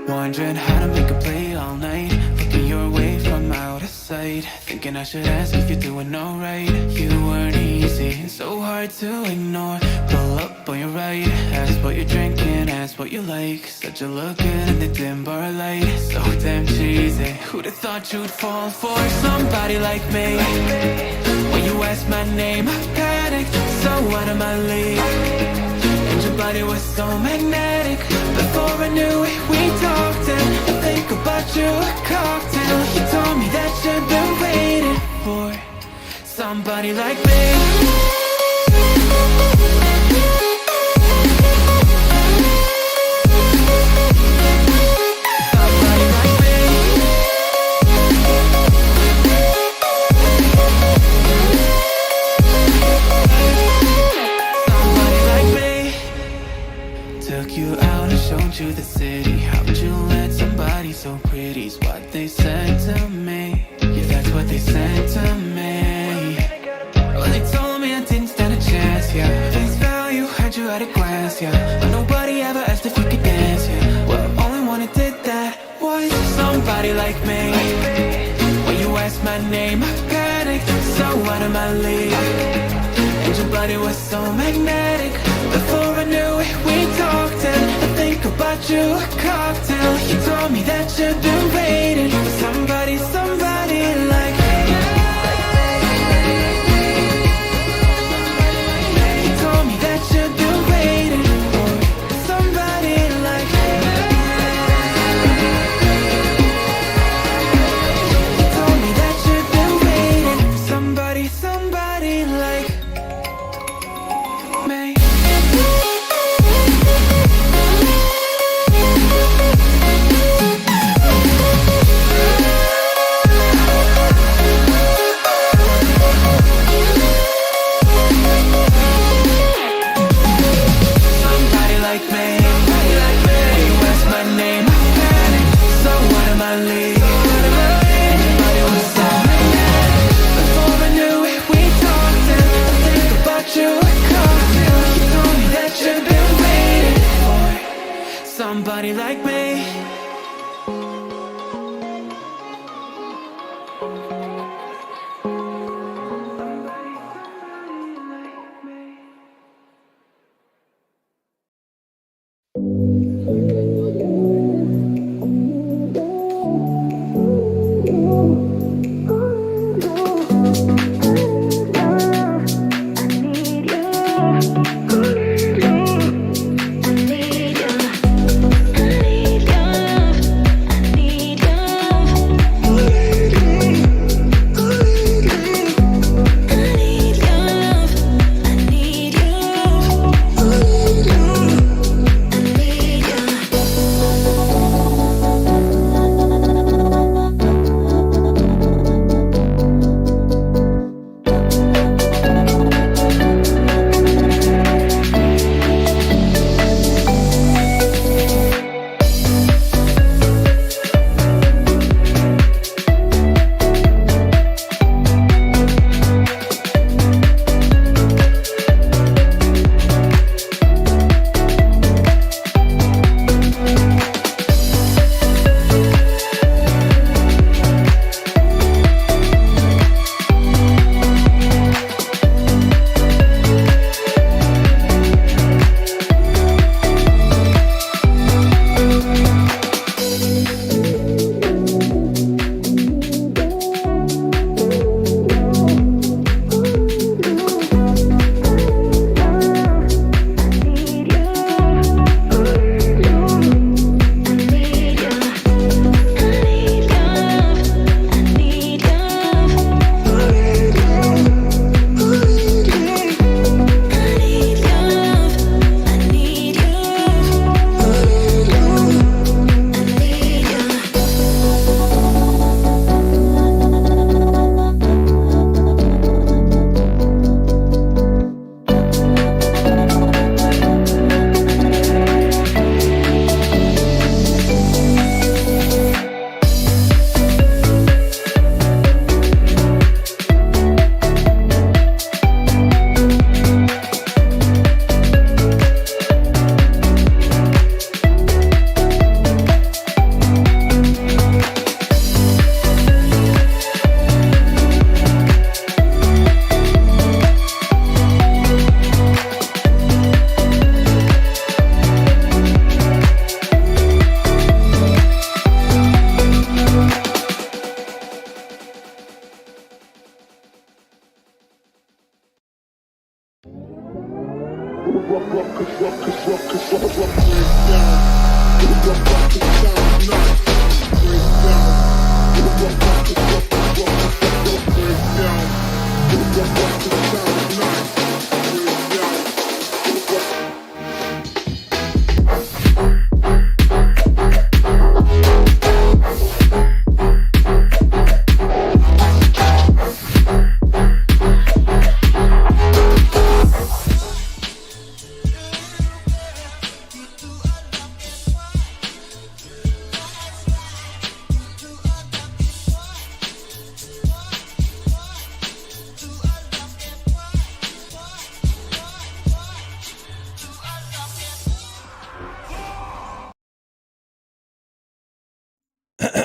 Wondering how to make a play all night, looking your way from out of sight, thinking I should ask if you're doing alright. You weren't easy, so hard to ignore. Pull up on your right, ask what you're drinking, ask what you like. Said you look good in the dim bar light, so damn cheesy. Who'd have thought you'd fall for somebody like me? When you asked my name, I panicked, so out of my league. And your body was so magnetic. Before I knew it, we talked, and I think about you a cocktail. You told me that you've been waiting for somebody like me. You out and showed you the city. How'd you let somebody so pretty's what they said to me? Yeah, that's what they said to me. Well, they told me I didn't stand a chance, yeah. Face value, had you at a glance, yeah. But nobody ever asked if you could dance, yeah. Well, only one who did that was somebody like me. When you asked my name, I panicked, so out of my league. And your body was so magnetic. Before I knew it, we talked, and I think about you a cocktail. You told me that you've been waiting for somebody, somebody like me. You told me that you've been waiting for somebody like me. You told me that you've been waiting for somebody, somebody like me. Somebody like me. I need you.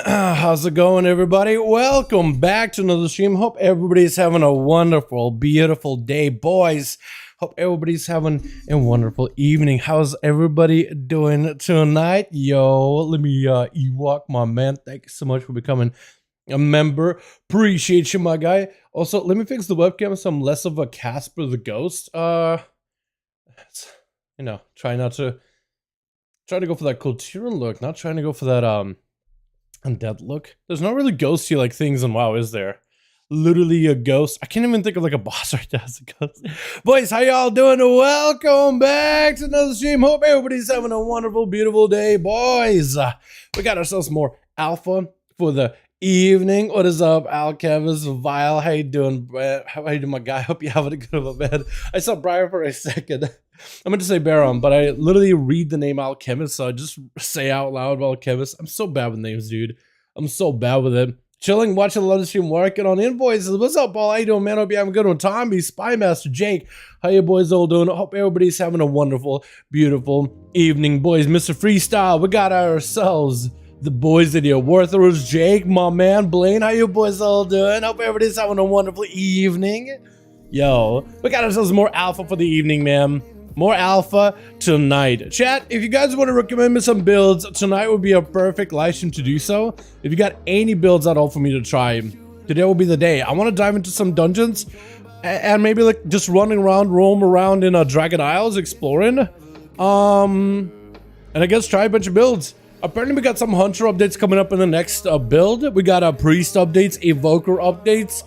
How's it going, everybody? Welcome back to another stream. Hope everybody's having a wonderful, beautiful day, boys. Hope everybody's having a wonderful evening. How's everybody doing tonight? Yo, let me Ewok, my man. Thank you so much for becoming a member. Appreciate you, my guy. Also, let me fix the webcam so I'm less of a Casper the Ghost. You know, try to go for that Kulturen look, not trying to go for that undead look. There's not really ghosty like things in WoW, is there? Literally a ghost. I can't even think of like a boss right now as a ghost. Boys, how y'all doing? Welcome back to another stream. Hope everybody's having a wonderful, beautiful day, boys. We got ourselves more alpha for the evening. What is up, Alchemist Vile? How you doing, how you doing, my guy? Hope you're having a good of a bed. I saw Briar for a second. I meant to say Baron, but I literally read the name Alchemist, so I just say out loud Alchemist. I'm so bad with names, dude. I'm so bad with it. Chilling, watching the live stream, working on invoices. What's up, Paul? How you doing, man? Hope you having a good one. Tommy, Spymaster, Jake. How you boys all doing? I hope everybody's having a wonderful, beautiful evening, boys. Mr. Freestyle, we got ourselves the boys in here. Worthers, Jake, my man, Blaine. How you boys all doing? Hope everybody's having a wonderful evening. Yo, we got ourselves more alpha for the evening, man. More alpha tonight. Chat, if you guys want to recommend me some builds, tonight would be a perfect live stream to do so. If you got any builds at all for me to try, today will be the day. I want to dive into some dungeons and maybe like just running around, roam around in Dragon Isles, exploring. And I guess try a bunch of builds. Apparently we got some Hunter updates coming up in the next build. We got Priest updates, Evoker updates,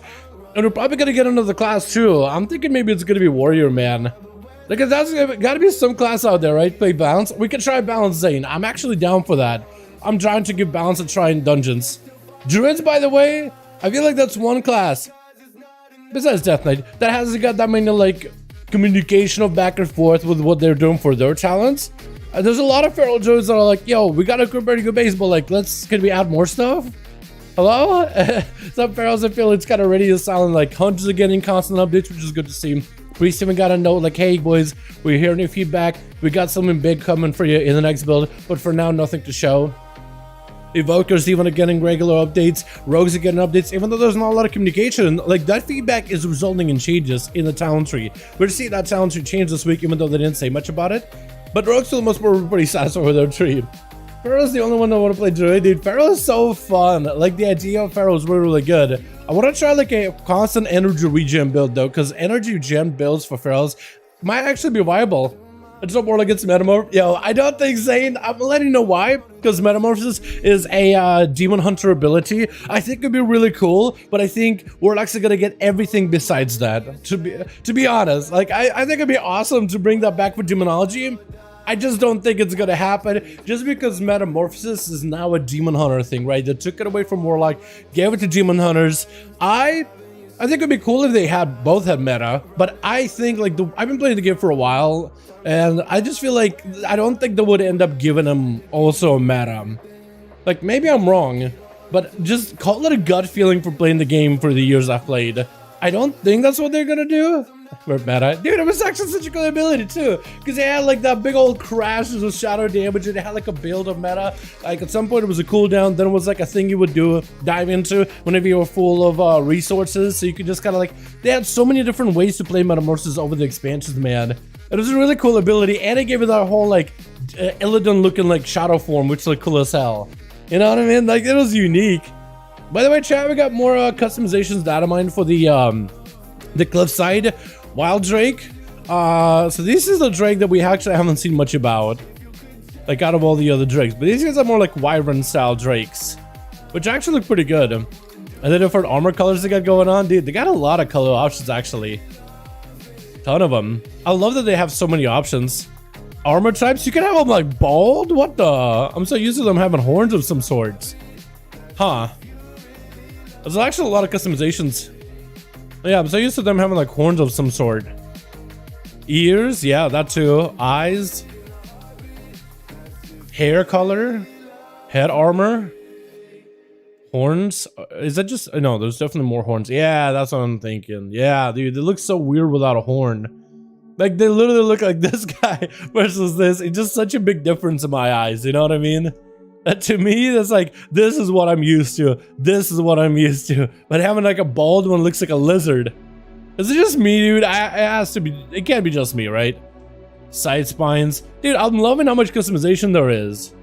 and we're probably going to get another class too. I'm thinking maybe it's going to be Warrior, man. Because that's got to be some class out there, right? Play balance. We could try balance Zane. I'm actually down for that. I'm trying to give balance a try in dungeons. Druids, by the way, I feel like that's one class, besides Death Knight, that hasn't got that many like communication of back and forth with what they're doing for their talents. There's a lot of feral druids that are like, yo, we got a pretty good base, but like, can we add more stuff? Hello? Some pharaohs, I feel it's kind of radio silent. Like hunters are getting constant updates, which is good to see. Priest even got a note like, hey boys, we're hearing your feedback. We got something big coming for you in the next build, but for now, nothing to show. Evokers even are getting regular updates. Rogues are getting updates, even though there's not a lot of communication. Like, that feedback is resulting in changes in the talent tree. We're seeing that talent tree change this week, even though they didn't say much about it. But Rogues, for the most part, were pretty satisfied with their tree. Pharaoh's the only one that want to play Druid, dude. Pharaoh is so fun. Like, the idea of Pharaoh is really, really good. I want to try, like, a constant energy regen build, though, because energy regen builds for Pharaohs might actually be viable. It's not more like it's Metamorph. Yo, I don't think Zane, I'm letting you know why, because Metamorphosis is a Demon Hunter ability. I think it'd be really cool, but I think Warlocks are gonna get everything besides that, to be honest. Like, I think it'd be awesome to bring that back for Demonology. I just don't think it's gonna happen, just because Metamorphosis is now a Demon Hunter thing, right? They took it away from Warlock, gave it to Demon Hunters. I think it'd be cool if they both had meta, but I think, like, I've been playing the game for a while, and I just feel like I don't think they would end up giving them also a meta. Like, maybe I'm wrong, but just call it a gut feeling for playing the game for the years I've played. I don't think that's what they're gonna do. For meta. Dude, it was actually such a good ability too, because they had like that big old crash with shadow damage, and they had like a build of meta. Like at some point it was a cooldown, then it was like a thing you would dive into whenever you were full of resources, so you could just kind of like, they had so many different ways to play Metamorphosis over the expansions, man. It was a really cool ability, and it gave it that whole like Illidan looking like shadow form, which looked cool as hell. You know what I mean? Like, it was unique. By the way, chat, we got more customizations data mined for the cliffside Wild Drake. So this is the Drake that we actually haven't seen much about, like out of all the other Drakes. But these guys are more like Wyvern style Drakes, which actually look pretty good. And the different armor colors they got going on, dude, they got a lot of color options actually. Ton of them. I love that they have so many options. Armor types, you can have them like bald. What the? I'm so used to them having horns of some sorts. Huh. There's actually a lot of customizations. Yeah, I'm so used to them having like horns of some sort. Ears, yeah, that too. Eyes. Hair color. Head armor. Horns. Is that just... No, there's definitely more horns. Yeah, that's what I'm thinking. Yeah, dude, they look so weird without a horn. Like, they literally look like this guy versus this. It's just such a big difference in my eyes, you know what I mean? To me, that's like, this is what I'm used to. This is what I'm used to. But having like a bald one looks like a lizard. Is it just me, dude? It has to be... It can't be just me, right? Side spines. Dude, I'm loving how much customization there is.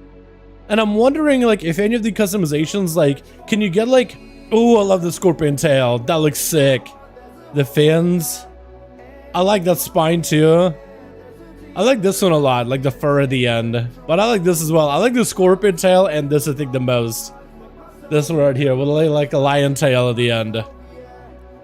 And I'm wondering, like, if any of the customizations, like, can you get, like... Oh, I love the scorpion tail. That looks sick. The fins. I like that spine, too. I like this one a lot, like the fur at the end. But I like this as well. I like the scorpion tail, and this, I think, the most. This one right here, with like a lion tail at the end.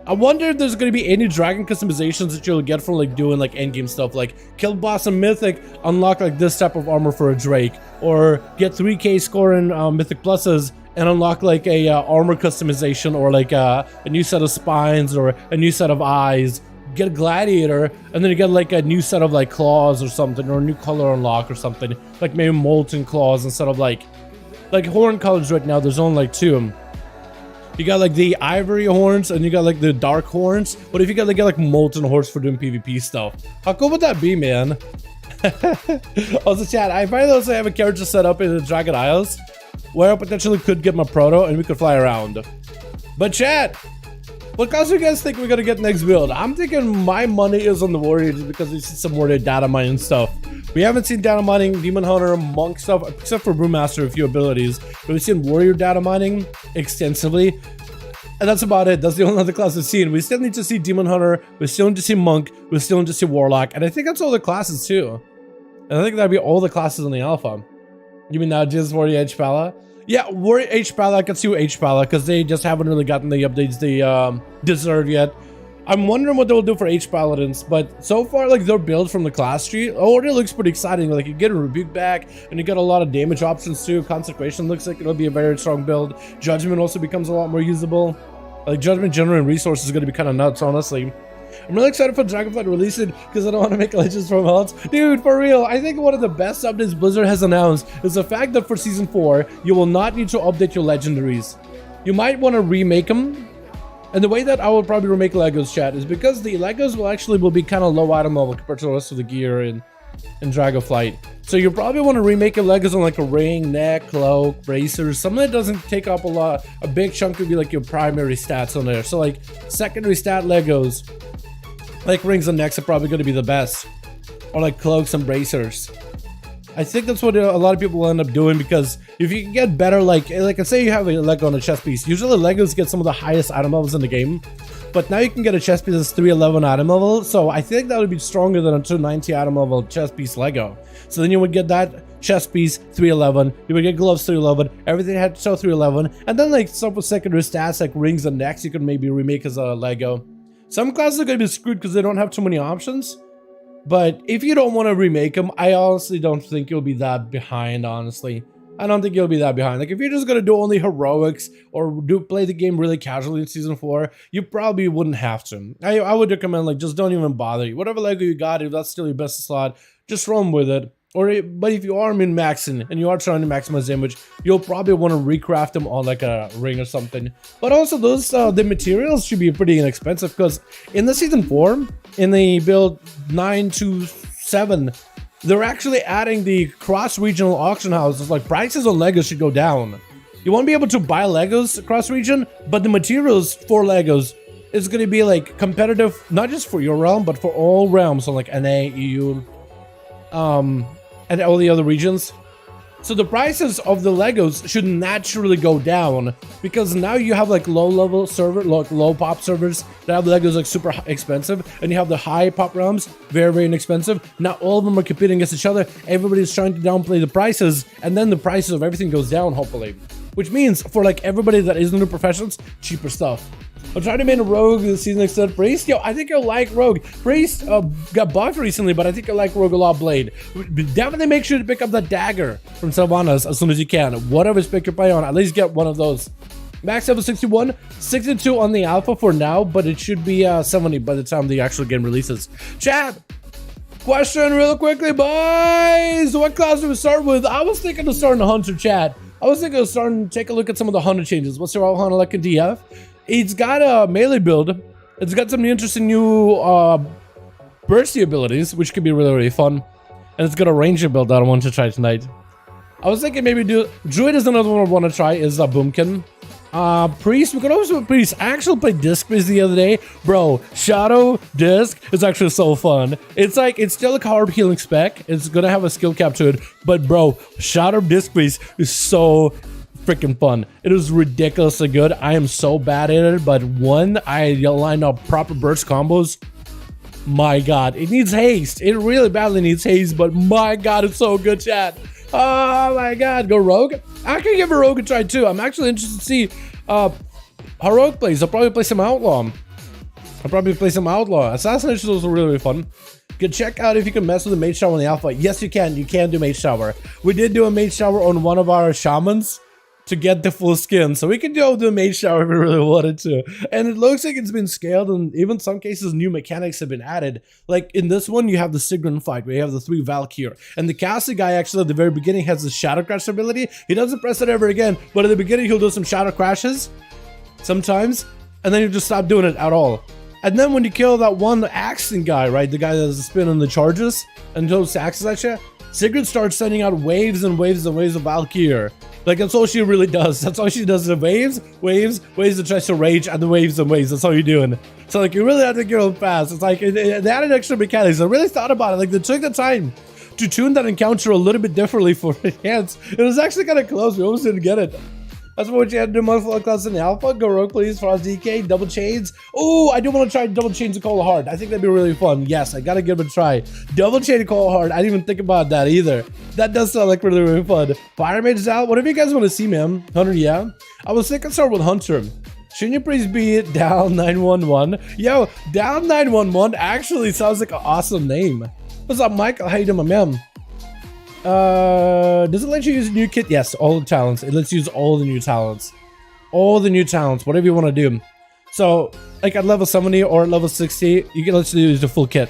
I wonder if there's going to be any dragon customizations that you'll get from like doing like endgame stuff, like kill boss and mythic, unlock like this type of armor for a Drake, or get 3k score in mythic pluses and unlock like a armor customization, or like a new set of spines or a new set of eyes. Get a gladiator and then you get like a new set of like claws or something, or a new color unlock or something, like maybe molten claws instead of like horn colors. Right now there's only like 2. You got like the ivory horns and you got like the dark horns. But if you got like molten horns for doing PvP stuff, how cool would that be, man? Also, chat, I finally also have a character set up in the Dragon Isles where I potentially could get my proto and we could fly around. But chat, what class do you guys think we're gonna get next build? I'm thinking my money is on the warrior just because we see some more data mining stuff. We haven't seen data mining, demon hunter, monk stuff, except for brewmaster, a few abilities. But we've seen warrior data mining extensively. And that's about it. That's the only other class we've seen. We still need to see demon hunter, we still need to see monk, we still need to see warlock. And I think that's all the classes too. And I think that'd be all the classes in the alpha. You mean now just warrior H-Pala? Yeah, warrior H-Pala, I can see H-Pala because they just haven't really gotten the updates they deserve yet. I'm wondering what they'll do for H-Paladins, but so far, like, their build from the class tree already looks pretty exciting. Like, you get a rebuke back, and you get a lot of damage options too. Consecration looks like it'll be a very strong build. Judgment also becomes a lot more usable. Like, Judgment generating resources is going to be kind of nuts, honestly. I'm really excited for Dragonflight to release it because I don't want to make legends from helts. Dude, for real, I think one of the best updates Blizzard has announced is the fact that for Season 4, you will not need to update your legendaries. You might want to remake them. And the way that I would probably remake Legos, chat, is because the Legos will be kind of low item level compared to the rest of the gear in Dragonflight. So you probably want to remake your Legos on like a ring, neck, cloak, bracers, something that doesn't take up a big chunk would be like your primary stats on there. So like secondary stat Legos, like rings and necks are probably going to be the best. Or like cloaks and bracers. I think that's what a lot of people will end up doing, because if you can get better, like say you have a Lego on a chest piece, usually Legos get some of the highest item levels in the game, but now you can get a chest piece that's 311 item level, so I think that would be stronger than a 290 item level chest piece Lego. So then you would get that chest piece 311, you would get gloves 311, everything had to show 311, and then like some secondary stats like rings and necks you could maybe remake as a Lego. Some classes are going to be screwed because they don't have too many options. But if you don't want to remake them, I honestly don't think you'll be that behind, honestly. I don't think you'll be that behind. Like, if you're just going to do only heroics or play the game really casually in Season 4, you probably wouldn't have to. I would recommend, like, just don't even bother. Whatever Lego you got, if that's still your best slot, just run with it. But if you are min-maxing and you are trying to maximize damage, you'll probably want to recraft them on like a ring or something. But also those the materials should be pretty inexpensive, because in the Season 4, in the build 927, they're actually adding the cross-regional auction houses. Like, prices on Legos should go down. You won't be able to buy Legos cross-region, but the materials for Legos is going to be like competitive, not just for your realm, but for all realms, so like NA, EU, and all the other regions. So the prices of the Legos should naturally go down because now you have like low-level server, low pop servers that have Legos like super expensive, and you have the high pop realms, very, very inexpensive. Now all of them are competing against each other. Everybody's trying to downplay the prices, and then the prices of everything goes down, hopefully. Which means for like everybody that isn't into professionals, cheaper stuff. I'm trying to make a Rogue this season instead of Priest. Yo, I think you'll like Rogue. Priest got buffed recently, but I think you'll like Rogue a lot. Blade. Definitely make sure to pick up that dagger from Sylvanas as soon as you can. Whatever's pick your play on, at least get one of those. Max level 61, 62 on the alpha for now, but it should be 70 by the time the actual game releases. Chat, question real quickly, boys. What class do we start with? I was thinking of starting a Hunter, chat. I was thinking of starting to take a look at some of the Hunter changes. What's your Hunter like in DF? It's got a melee build. It's got some interesting new bursty abilities, which could be really, really fun. And it's got a ranger build that I want to try tonight. I was thinking maybe do Druid is another one I want to try, is Boomkin. Priest, we could also do Priest. I actually played Disc Priest the other day. Bro, Shadow Disc is actually so fun. It's like, it's still a hard healing spec. It's gonna have a skill cap to it. But bro, Shadow Disc Priest is so freaking fun. It is ridiculously good. I am so bad at it, but when I line up proper burst combos, my god, it needs haste. It really badly needs haste, but my god, it's so good, chat. Oh my god, go Rogue. I can give a Rogue a try too. I'm actually interested to see how Rogue plays. I'll probably play some Outlaw. Assassination is really, really fun. You can check out if you can mess with the Mage Shower in the alpha. Yes, you can. You can do Mage Shower. We did do a Mage Shower on one of our shamans to get the full skin, so we can do the Mage Shower if we really wanted to. And it looks like it's been scaled, and even some cases new mechanics have been added. Like in this one, you have the Sigrun fight where you have the 3 Valkyr, and the caster guy actually at the very beginning has the Shadow Crash ability. He doesn't press it ever again, but at the beginning he'll do some Shadow Crashes sometimes, and then he'll just stop doing it at all. And then when you kill that one Axton guy, right, the guy that has the spin on the charges and those axes at you, Sigrid starts sending out waves and waves and waves of Valkyr. Like, that's all she really does. That's all she does. The waves that tries to rage, and the waves and waves. That's all you're doing. So, like, you really have to go fast. It's like, they added extra mechanics. I really thought about it. Like, they took the time to tune that encounter a little bit differently for enhance. It was actually kind of close. We almost didn't get it. That's what you had to do, motherfucker class in the alpha. Go Rogue, please. Frost DK, double chains. Oh, I do want to try double chains of Cold Hard. I think that'd be really fun. Yes, I gotta give it a try. Double chain of Cold Hard. I didn't even think about that either. That does sound like really, really fun. Fire Mage is out. Whatever you guys want to see, man. Hunter, yeah. I was thinking start with Hunter. Shouldn't you please be down 911? Yo, down 911 actually sounds like an awesome name. What's up, Michael? How you doing, my man? Does it let you use a new kit? Yes, all the talents. It lets you use all the new talents. All the new talents, whatever you want to do. So, like at level 70 or level 60, you can let you use the full kit.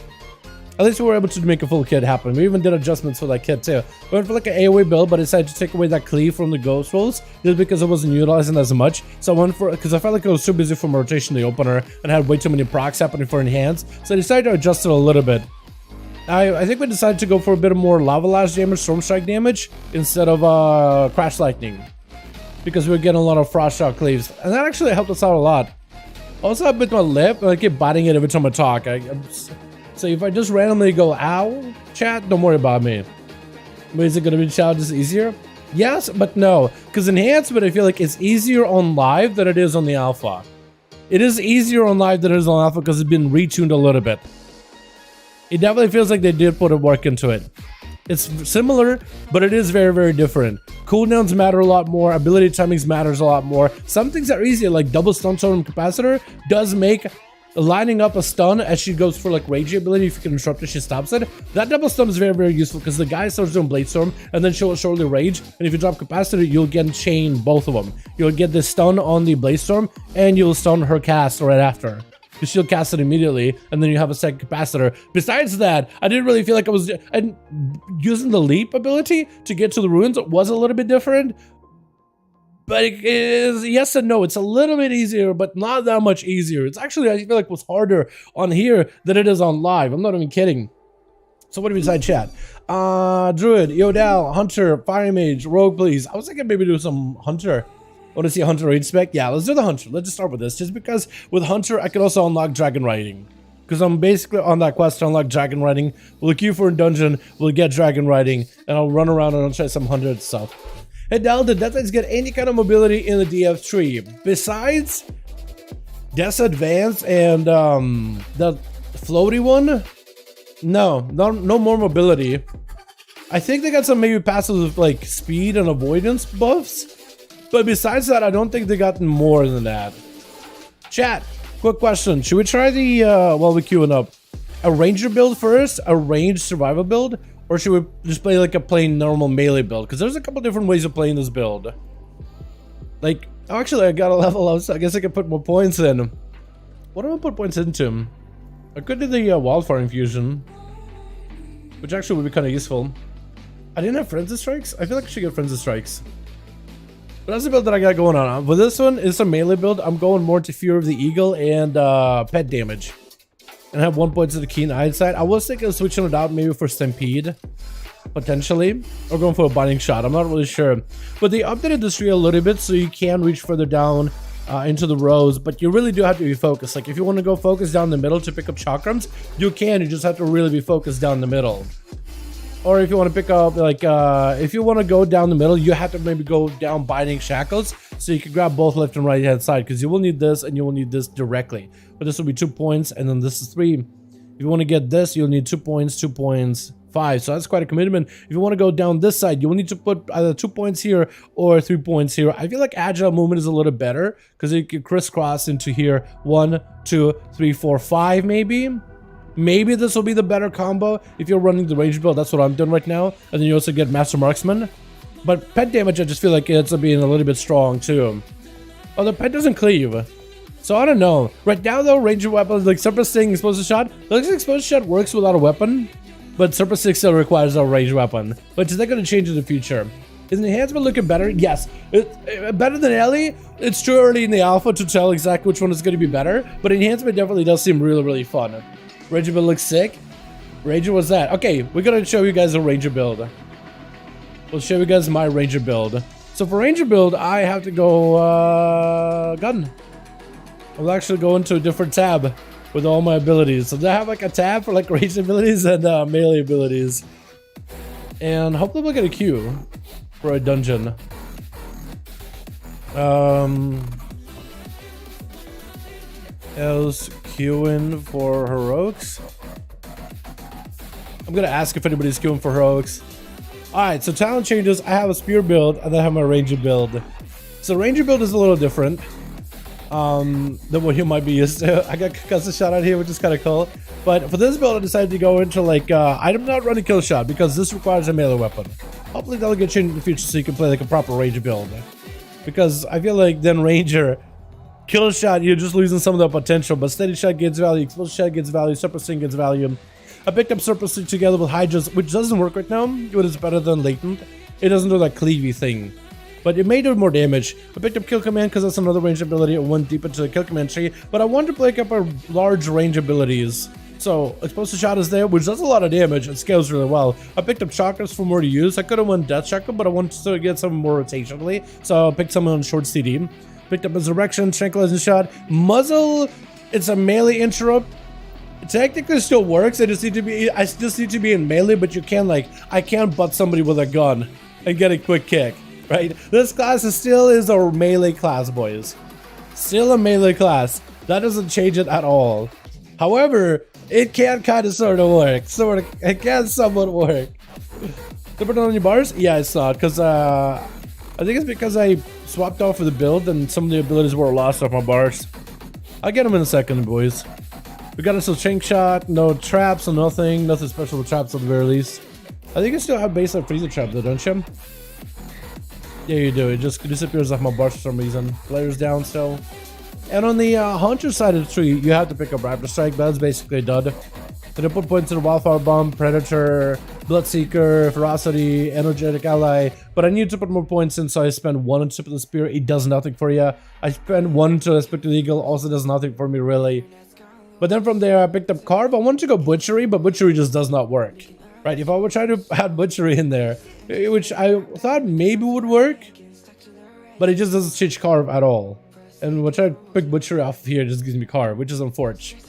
At least we were able to make a full kit happen. We even did adjustments for that kit too. We went for like an AoE build, but I decided to take away that cleave from the ghost rolls just because I wasn't utilizing as much. So I went for, because I felt like I was too busy for my rotation the opener and had way too many procs happening for enhance. So I decided to adjust it a little bit. I think we decided to go for a bit of more Lava Lash damage, Storm Strike damage, instead of Crash Lightning. Because we were getting a lot of Frost Shock cleaves. And that actually helped us out a lot. Also, I bit my lip, and I keep biting it every time I talk. So if I just randomly go, ow, chat, don't worry about me. But is it going to be challenges easier? Yes, but no. Because enhancement, I feel like it's easier on live than it is on the alpha. It is easier on live than it is on alpha because it's been retuned a little bit. It definitely feels like they did put a work into it. It's similar, but it is very, very different. Cooldowns matter a lot more. Ability timings matters a lot more. Some things are easier, like double stun totem capacitor does make lining up a stun as she goes for like rage ability. If you can interrupt her, she stops it. That double stun is very, very useful because the guy starts doing blade storm and then she'll shortly rage. And if you drop capacitor, you'll get chain both of them. You'll get the stun on the blade storm and you'll stun her cast right after. Because she'll cast it immediately, and then you have a second capacitor. Besides that, I didn't really feel like I was... And using the leap ability to get to the ruins was a little bit different. But it is, yes and no. It's a little bit easier, but not that much easier. It's actually, I feel like, was harder on here than it is on live. I'm not even kidding. So what do we decide, chat? Druid, Yodel, Hunter, Fire Mage, Rogue, please. I was thinking maybe do some Hunter. Want to see a Hunter rage spec? Yeah, let's do the Hunter. Let's just start with this. Just because with Hunter, I can also unlock Dragonriding. Because I'm basically on that quest to unlock Dragonriding. We'll queue for a dungeon, we'll get Dragonriding, and I'll run around and I'll try some 100 stuff. Hey Dal, did Deathlights get any kind of mobility in the DF3? Besides Death Advance and the floaty one? No more mobility. I think they got some maybe passive with like speed and avoidance buffs. But besides that, I don't think they got more than that. Chat, quick question. Should we try the, while we're queuing up, a ranger build first? A ranged survival build? Or should we just play like a plain normal melee build? Because there's a couple different ways of playing this build. Like, actually I got a level up, so I guess I can put more points in. What do I put points into? I could do the wildfire infusion, which actually would be kind of useful. I didn't have frenzy strikes? I feel like I should get frenzy strikes. But that's the build that I got going on. With this one, it's a melee build. I'm going more to Fear of the Eagle and pet damage. And I have 1 point to the Keen Eyesight. I was thinking of switching it out maybe for Stampede, potentially. Or going for a Binding Shot. I'm not really sure. But they updated this tree a little bit so you can reach further down into the rows. But you really do have to be focused. Like if you want to go focus down the middle to pick up chakrams, you can. You just have to really be focused down the middle. Or if you want to pick up, like, if you want to go down the middle, you have to maybe go down Binding Shackles, so you can grab both left and right hand side, because you will need this and you will need this directly. But this will be 2 points, and then this is 3. If you want to get this, you'll need 2 points, 2 points, 5. So that's quite a commitment. If you want to go down this side, you will need to put either 2 points here or 3 points here. I feel like agile movement is a little better, because you can crisscross into here 1, 2, 3, 4, 5 maybe. Maybe this will be the better combo if you're running the range build. That's what I'm doing right now. And then you also get Master Marksman. But pet damage, I just feel like it's being a little bit strong too. Oh, the pet doesn't cleave. So I don't know. Right now though, ranger weapons like Super Sting, Explosive Shot. Looks like Explosive Shot works without a weapon. But Super Sting still requires a range weapon. But is that going to change in the future? Is the enhancement looking better? Yes. Better than Ellie? It's too early in the alpha to tell exactly which one is going to be better. But enhancement definitely does seem really, really fun. Ranger build looks sick. Ranger was that? Okay, we're gonna show you guys a ranger build. We'll show you guys my ranger build. So for ranger build, I have to go gun. I'll actually go into a different tab with all my abilities. So I have like a tab for like range abilities and melee abilities. And hopefully we'll get a queue for a dungeon. Else queuing for heroics. I'm gonna ask if anybody's queuing for heroics. Alright, so talent changes. I have a spear build and I have my ranger build. So ranger build is a little different than what you might be used to. I got custom shot out here, which is kind of cool. But for this build, I decided to go into like item not running kill shot because this requires a melee weapon. Hopefully that'll get changed in the future so you can play like a proper ranger build. Because I feel like then ranger kill shot, you're just losing some of the potential, but steady shot gets value, explosive shot gets value, super sting gets value. I picked up super sting together with hydras, which doesn't work right now, but it's better than latent. It doesn't do that cleavy thing, but it may do more damage. I picked up kill command because that's another range ability. It went deep into the kill command tree, but I wanted to pick up a large range abilities. So explosive shot is there, which does a lot of damage and scales really well. I picked up chakras for more to use. I could have won death chakra, but I wanted to get some more rotationally, so I picked some on short CD. Picked up Resurrection, Tranquilizing Shot, Muzzle. It's a melee interrupt. It technically still works. I just need to be in melee, but you can like I can't butt somebody with a gun and get a quick kick, right? This class still is a melee class, boys. Still a melee class. That doesn't change it at all. However, it can kind of sort of work. It can somewhat work. Different on your bars? Yeah, it's not because I think it's because I swapped off of the build and some of the abilities were lost off my bars. I'll get them in a second, boys. We got us a shank shot, no traps or nothing special with traps at the very least. I think I still have base up freezer trap though, don't you? Yeah, you do. It just disappears off my bars for some reason. Players down still. And on the hunter side of the tree, you have to pick up Raptor Strike. That's basically a dud. Then I put points in the Wildfire Bomb, Predator, Bloodseeker, Ferocity, Energetic Ally. But I need to put more points in, so I spend 1 on Tip of the Spear. It does nothing for you. I spend 1 to Spectre Eagle. Also does nothing for me, really. But then from there, I picked up Carve. I wanted to go Butchery, but Butchery just does not work. Right? If I were trying to add Butchery in there, which I thought maybe would work, but it just doesn't change Carve at all. And when I try to pick Butchery off here, it just gives me Carve, which is unfortunate.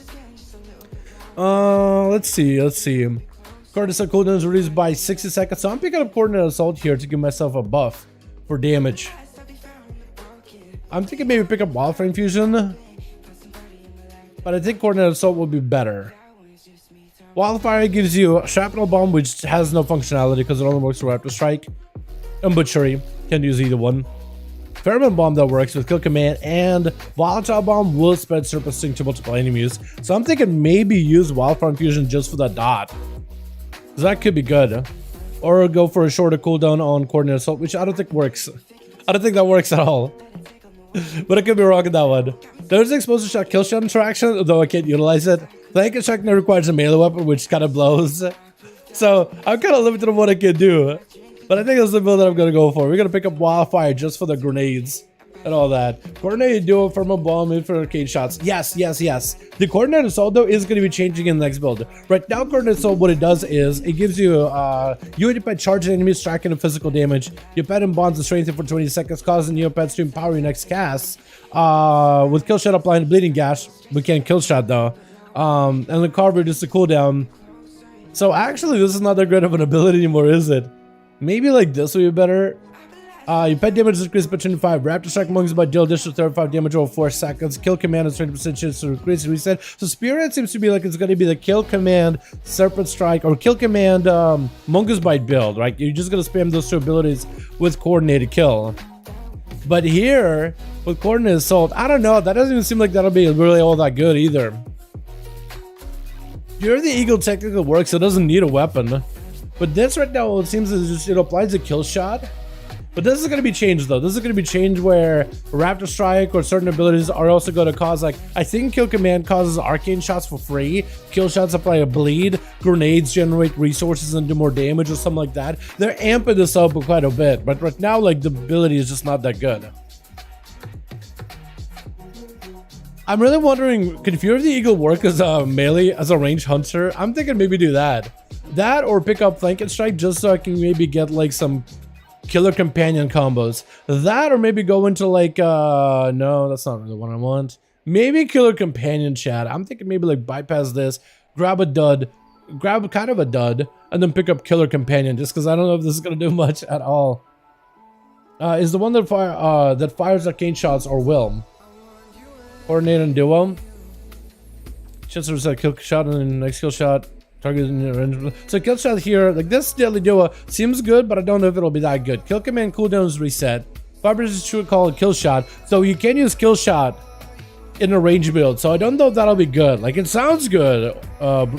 Let's see. Coordinate assault cooldown is reduced by 60 seconds. So I'm picking up coordinate assault here to give myself a buff for damage. I'm thinking maybe pick up wildfire infusion, but I think coordinate assault will be better. Wildfire gives you shrapnel bomb, which has no functionality because it only works for raptor strike, and butchery. Can't use either one. Pheromone bomb that works with kill command, and volatile bomb will spread surfacing to multiple enemies. So I'm thinking maybe use wildfire infusion just for that dot. So that could be good. Or go for a shorter cooldown on coordinate assault, which I don't think works. I don't think that works at all. But I could be wrong on that one. There's an explosive shot kill shot interaction, although I can't utilize it. Flank strike now requires a melee weapon, which kind of blows. So I'm kind of limited on what I can do. But I think that's the build that I'm going to go for. We're going to pick up wildfire just for the grenades and all that. Coordinated duo, thermal bomb, in for arcade shots. Yes. The coordinated assault though is going to be changing in the next build. Right now, coordinated assault, what it does is it gives you Neopet charging enemies, striking and physical damage. Neopet and bonds the strength for 20 seconds, causing Neopets to empower your next cast. With kill shot applying bleeding gash, we can't kill shot though. And the carver just the cooldown. So actually, this is not that great of an ability anymore, is it? Maybe like this would be better. Your pet damage is increased by 25. Raptor strike monks by deal additional 35 damage over 4 seconds. Kill command is 20% chance to increase and reset. So spirit seems to be like it's going to be the kill command serpent strike or kill command mongoose bite build, right? You're just going to spam those two abilities with coordinated kill. But here with coordinated assault, I don't know. That doesn't even seem like that'll be really all that good either. Here the eagle technically works. It doesn't need a weapon. But this right now, it seems as just, it applies a kill shot. But this is going to be changed though. This is going to be changed where Raptor Strike or certain abilities are also going to cause, like, I think Kill Command causes arcane shots for free. Kill shots apply a bleed. Grenades generate resources and do more damage or something like that. They're amping this up quite a bit. But right now, like, the ability is just not that good. I'm really wondering, could Fury of the Eagle work as a melee, as a ranged hunter? I'm thinking maybe do that. That or pick up Flank and Strike just so I can maybe get like some killer companion combos. That or maybe go into like no, that's not really what I want. Maybe killer companion chat. I'm thinking maybe like bypass this, grab a dud, grab kind of a dud, and then pick up killer companion just because I don't know if this is gonna do much at all. Is the one that fires arcane shots or will. Coordinate and duo. Chance to reset kill shot and then next kill shot. Target in your range. So kill shot here, like this deadly duo seems good, but I don't know if it'll be that good. Kill command cooldown is reset. Fibers is true call it kill shot. So you can use kill shot in a range build. So I don't know if that'll be good. Like it sounds good, but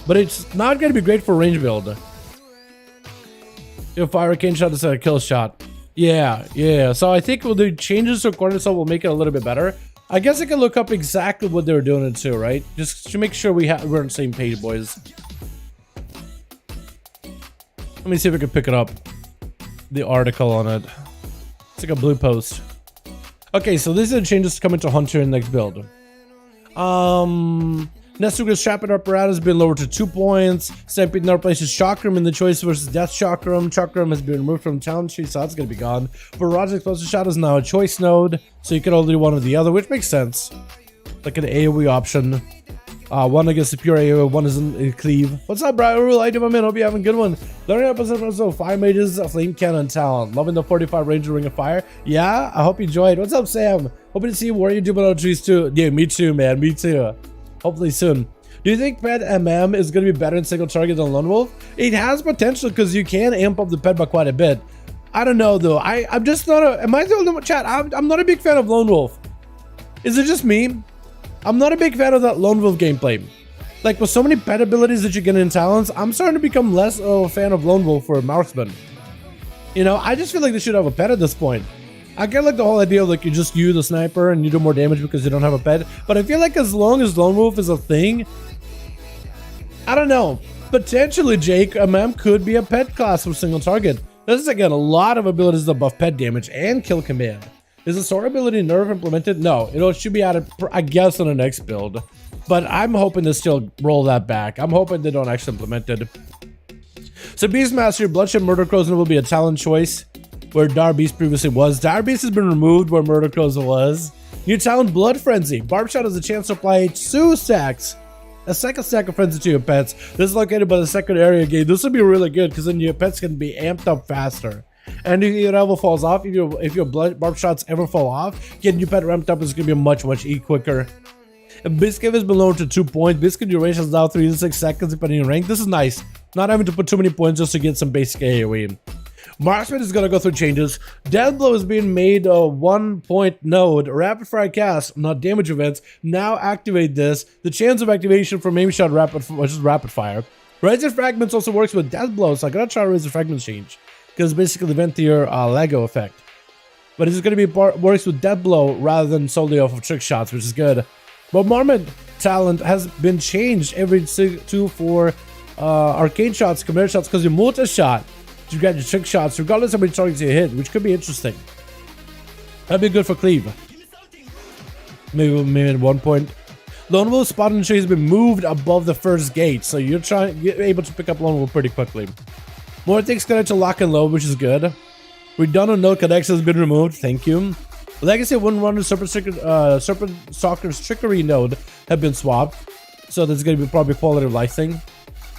it's not gonna be great for range build. If fire arcane shot instead of kill shot. Yeah. So I think with the changes to coordinate assault will make it a little bit better. I guess I can look up exactly what they were doing it too, right? Just to make sure we're on the same page, boys. Let me see if I can pick it up. The article on it. It's like a blue post. Okay, so these are the changes coming to Hunter in the next build. Nestuga's Trap and Apparatus has been lowered to 2 points. Stampede now replaces Chakram in the choice versus Death Chakram. Chakram has been removed from talent tree, so that's going to be gone. Barrage Explosive Shot is now a choice node, so you can only do one or the other, which makes sense. Like an AoE option. One against the pure AoE, one is in cleave. What's up, Brian? Rule, I do my man. Hope you're having a good one. Learning episodes of Fire Mages, Flame Cannon, Talent. Loving the 45 Ranger Ring of Fire. Yeah, I hope you enjoyed. What's up, Sam? Hoping to see Warrior Jubilee trees too. Yeah, me too, man. Me too. Hopefully soon. Do you think Pet MM is going to be better in single target than Lone Wolf? It has potential because you can amp up the pet by quite a bit. I don't know though. I'm just not a. Am I the only one? Chat? I'm not a big fan of Lone Wolf. Is it just me? I'm not a big fan of that Lone Wolf gameplay. Like with so many pet abilities that you get in talents, I'm starting to become less of a fan of Lone Wolf for Marksman. You know, I just feel like they should have a pet at this point. I get like the whole idea of like you the sniper and you do more damage because you don't have a pet, but I feel like as long as Lone Wolf is a thing, I don't know. Potentially, Jake, MM could be a pet class for single target. This is again a lot of abilities that buff pet damage and kill command. Is the Soar ability nerf implemented? No, it should be added, I guess, on the next build. But I'm hoping to still roll that back. I'm hoping they don't actually implement it. So Beastmaster, Bloodshed Murder Crows will be a talent choice. Where Dire Beast previously was. Dire Beast has been removed where Murder Crows was. New talent Blood Frenzy. Barb Shot has a chance to apply 2 stacks A second stack of frenzy to your pets. This is located by the second area gate. This will be really good because then your pets can be amped up faster. And if your level falls off, if your barb shots ever fall off, getting your pet ramped up is going to be much quicker. Biscuit has been lowered to 2 points. Biscuit duration is now 3 to 6 seconds depending on rank. This is nice. Not having to put too many points just to get some basic AoE. Marksman is going to go through changes. Death Blow is being made a 1-point node. Rapid fire cast, not damage events. Now activate this. The chance of activation from aim shot which is rapid fire. Razor Fragments also works with Death Blow, so I gotta try Razor Fragments change. Because basically the event your Lego effect. But it's going to be works with Death Blow rather than solely off of trick shots, which is good. Bombardment talent has been changed every 2 for arcane shots, command shots, because you multi-shot. You get your trick shots regardless of how many targets you hit, which could be interesting. That'd be good for Cleave. Maybe at 1 point. Lone Wolf spot and tree has been moved above the first gate, so you're able to pick up Lone Wolf pretty quickly. More things connected to lock and load, which is good. Redundant node connection has been removed, thank you. Legacy 1-1 Serpent Stalker's Trickery node have been swapped, so that's going to be probably a quality of life thing.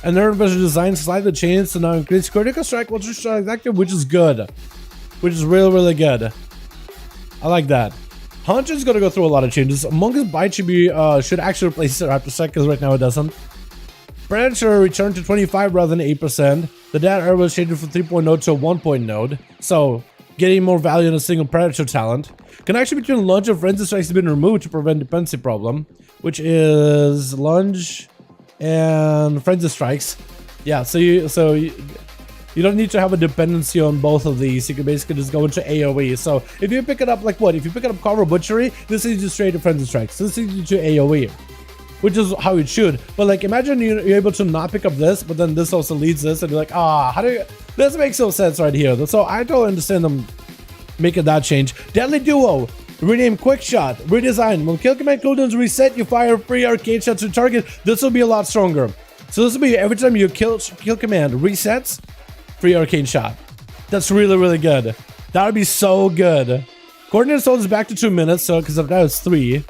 And their visual design slightly changed to now increase critical strike while strike active, which is good. Which is really good. I like that. Hunter's gonna go through a lot of changes. Among Bite should actually replace it after strike, because right now it doesn't. Predator returned to 25 rather than 8%. The data arrow was changed from 3-point node to a 1-point node. So getting more value in a single Predator talent. Connection between lunge and frenzy strikes has been removed to prevent dependency problem, which is lunge and frenzy strikes. Yeah, so you don't need to have a dependency on both of these. You can basically just go into AoE. So if you pick it up like what? If you pick it up Carver Butchery, this leads you straight to frenzy strikes. This leads you to AoE, which is how it should. But like, imagine you're able to not pick up this, but then this also leads this, and you're like, how do you? This makes no sense right here. So I don't understand them making that change. Deadly Duo. Rename Quick Shot. Redesign. When kill command cooldowns reset, you fire free arcade shots to target. This will be a lot stronger. So this will be every time your kill command resets, free arcane shot. That's really good. That would be so good. Coordinate Assault is back to 2 minutes, so because now it's 3.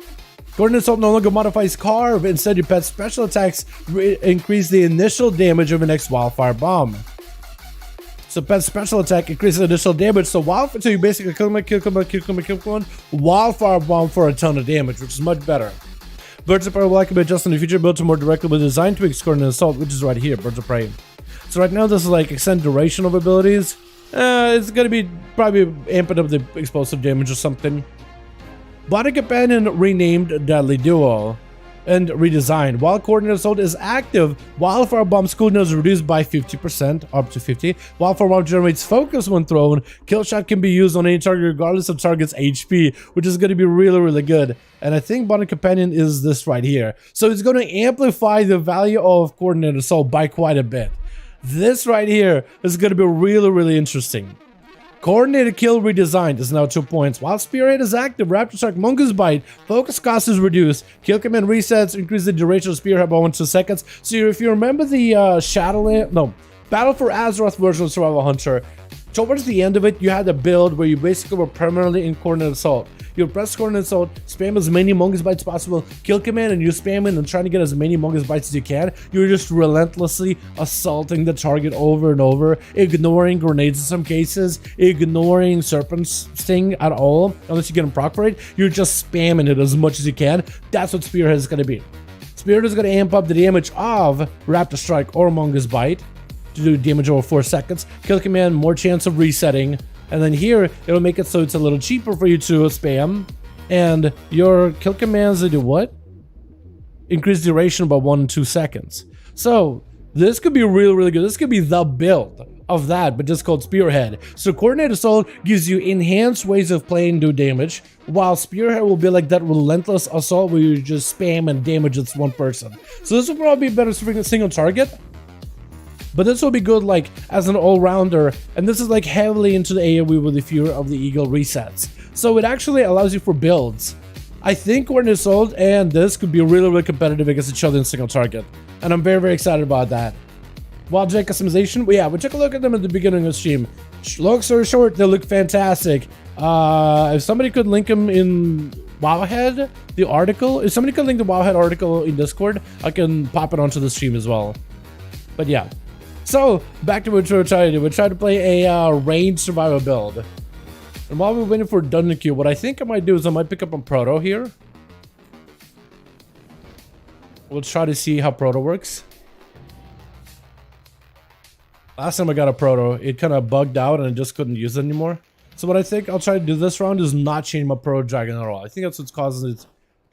Coordinate Assault no longer modifies carve. Instead, your pet's special attacks increase the initial damage of the next Wildfire Bomb. So pet's special attack increases initial damage. So you basically kill one, Wildfire Bomb for a ton of damage, which is much better. Birds of Prey will likely be adjusted in the future, built to more directly with design tweaks Coordinate Assault, which is right here, Birds of Prey. So right now this is like extend duration of abilities. It's gonna be probably amping up the explosive damage or something. Body Companion renamed Deadly Duo and redesigned. While Coordinate Assault is active, Wildfire Bomb's cooldown is reduced by 50%, up to 50. Wildfire Bomb generates focus when thrown. Kill Shot can be used on any target regardless of target's HP, which is going to be really good. And I think Body Companion is this right here. So it's going to amplify the value of Coordinate Assault by quite a bit. This right here is going to be really interesting. Coordinated Kill redesigned is now 2 points. While Spearhead is active, Raptor Strike, Mongoose Bite, focus cost is reduced. Kill command resets, increase the duration of Spearhead by 1 to 2 seconds. So if you remember the Battle for Azeroth version of Survival Hunter, towards the end of it, you had a build where you basically were permanently in Coordinate Assault. You press Coordinate Assault, spam as many Mongoose Bites as possible, kill command, and you spam in and trying to get as many Mongoose Bites as you can. You're just relentlessly assaulting the target over and over, ignoring grenades in some cases, ignoring Serpent Sting at all, unless you get them proc for it. You're just spamming it as much as you can. That's what Spearhead is going to be. Spearhead is going to amp up the damage of Raptor Strike or Mongoose Bite to do damage over 4 seconds. Kill command, more chance of resetting. And then here, it'll make it so it's a little cheaper for you to spam. And your kill commands do what? Increase duration by 1 to 2 seconds. So this could be really good. This could be the build of that, but just called Spearhead. So Coordinated Assault gives you enhanced ways of playing do damage, while Spearhead will be like that relentless assault where you just spam and damage it's one person. So this will probably be better for a single target. But this will be good like as an all-rounder, and this is like heavily into the AoE with the Fury of the Eagle resets. So it actually allows you for builds. I think Coordinate Assault and this could be really competitive against each other in single target. And I'm very excited about that. Wild Jet customization, well, yeah, we took a look at them at the beginning of the stream. Long story short, they look fantastic. If somebody could link them in Wowhead, the article. If somebody can link the Wowhead article in Discord, I can pop it onto the stream as well. But yeah. So, back to what we're trying to do. We're trying to play a range survival build. And while we're waiting for Dungeon Queue, what I think I might do is I might pick up on Proto here. We'll try to see how Proto works. Last time I got a Proto, it kind of bugged out and I just couldn't use it anymore. So what I think I'll try to do this round is not change my Proto Dragon at all. I think that's what's causing it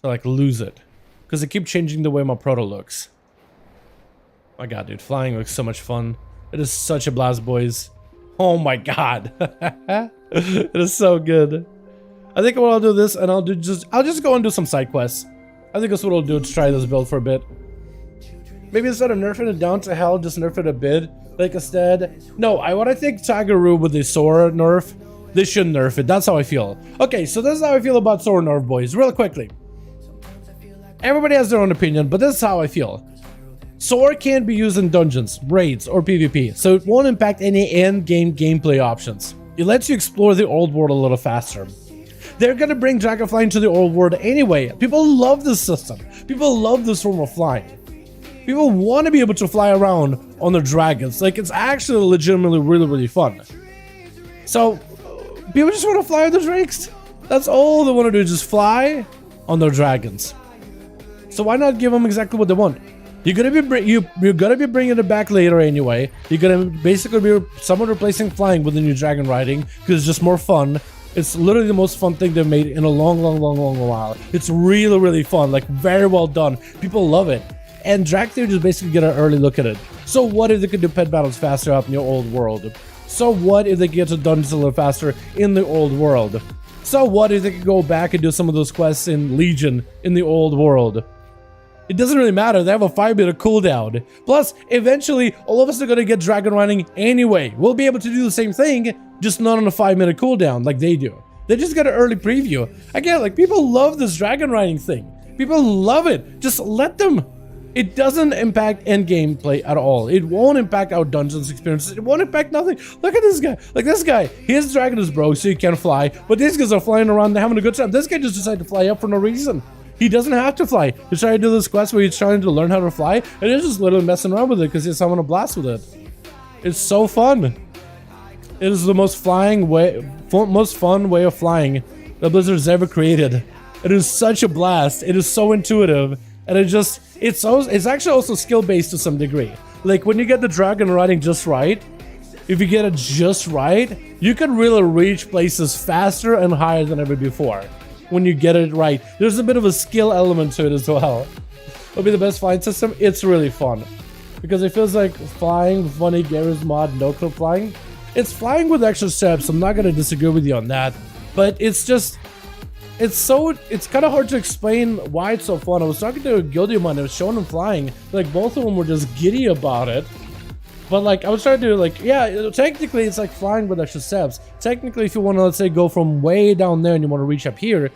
to like lose it. Because I keep changing the way my Proto looks. My god, dude, flying looks so much fun. It is such a blast, boys. Oh my god. It is so good. I think what I'll do this and I'll just go and do some side quests. I think that's what I'll do to try this build for a bit. Maybe instead of nerfing it down to hell, just nerf it a bit. Like instead, no, what I think Tigeru with the Soar nerf, they should nerf it. That's how I feel. Okay, so this is how I feel about Soar nerf, boys. Real quickly. Everybody has their own opinion, but this is how I feel. Soar can't be used in dungeons, raids, or PvP, so it won't impact any end-game gameplay options. It lets you explore the old world a little faster. They're gonna bring Dragonflight into the old world anyway. People love this system. People love this form of flying. People want to be able to fly around on their dragons. Like, it's actually legitimately really fun. So, people just want to fly on their drakes. That's all they want to do, just fly on their dragons. So why not give them exactly what they want? You're gonna be bringing it back later anyway. You're gonna basically be somewhat replacing flying with the new Dragonriding because it's just more fun. It's literally the most fun thing they've made in a long while. It's really fun, like very well done. People love it. And Drag Theory just basically get an early look at it. So what if they could do pet battles faster out in the old world? So what if they get to dungeons a little faster in the old world? So what if they could go back and do some of those quests in Legion in the old world? It doesn't really matter, they have a 5-minute cooldown. Plus, eventually, all of us are gonna get Dragonriding anyway. We'll be able to do the same thing, just not on a 5-minute cooldown like they do. They just got an early preview. Again, like, people love this Dragonriding thing. People love it. Just let them. It doesn't impact end gameplay at all. It won't impact our dungeons experiences. It won't impact nothing. Look at this guy. Like this guy, his dragon is broke, so he can't fly. But these guys are flying around, they're having a good time. This guy just decided to fly up for no reason. He doesn't have to fly. He's trying to do this quest where he's trying to learn how to fly, and he's just literally messing around with it because he's having a blast with it. It's so fun. It is the most fun way of flying that Blizzard's ever created. It is such a blast. It is so intuitive. And it's actually also skill-based to some degree. Like, when you get the Dragonriding just right, if you get it just right, you can really reach places faster and higher than ever before. When you get it right. There's a bit of a skill element to it as well. It'll be the best flying system. It's really fun. Because it feels like flying, funny, Gary's mod, no-clip flying. It's flying with extra steps. I'm not going to disagree with you on that. But it's just... It's kind of hard to explain why it's so fun. I was talking to a guildie of mine that was showing them flying. Like, both of them were just giddy about it. But, like, I was trying to do, like, yeah, technically it's like flying with extra steps. Technically, if you want to, let's say, go from way down there and you want to reach up here,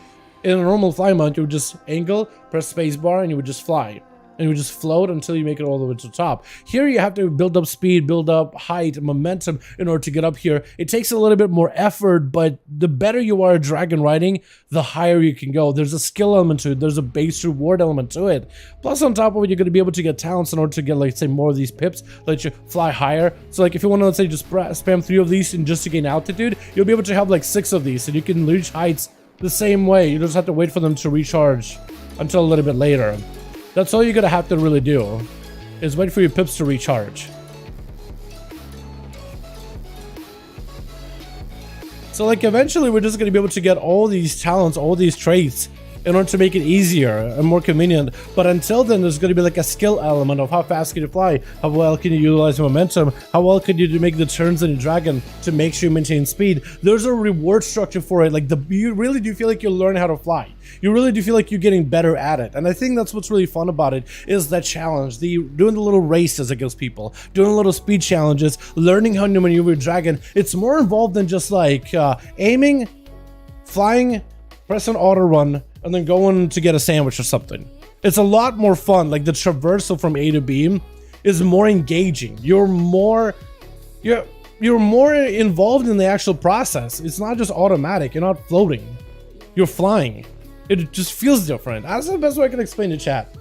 in a normal flying mount, you would just angle, press spacebar, and you would just fly. And you would just float until you make it all the way to the top. Here you have to build up speed, build up height, and momentum in order to get up here. It takes a little bit more effort, but the better you are at Dragonriding, the higher you can go. There's a skill element to it. There's a base reward element to it. Plus, on top of it, you're going to be able to get talents in order to get, like, say, more of these pips, let you fly higher. So, like, if you want to, let's say, just spam 3 of these and just to gain altitude, you'll be able to have, like, 6 of these, and you can reach heights the same way. You just have to wait for them to recharge until a little bit later. That's all you're gonna have to really do, is wait for your pips to recharge. So, like, eventually we're just gonna be able to get all these talents, all these traits, in order to make it easier and more convenient. But until then, there's going to be like a skill element of how fast can you fly, how well can you utilize momentum, how well can you make the turns in your dragon to make sure you maintain speed. There's a reward structure for it. Like, you really do feel like you learn how to fly. You really do feel like you're getting better at it. And I think that's what's really fun about it, is that challenge, doing the little races against people, doing little speed challenges, learning how to maneuver your dragon. It's more involved than just like aiming, flying, press an auto run, and then going to get a sandwich or something. It's a lot more fun. Like, the traversal from A to B is more engaging. You're more involved in the actual process. It's not just automatic. You're not floating. You're flying. It just feels different. That's the best way I can explain to chat.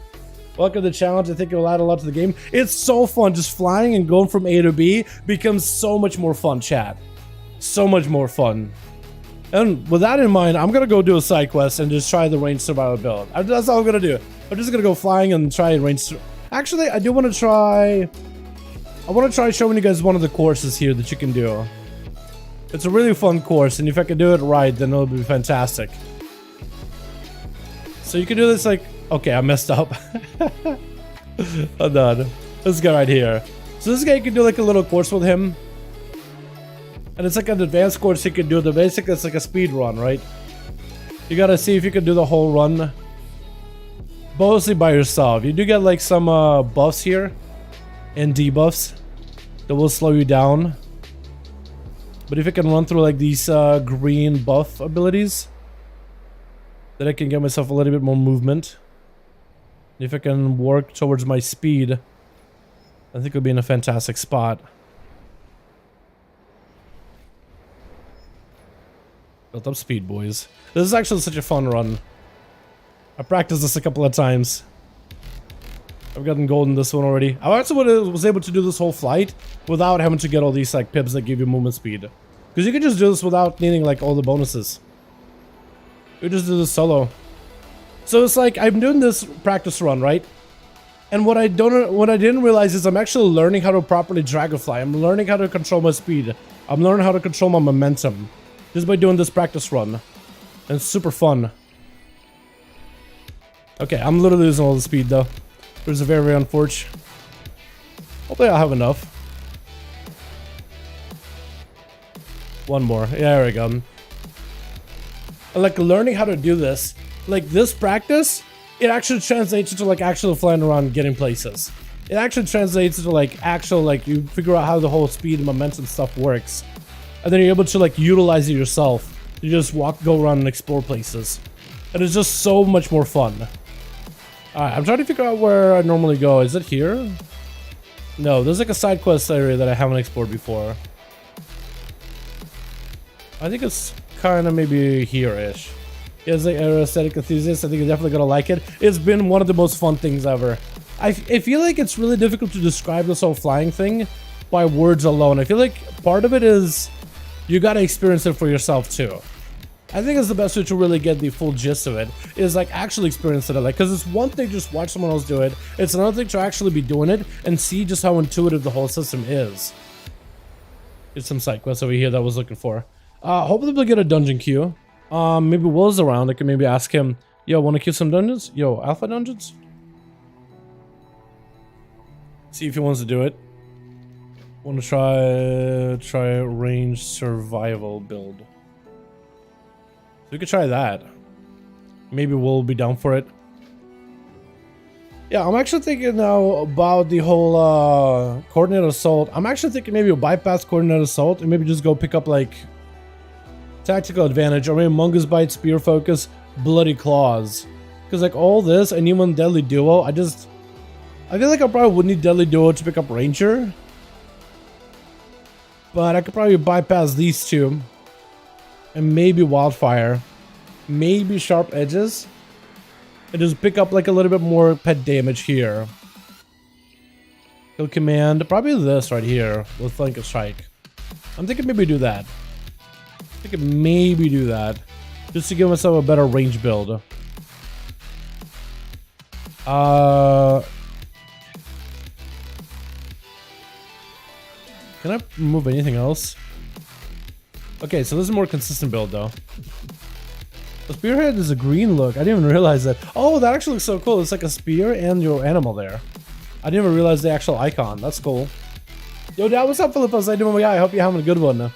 Welcome to the challenge. I think it will add a lot to the game. It's so fun. Just flying and going from A to B becomes so much more fun, chat. So much more fun. And with that in mind, I'm going to go do a side quest and just try the range survival build. That's all I'm going to do. I'm just going to go flying and try range. Actually, I do want to try... I want to try showing you guys one of the courses here that you can do. It's a really fun course, and if I can do it right, then it'll be fantastic. So you can do this like... Okay, I messed up. I'm done. This guy right here. So this guy, you can do like a little course with him. And it's like an advanced course you can do. The basic, it's like a speed run, right? You gotta see if you can do the whole run. Mostly by yourself. You do get like some buffs here. And debuffs. That will slow you down. But if I can run through like these green buff abilities, then I can get myself a little bit more movement. If I can work towards my speed, I think we'll be in a fantastic spot. Built up speed, boys. This is actually such a fun run. I practiced this a couple of times. I've gotten gold in this one already. I also was able to do this whole flight without having to get all these like pips that give you movement speed. Because you can just do this without needing like all the bonuses. You just do this solo. So it's like I'm doing this practice run, right? And what I didn't realize is I'm actually learning how to properly dragonfly. I'm learning how to control my speed. I'm learning how to control my momentum just by doing this practice run. And it's super fun. Okay, I'm literally losing all the speed though. There's a very, very unfortunate. Hopefully I'll have enough. One more. Yeah, there we go. And like learning how to do this, like this practice, it actually translates into like actually flying around getting places. It actually translates into like actual, like you figure out how the whole speed and momentum stuff works. And then you're able to like utilize it yourself. You just go around and explore places. And it's just so much more fun. Alright, I'm trying to figure out where I normally go. Is it here? No, there's like a side quest area that I haven't explored before. I think it's kind of maybe here-ish. As an aesthetic enthusiast, I think you're definitely gonna like it. It's been one of the most fun things ever. I feel like it's really difficult to describe this whole flying thing by words alone. I feel like part of it is you gotta experience it for yourself too. I think it's the best way to really get the full gist of it is like actually experience it. Like, because it's one thing to just watch someone else do it. It's another thing to actually be doing it and see just how intuitive the whole system is. There's some side quests over here that I was looking for. Hopefully we'll get a dungeon queue. Maybe Will's around. I can maybe ask him, yo, want to queue some dungeons? Yo, alpha dungeons? See if he wants to do it. Want to try a range survival build. So we could try that. Maybe we'll be down for it. Yeah, I'm actually thinking now about the whole coordinated assault. I'm actually thinking maybe we'll bypass coordinated assault and maybe just go pick up like tactical advantage or maybe Mungus Bite, Spear Focus, Bloody Claws. Because like all this and even Deadly Duo, I feel like I probably would need Deadly Duo to pick up Ranger. But I could probably bypass these two. And maybe Wildfire. Maybe Sharp Edges. And just pick up like a little bit more pet damage here. Kill Command. Probably this right here with Flank and Strike. I'm thinking maybe do that. I could maybe do that. Just to give myself a better range build. Can I remove anything else? Okay, so this is a more consistent build though. The spearhead is a green look. I didn't even realize that. Oh, that actually looks so cool. It's like a spear and your animal there. I didn't even realize the actual icon. That's cool. Yo, Dad, what's up, Philippus? I doing, my guy? I hope you're having a good one.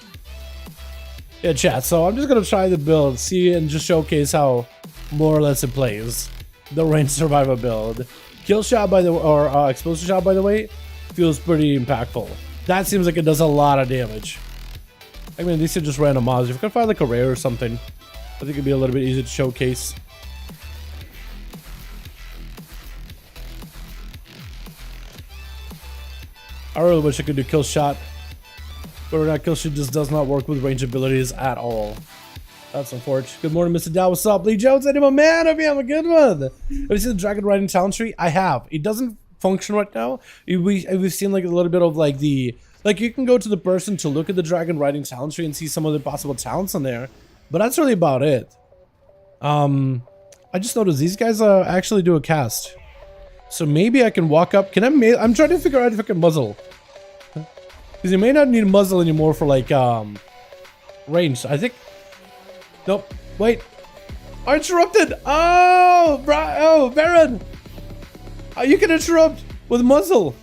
Yeah, chat. So I'm just gonna try the build, see, and just showcase how more or less it plays. The range survivor build. Kill shot by the or explosive shot, by the way, feels pretty impactful. That seems like it does a lot of damage. I mean, these are just random mobs. If you can find like a rare or something, I think it'd be a little bit easier to showcase. I really wish I could do kill shot. But that kill shot just does not work with range abilities at all. That's unfortunate. Good morning, Mr. Dow. What's up? Lee Jones, my man. Hope you have a good one. Have you seen the Dragonriding talent tree? I have. It doesn't function right now. We've seen like a little bit of like the... Like you can go to the person to look at the Dragonriding talent tree and see some of the possible talents on there. But that's really about it. I just noticed these guys actually do a cast. So maybe I can walk up. Can I... I'm trying to figure out if I can muzzle. Because you may not need a muzzle anymore for like range. I think... Nope. Wait. I interrupted. Oh, Baron. You can interrupt with muzzle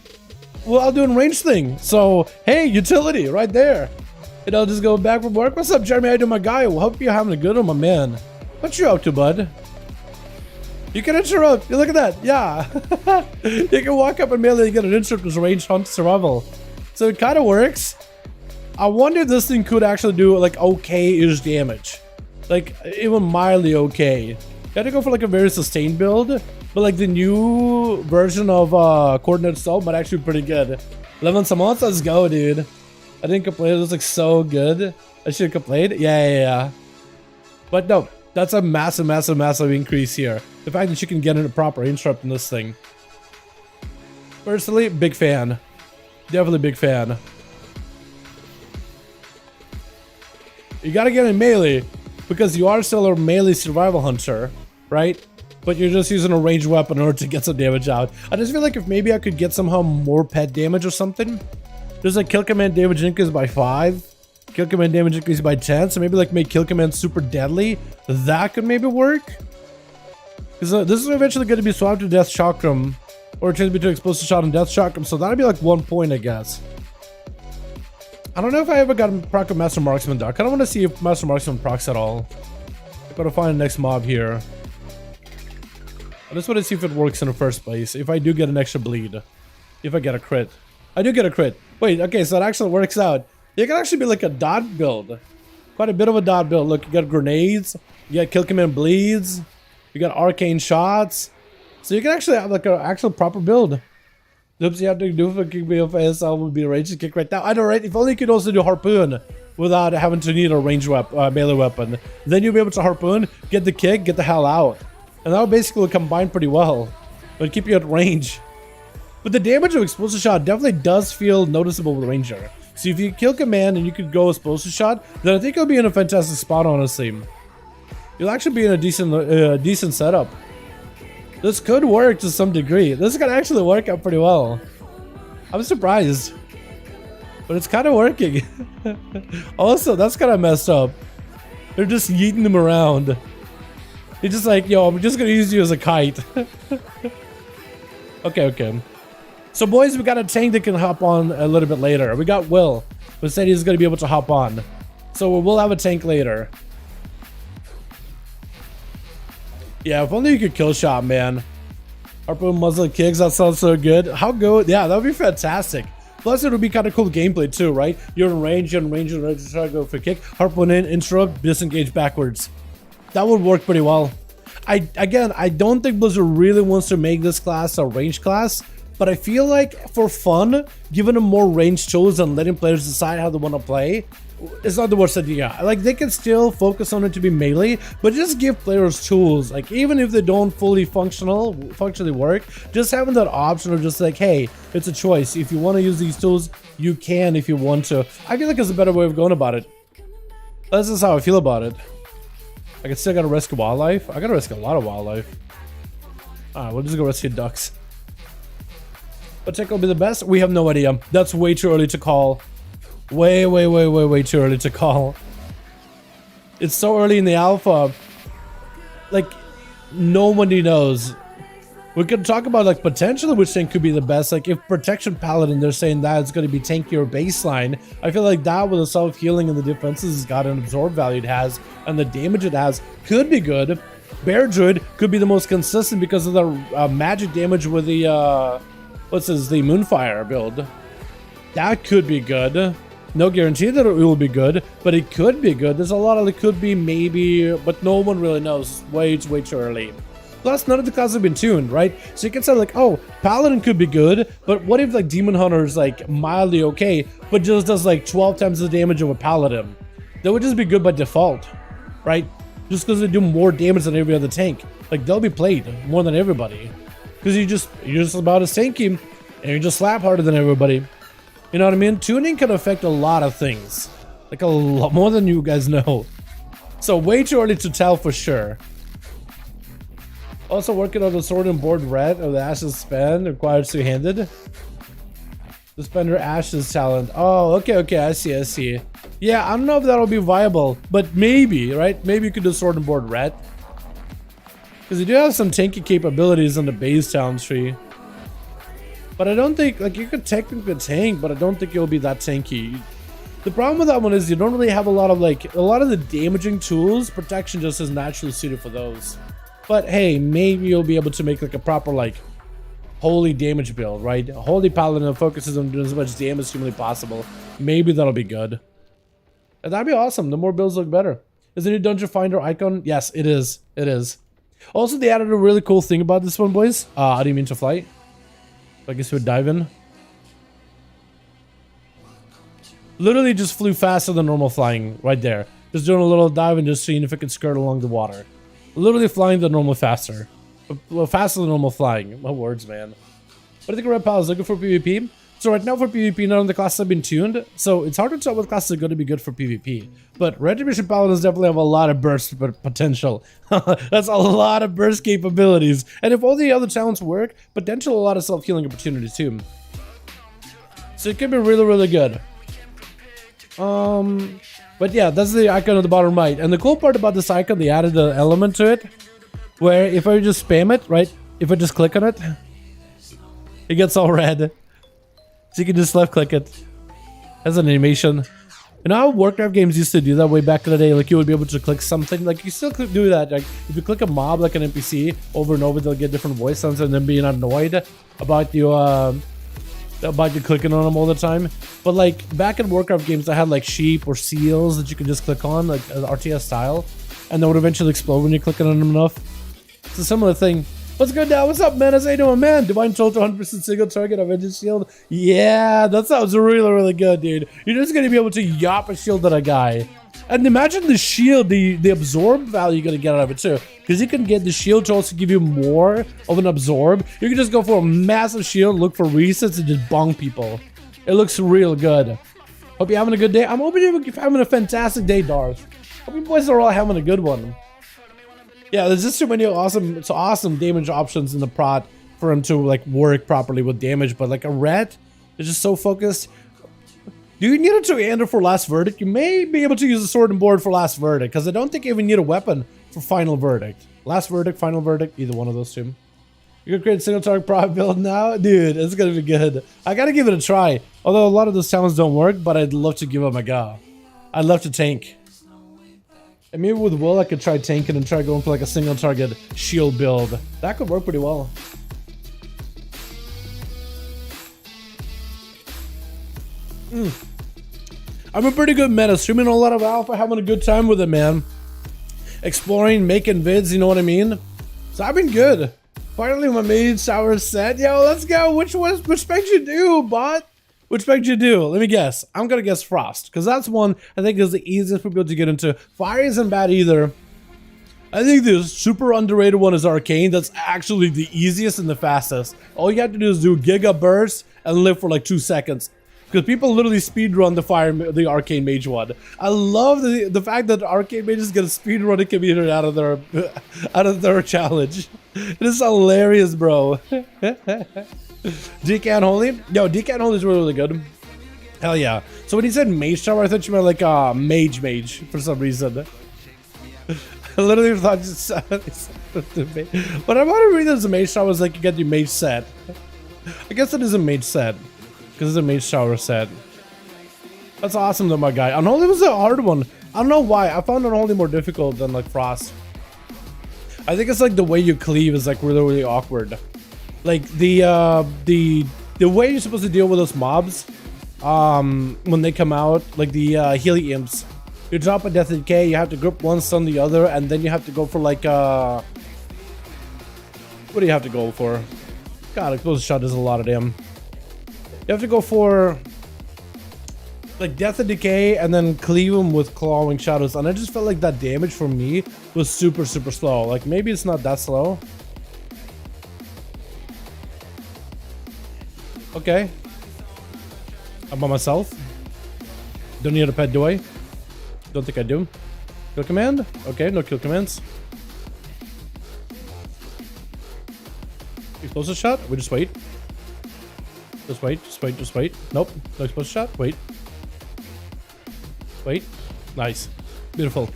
while doing range thing. So, hey, utility right there. And I'll just go back from work. What's up, Jeremy? How you doing, my guy? Well, hope you're having a good one, my man. What you up to, bud? You can interrupt. Look at that. Yeah. You can walk up and melee and get an interrupt with range hunt survival. So it kind of works. I wonder if this thing could actually do like okay-ish damage. Like even mildly okay. You had to go for like a very sustained build, but like the new version of coordinate assault might actually be pretty good. 11 summons, let's go, dude. I didn't complain. It was like so good. I should have complained. Yeah. But no, that's a massive increase here. The fact that you can get in a proper interrupt in this thing. Personally, big fan. Definitely big fan. You gotta get in melee because you are still a melee survival hunter, right? But you're just using a ranged weapon in order to get some damage out. I just feel like if maybe I could get somehow more pet damage or something. There's like kill command damage increase by 5, kill command damage increase by 10, so maybe like make kill command super deadly. That could maybe work. Because this is eventually going to be swapped to Death Chakram, or change between explosive shot and Death Chakram, so that'd be like 1 point, I guess. I don't know if I ever got a proc of Master Marksman though. I kind of want to see if Master Marksman procs at all. I gotta find the next mob here. I just want to see if it works in the first place. If I do get an extra bleed. If I get a crit. I do get a crit. Wait, okay, so it actually works out. You can actually be like a dot build. Quite a bit of a dot build. Look, you got grenades. You got kill command bleeds. You got arcane shots. So you can actually have like an actual proper build. Oops, you have to do for kick me off ASL would be a range kick right now. I know, right? If only you could also do harpoon without having to need a range melee weapon. Then you'll be able to harpoon, get the kick, get the hell out. And that would basically combine pretty well. It would keep you at range. But the damage of explosive shot definitely does feel noticeable with Ranger. So if you kill command and you could go explosive shot, then I think it'll be in a fantastic spot, honestly. You'll actually be in a decent setup. This could work to some degree. This could actually work out pretty well. I'm surprised. But it's kind of working. Also, that's kind of messed up. They're just yeeting them around. He's just like, yo, I'm just going to use you as a kite. Okay. So, boys, we got a tank that can hop on a little bit later. We got Will, who said he's going to be able to hop on. So, we'll have a tank later. Yeah, if only you could kill shot, man. Harpoon muzzle kicks, that sounds so good. How good? Yeah, that would be fantastic. Plus, it would be kind of cool gameplay too, right? You're in range, try to go for a kick. Harpoon in, interrupt, disengage backwards. That would work pretty well. I don't think Blizzard really wants to make this class a range class, but I feel like for fun, giving them more range tools and letting players decide how they want to play, it's not the worst idea. Like, they can still focus on it to be melee, but just give players tools. Like, even if they don't fully functionally work, just having that option of just like, hey, it's a choice. If you want to use these tools, you can if you want to. I feel like it's a better way of going about it. That's just how I feel about it. I still gotta rescue wildlife. I gotta rescue a lot of wildlife. Alright, we'll just go rescue ducks. What tech will be the best? We have no idea. That's way too early to call. Way too early to call. It's so early in the alpha. Like, nobody knows. We could talk about like potentially which thing could be the best. Like if Protection Paladin, they're saying that it's going to be tankier baseline. I feel like that with the self-healing and the defenses it's got and absorb value it has and the damage it has could be good. Bear Druid could be the most consistent because of the magic damage with the the Moonfire build. That could be good. No guarantee that it will be good, but it could be good. There's a lot of it could be, maybe, but no one really knows. Way too early. Plus, none of the classes have been tuned, right? So you can say like, oh, Paladin could be good, but what if like Demon Hunter is like mildly okay, but just does like 12 times the damage of a Paladin? That would just be good by default. right? Just because they do more damage than every other tank. Like, they'll be played more than everybody. Because you're just about as tanky, and you just slap harder than everybody. You know what I mean? Tuning can affect a lot of things. Like, a lot more than you guys know. So, way too early to tell for sure. Also working on the sword and board red of the ASUS Span, requires two-handed. Suspender Ash's talent. Oh, okay, I see. Yeah, I don't know if that'll be viable, but maybe, right? Maybe you could do sword and board red. Because you do have some tanky capabilities on the base talent tree. But I don't think, like, you could technically tank, but I don't think it'll be that tanky. The problem with that one is you don't really have a lot of the damaging tools. Protection just is naturally suited for those. But hey, maybe you'll be able to make like a proper like holy damage build, right? A holy paladin that focuses on doing as much damage as humanly possible. Maybe that'll be good. And that'd be awesome. The more builds look better. Is the new dungeon finder icon? Yes, it is. It is. Also, they added a really cool thing about this one, boys. I didn't mean to fly. I guess we would dive in. Literally just flew faster than normal flying right there. Just doing a little dive and just seeing if it could skirt along the water. Literally flying than normal faster. Well, faster than normal flying. My words, man. What do you think Red Pal is looking for PvP? So right now for PvP, none of the classes have been tuned. So it's hard to tell what classes are going to be good for PvP. But Retribution Paladins definitely have a lot of burst potential. That's a lot of burst capabilities. And if all the other talents work, potential a lot of self-healing opportunities too. So it could be really, really good. But yeah, that's the icon on the bottom right. And the cool part about this icon, they added an element to it where if I just spam it, right? If I just click on it, it gets all red. So you can just left click it as an animation. You know how Warcraft games used to do that way back in the day? Like you would be able to click something, like you still could do that. Like if you click a mob like an NPC over and over, they'll get different voice sounds and then being annoyed about you clicking on them all the time. But like back in Warcraft games, I had like sheep or seals that you could just click on, like RTS style, and they would eventually explode when you're clicking on them enough. It's a similar thing. What's good now? What's up, man? How you doing, man? Divine Total 100% single target of Vengeance Shield. Yeah, that sounds really, really good, dude. You're just gonna be able to yop a shield at a guy. And imagine the shield, the absorb value you're gonna get out of it too. Because you can get the shield to also give you more of an absorb. You can just go for a massive shield, look for resets, and just bonk people. It looks real good. Hope you're having a good day. I'm hoping you're having a fantastic day, Darth. Hope you boys are all having a good one. Yeah, there's just too many awesome damage options in the prot for him to like work properly with damage. But like a red is just so focused. Do you need a two-hander for last verdict? You may be able to use a sword and board for last verdict, because I don't think you even need a weapon for final verdict. Last verdict, final verdict, either one of those two. You can create a single target prop build now? Dude, it's gonna be good. I gotta give it a try. Although a lot of those talents don't work, but I'd love to give them a go. I'd love to tank. And maybe with Will, I could try tanking and try going for like a single target shield build. That could work pretty well. I'm a pretty good meta, streaming a lot of alpha, having a good time with it, man. Exploring, making vids, you know what I mean? So I've been good. Finally, my main shower set. Yo, let's go. Which spec you do, bot? Which spec you do? Let me guess. I'm gonna guess Frost, because that's one I think is the easiest for people to get into. Fire isn't bad either. I think the super underrated one is Arcane. That's actually the easiest and the fastest. All you have to do is do Giga Burst and live for like 2 seconds. Because people literally speedrun the Arcane Mage one. I love the fact that Arcane Mages get a speedrun the community out of their challenge. It is hilarious, bro. DK Unholy? Yo, DK Unholy is really, really good. Hell yeah. So when he said Mage Tower, I thought you meant like Mage for some reason. I literally thought but I'm wondering if the Mage Tower was like you get your Mage set. I guess it is a Mage set. Because it's a Mage Tower set. That's awesome though, my guy. Unholy was a hard one. I don't know why. I found Unholy more difficult than like Frost. I think it's like the way you cleave is like really, really awkward. Like the way you're supposed to deal with those mobs when they come out, like the Healy Imps. You drop a Death Decay, you have to grip one, stun the other, and then you have to go for like what do you have to go for? God, Explosive Shot does a lot of damn. You have to go for like Death and Decay and then cleave him with Clawing Shadows, and I just felt like that damage for me was super slow. Like maybe it's not that slow. Okay. I'm by myself. Don't need a pet, do I? Don't think I do. Kill command? Okay, no kill commands. Explosive shot? We just wait. Just wait, just wait, just wait. Nope, no explosive shot. Wait. Wait. Nice. Beautiful.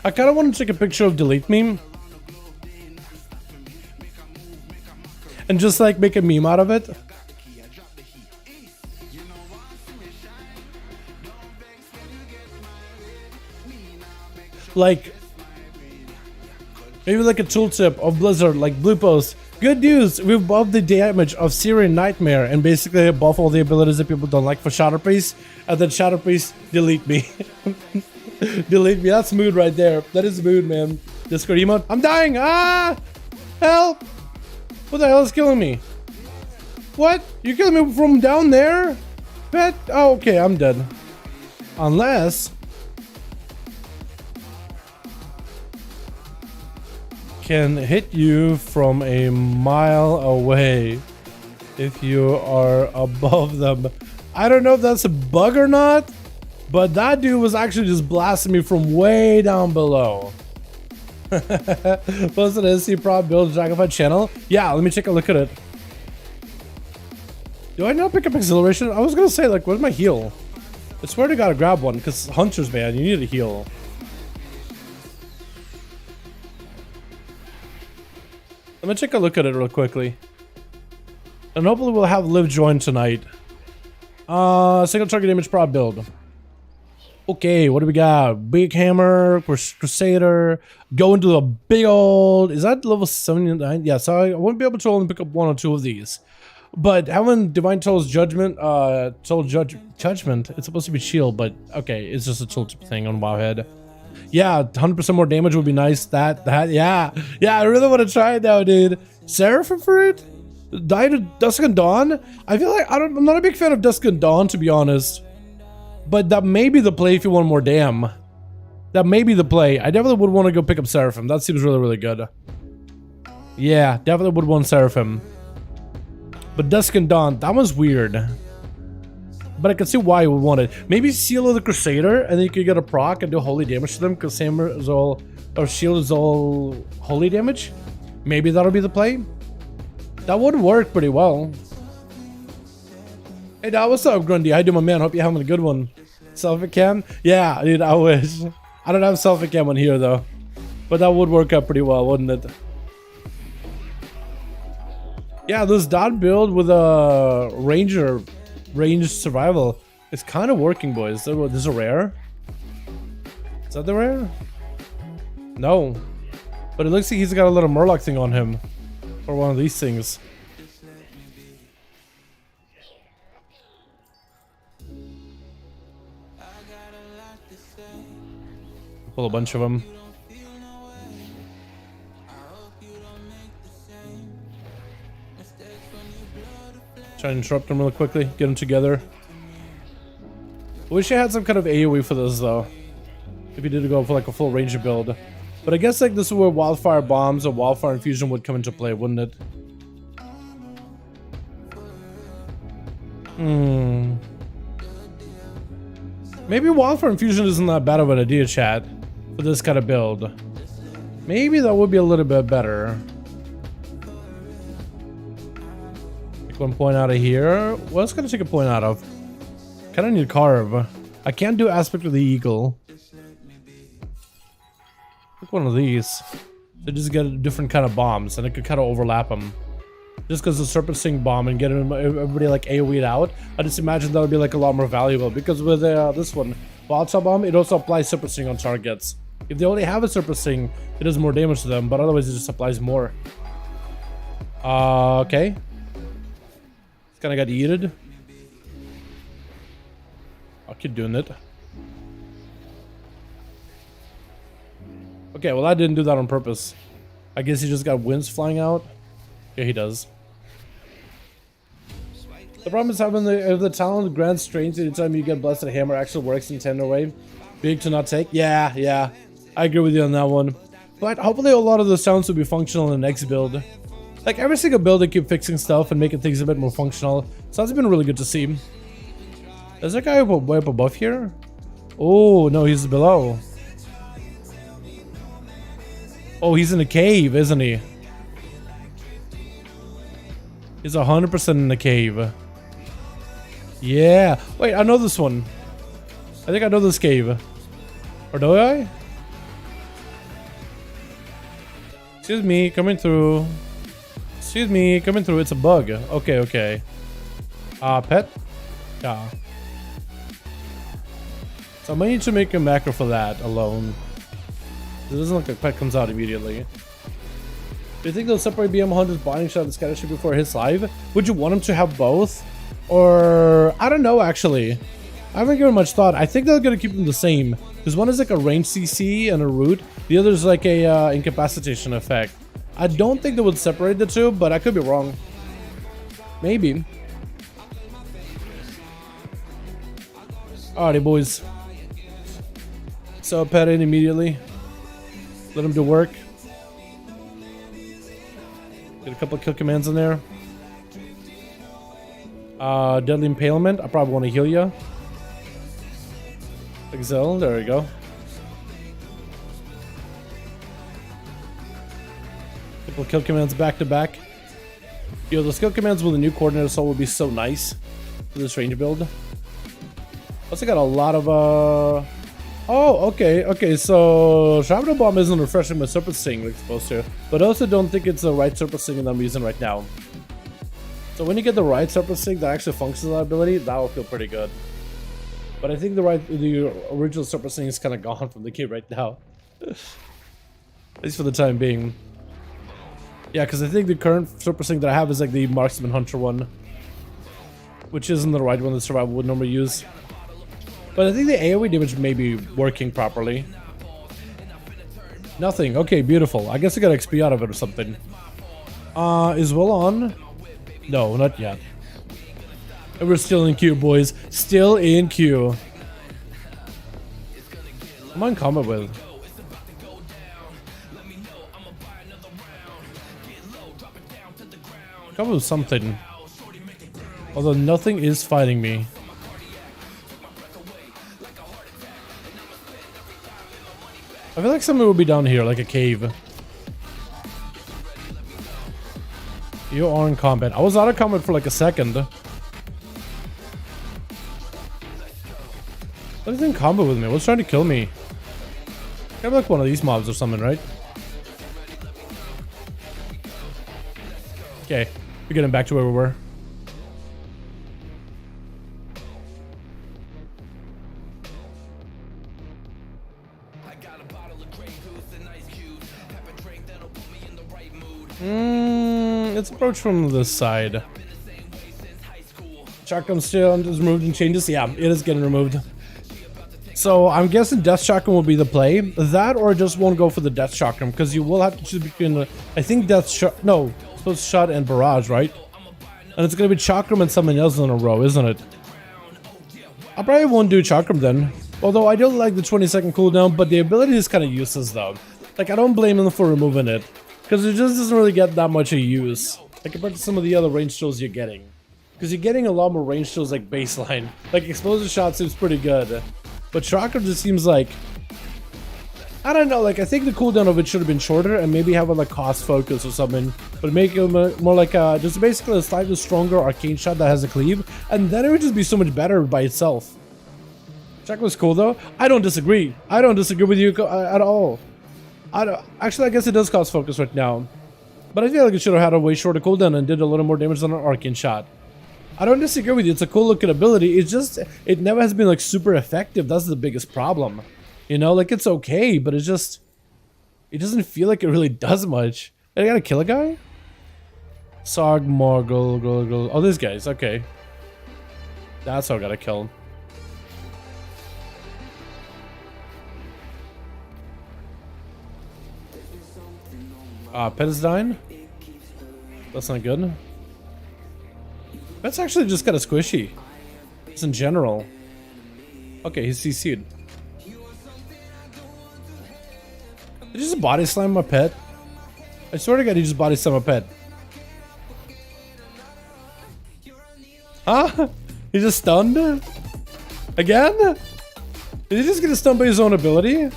I kind of want to take a picture of delete meme and just like make a meme out of it. Like maybe like a tooltip of Blizzard, like Blue Post. Good news, we've buffed the damage of Syrian Nightmare and basically buff all the abilities that people don't like for Shadow Priest, and then Shadow Priest delete me. Delete me. That's mood right there. That is mood, man. Discord emote. I'm dying. Ah! Help! What the hell is killing me? What? You're killing me from down there? Pet? Oh, okay. I'm dead. Unless can hit you from a mile away if you are above them. I don't know if that's a bug or not. But that dude was actually just blasting me from way down below. Posted an SC Prop build Dragonflight channel. Yeah, let me take a look at it. Do I not pick up acceleration? I was gonna say, like, where's my heal? I swear to God, I grab one, because hunters, man, you need a heal. Let me take a look at it real quickly. And hopefully we'll have Liv join tonight. Single target damage prop build. Okay, what do we got? Big Hammer, Crusader, go into the big old... Is that level 79? Yeah, so I won't be able to only pick up one or two of these. But having Divine Toll's Judgment, Judgment, it's supposed to be shield, but okay, it's just a tilt thing on Wowhead. Yeah, 100% more damage would be nice. Yeah, I really want to try it now, dude. Seraphim for it? Dusk and Dawn? I feel like, I'm not a big fan of Dusk and Dawn, to be honest. But that may be the play if you want more damn. That may be the play. I definitely would want to go pick up Seraphim. That seems really good. Yeah, definitely would want Seraphim. But Dusk and Dawn, that one's weird. But I can see why you would want it. Maybe Seal of the Crusader, and then you could get a proc and do holy damage to them, because Hammer is all, or Shield is all holy damage. Maybe that'll be the play. That would work pretty well. Hey, dog, what's up, Grundy? How you doing, my man? Hope you're having a good one. Selfie cam? Yeah, dude, I wish. I don't have selfie cam on here, though. But that would work out pretty well, wouldn't it? Yeah, this dot build with a ranger, ranged survival is kind of working, boys. This is a rare? Is that the rare? No. But it looks like he's got a little Murloc thing on him. Or one of these things. Pull a bunch of them. Try and interrupt them real quickly. Get them together. I wish I had some kind of AoE for this though. If you did go for like a full ranger build. But I guess like this is where wildfire bombs or wildfire infusion would come into play, wouldn't it? Maybe wildfire infusion isn't that bad of an idea, chat, for this kind of build. Maybe that would be a little bit better. Take one point out of here. What else can I take a point out of? Kind of need carve. I can't do aspect of the eagle. Pick one of these. So just get a different kind of bombs, and it could kind of overlap them. Just because the Serpent Sting bomb and getting everybody like AoE'd out, I just imagine that would be like a lot more valuable. Because with this one, Wildshot Bomb, it also applies Serpent Sting on targets. If they only have a Serpent Sting, it does more damage to them, but otherwise it just applies more. Okay. It's Kinda got yeeted. I'll keep doing it. Okay, well I didn't do that on purpose. I guess he just got winds flying out. Yeah, he does. The problem is having the talent grants strength anytime you get blessed. Hammer actually works in tender way. Big to not take. Yeah. I agree with you on that one. But hopefully a lot of those sounds will be functional in the next build. Like every single build, they keep fixing stuff and making things a bit more functional. So that's been really good to see. Is that guy way up above here? Oh, no, he's below. Oh, he's in a cave, isn't he? He's 100% in a cave. Yeah. Wait, I know this one. I think I know this cave. Or do I? Excuse me, coming through. Excuse me, coming through. It's a bug. Okay. Pet? Yeah. So I might need to make a macro for that alone. It doesn't look like pet comes out immediately. Do you think they'll separate BM100's binding shot and scatter shot before it hits live? Would you want them to have both? Or I don't know actually. I haven't given much thought. I think they're gonna keep them the same. Because one is like a range CC and a root. The other is like a incapacitation effect. I don't think they would separate the two, but I could be wrong. Maybe. Alrighty, boys. So pet in immediately. Let him do work. Get a couple of kill commands in there. Deadly Impalement. I probably want to heal you. Excel. There we go. Couple of kill commands back to back. Yo, the skill commands with the new coordinator soul would be so nice for this range build. Also got a lot of oh, okay, so Shrapnel Bomb isn't refreshing my surfacing like it's supposed to, but I also don't think it's the right surfacing that I'm using right now. So when you get the right surfacing that actually functions that ability, that will feel pretty good. But I think the original surfacing is kind of gone from the kit right now. At least for the time being. Yeah, because I think the current surfacing that I have is like the Marksman Hunter one, which isn't the right one that Survival would normally use. But I think the AoE damage may be working properly. Nothing. Okay, beautiful. I guess I got XP out of it or something. Is Will on? No, not yet. And we're still in queue, boys. Still in queue. I'm on combat with. Combat with something. Although nothing is fighting me. I feel like something will be down here, like a cave. You are in combat. I was out of combat for like a second. What is in combat with me? What's trying to kill me? Got like one of these mobs or something, right? Okay, we're getting back to where we were. Let's approach from this side. Chakram still is removed and changes. Yeah, it is getting removed. So I'm guessing Death Chakram will be the play. That or just won't go for the Death Chakram because you will have to choose between. I think Death Shot. No, supposed shot and barrage, right? And it's gonna be Chakram and something else in a row, isn't it? I probably won't do Chakram then. Although I don't like the 20-second cooldown, but the ability is kind of useless though. Like I don't blame them for removing it. Because it just doesn't really get that much of use, like compared to some of the other range kills you're getting. Because you're getting a lot more range kills like baseline. Like explosive shot seems pretty good, but Chakra just seems like, I don't know. Like I think the cooldown of it should have been shorter and maybe have a like cost focus or something, but make it more like just basically a slightly stronger arcane shot that has a cleave, and then it would just be so much better by itself. Chakra's cool though. I don't disagree. I don't disagree with you at all. Actually, I guess it does cost focus right now. But I feel like it should have had a way shorter cooldown and did a little more damage than an arcane shot. I don't disagree with you. It's a cool looking ability. It's just, it never has been like super effective. That's the biggest problem. You know, like it's okay, but it's just, it doesn't feel like it really does much. I gotta kill a guy? Sarg, Morgul, oh, these guys, okay. That's how I gotta kill. Pet is dying? That's not good. That's actually just kind of squishy. Just in general. Okay, he's CC'd. Did you just body slam my pet? I swear to God, he just body slam my pet. Huh? He just stunned? Again? Did he just get stunned by his own ability?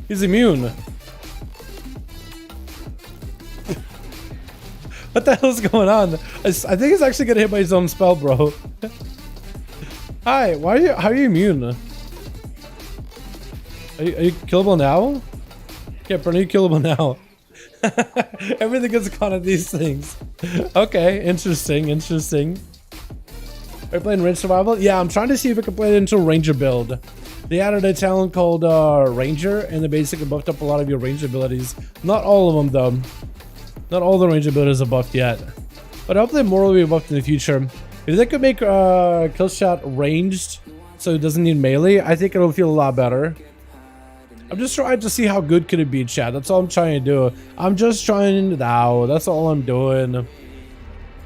He's immune. What the hell's going on? I think he's actually gonna hit by his own spell, bro. Hi, how are you immune? Are you killable now? Yeah, are you killable now? Everything is caught at these things. Okay, interesting. Are you playing range survival? Yeah, I'm trying to see if I can play it into a ranger build. They added a talent called Ranger, and they basically buffed up a lot of your range abilities. Not all of them, though. Not all the range abilities are buffed yet. But hopefully more will be buffed in the future. If they could make kill shot ranged, so it doesn't need melee, I think it'll feel a lot better. I'm just trying to see how good could it be, chat. That's all I'm trying to do. I'm just trying it out. That's all I'm doing.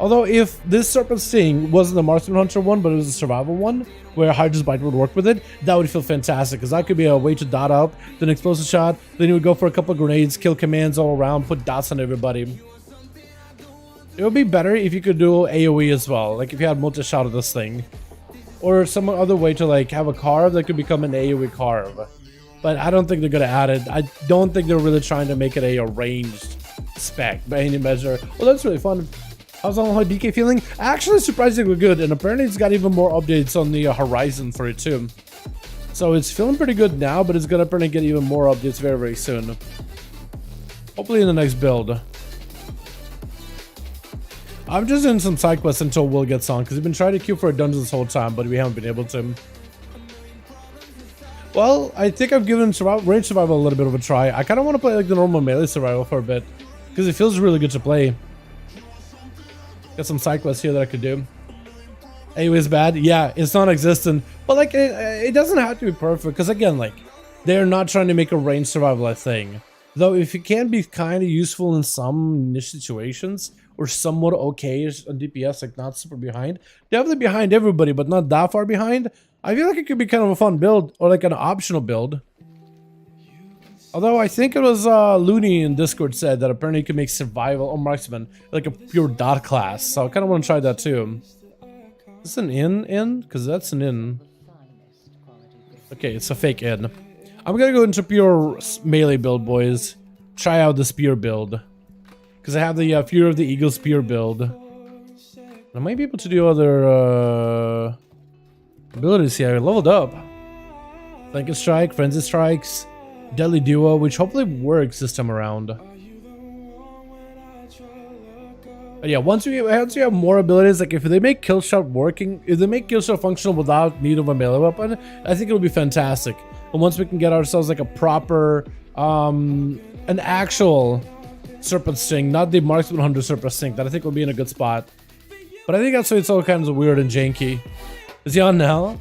Although if this Serpent Sting wasn't the Marksman Hunter one, but it was a survival one, where Hydra's Bite would work with it, that would feel fantastic, because that could be a way to dot up, then explosive shot, then you would go for a couple of grenades, kill commands all around, put dots on everybody. It would be better if you could do AoE as well, like if you had multi-shot of this thing. Or some other way to like have a carve that could become an AoE carve. But I don't think they're going to add it. I don't think they're really trying to make it a ranged spec by any measure. Well, that's really fun. How's Outlaw DK feeling? Actually surprisingly good, and apparently it's got even more updates on the horizon for it too. So it's feeling pretty good now, but it's gonna apparently get even more updates very, very soon. Hopefully in the next build. I'm just doing some side quests until Will gets on, because we've been trying to queue for a dungeon this whole time, but we haven't been able to. Well, I think I've given range survival a little bit of a try. I kind of want to play like the normal melee survival for a bit, because it feels really good to play. Got some side quests here that I could do. AoE is bad? Yeah, it's non-existent. But like, it doesn't have to be perfect, because again, like, they're not trying to make a range survival a thing. Though if it can be kind of useful in some niche situations, or somewhat okay on DPS, like not super behind. Definitely behind everybody, but not that far behind. I feel like it could be kind of a fun build, or like an optional build. Although I think it was Looney in Discord said that apparently you can make survival or marksman like a pure dot class. So I kind of want to try that too. Is this an inn? Because that's an inn. Okay, it's a fake inn. I'm gonna go into pure melee build, boys. Try out the spear build. Because I have the Fury of the Eagle spear build. I might be able to do other abilities here. I leveled up. Flanking Strike, Frenzy Strikes. Deadly Duo, which hopefully works this time around. But yeah, once we have more abilities, like if they make kill shot working, if they make kill shot functional without need of a melee weapon, I think it'll be fantastic. And once we can get ourselves like a proper, an actual Serpent Sting, not the Marksman Hunter Serpent Sting, that I think will be in a good spot. But I think that's why it's all kinds of weird and janky. Is he on now?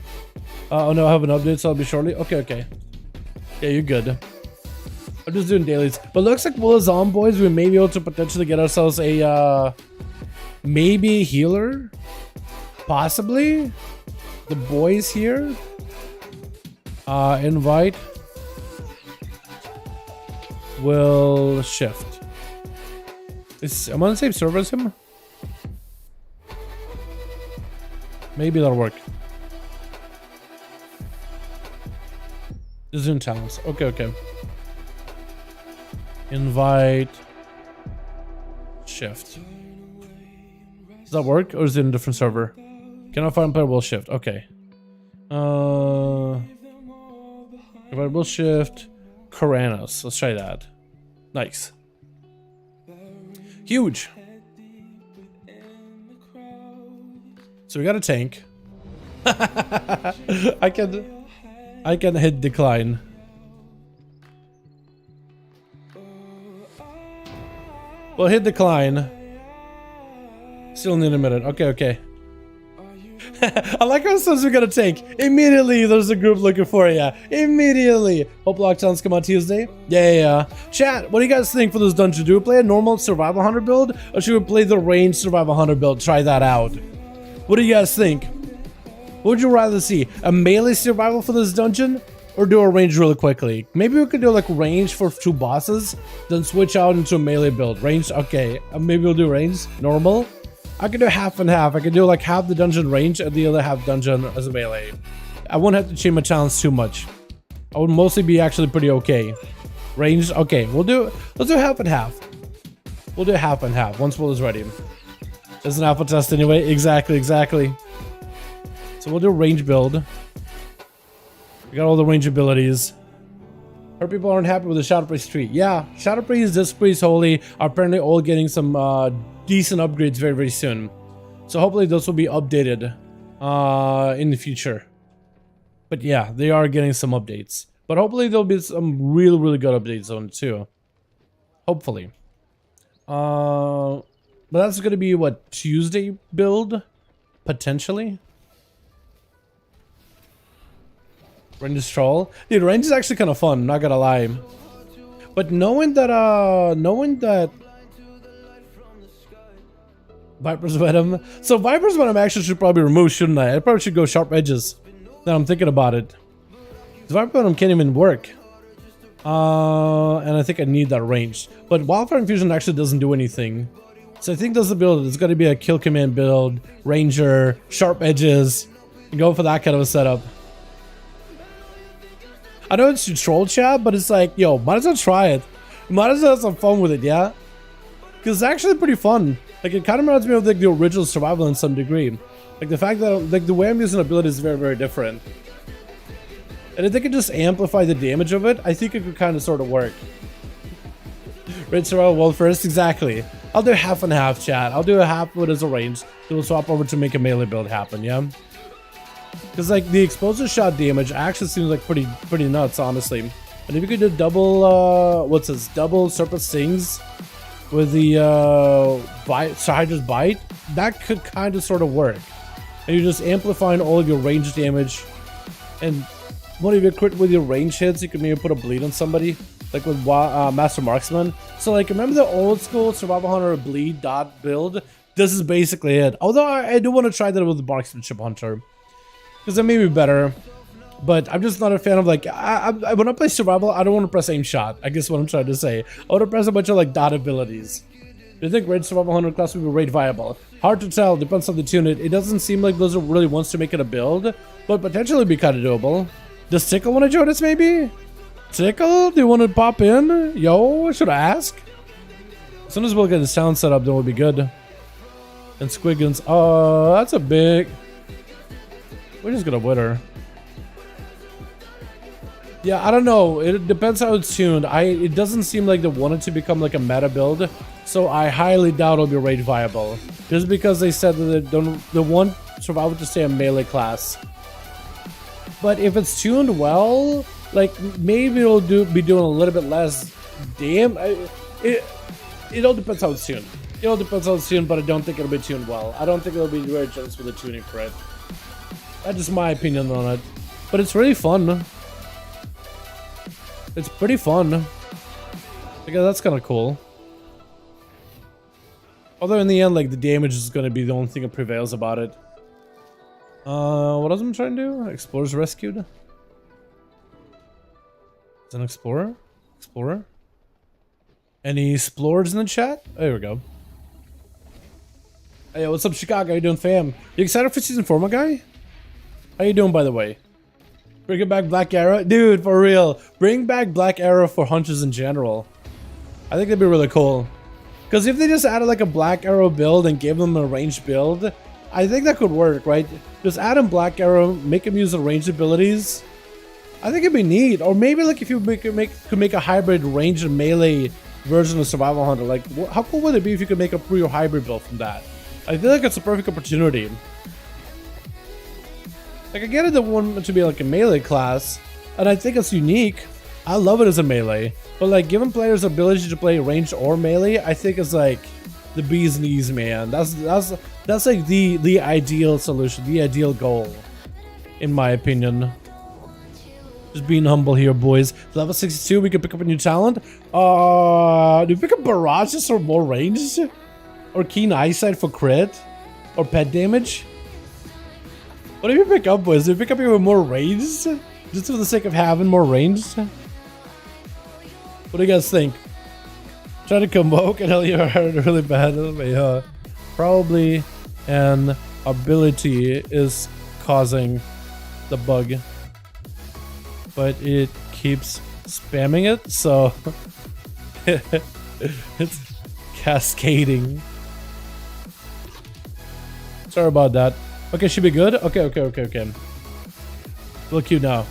Oh no, I have an update, so I'll be shortly. Okay. Yeah, you're good. I'm just doing dailies. But looks like Will is on, boys. We may be able to potentially get ourselves a, maybe a healer? Possibly? The boys here? Invite. Will shift. I'm on the same server as him? Maybe that'll work. Zoom talents. Okay. Invite. Shift. Does that work, or is it in a different server? Can I find player will shift? Okay. Invite will shift. Karanos. Let's try that. Nice. Huge. So we got a tank. I can hit decline. Well, hit decline. Still need a minute. Okay, okay. I like how steps we're gonna take. Immediately, there's a group looking for you. Immediately. Hope lockdowns come on Tuesday. Yeah. Chat, what do you guys think for this dungeon? Do we play a normal survival hunter build, or should we play the ranged survival hunter build? Try that out. What do you guys think? What would you rather see? A melee survival for this dungeon, or do a range really quickly? Maybe we could do like range for 2 bosses, then switch out into a melee build. Range, okay. Maybe we'll do range, normal. I could do half and half. I could do like half the dungeon range and the other half dungeon as a melee. I won't have to change my challenge too much. I would mostly be actually pretty okay. Range, okay. Let's do half and half. We'll do half and half once Will is ready. It's an alpha test anyway. Exactly. So we'll do range build. We got all the range abilities. Our people aren't happy with the Shadow Priest tree. Yeah, Shadow Priest, Disc Priest, Holy are apparently all getting some decent upgrades very soon. So hopefully those will be updated in the future. But yeah, they are getting some updates. But hopefully there'll be some really good updates on it too. Hopefully. But that's gonna be what, Tuesday build? Potentially? Range is troll. Dude, range is actually kind of fun, not gonna lie. But knowing that Viper's Venom. So Viper's Venom actually should probably remove, shouldn't I? I probably should go sharp edges. Now I'm thinking about it. Viper's Venom can't even work. And I think I need that range. But Wildfire Infusion actually doesn't do anything. So I think that's the build. It's gonna be a kill command build, Ranger, sharp edges. Go for that kind of a setup. I know it's troll chat, but it's like, yo, might as well try it. Might as well have some fun with it, yeah? Because it's actually pretty fun. Like, it kind of reminds me of like the original survival in some degree. Like the fact that like the way I'm using ability is very different. And if they could just amplify the damage of it, I think it could kind of sort of work. Raid survival world first, exactly. I'll do half and half, chat. I'll do a half of it as a range. Then we'll swap over to make a melee build happen, yeah? Because like the explosive shot damage actually seems like pretty nuts, honestly. And if you could do double what's this, double Serpent Stings with the Hydra's Bite, that could kind of sort of work. And you're just amplifying all of your range damage. And one of your crit with your range hits, you can maybe put a bleed on somebody, like with Master Marksman. So like, remember the old school Survival Hunter bleed dot build? This is basically it. Although I do want to try that with the Marksmanship Hunter, because it may be better. But I'm just not a fan of like, when I play survival, I don't want to press aim shot. I guess what I'm trying to say. I want to press a bunch of like dot abilities. Do you think raid survival hunter class will be raid viable? Hard to tell, depends on the tune. It doesn't seem like those are really wants to make it a build, but potentially be kind of doable. Does Tickle want to join us maybe? Tickle, do you want to pop in? Yo, should I ask? As soon as we'll get the sound set up, then we'll be good. And Squiggins, oh, that's a big... We're just gonna wither. Yeah, I don't know. It depends how it's tuned. It doesn't seem like they wanted to become like a meta build, so I highly doubt it'll be raid viable. Just because they said that they want survival to stay a melee class. But if it's tuned well, like maybe it'll be doing a little bit less. Damn, it all depends how it's tuned. It all depends how it's tuned, but I don't think it'll be tuned well. I don't think it'll be very generous with the tuning for it. That's just my opinion on it. But it's really fun. It's pretty fun. Because that's kind of cool. Although in the end, like, the damage is going to be the only thing that prevails about it. What else am I trying to do? Explorers rescued? Is an explorer? Explorer? Any explorers in the chat? Oh, there we go. Hey, what's up, Chicago? How you doing, fam? You excited for season 4, my guy? How you doing, by the way? Bring back Black Arrow? Dude, for real. Bring back Black Arrow for hunters in general. I think that'd be really cool. Because if they just added like a Black Arrow build and gave them a ranged build, I think that could work, right? Just add in Black Arrow, make him use the ranged abilities. I think it'd be neat. Or maybe like if you could make a hybrid ranged and melee version of Survival Hunter. Like, how cool would it be if you could make a real hybrid build from that? I feel like it's a perfect opportunity. Like, I get it, the one to be like a melee class, and I think it's unique. I love it as a melee, but like giving players the ability to play ranged or melee, I think is like, the bee's knees, man. That's like the ideal solution, the ideal goal, in my opinion. Just being humble here, boys. Level 62, we can pick up a new talent. Do we pick up barrages or more range? Or keen eyesight for crit? Or pet damage? What do we pick up, boys? Do we pick up even more range? Just for the sake of having more range? What do you guys think? Try to convoke and you hurt really bad. Probably an ability is causing the bug. But it keeps spamming it, so it's cascading. Sorry about that. Okay, should be good. Okay. Look cute now.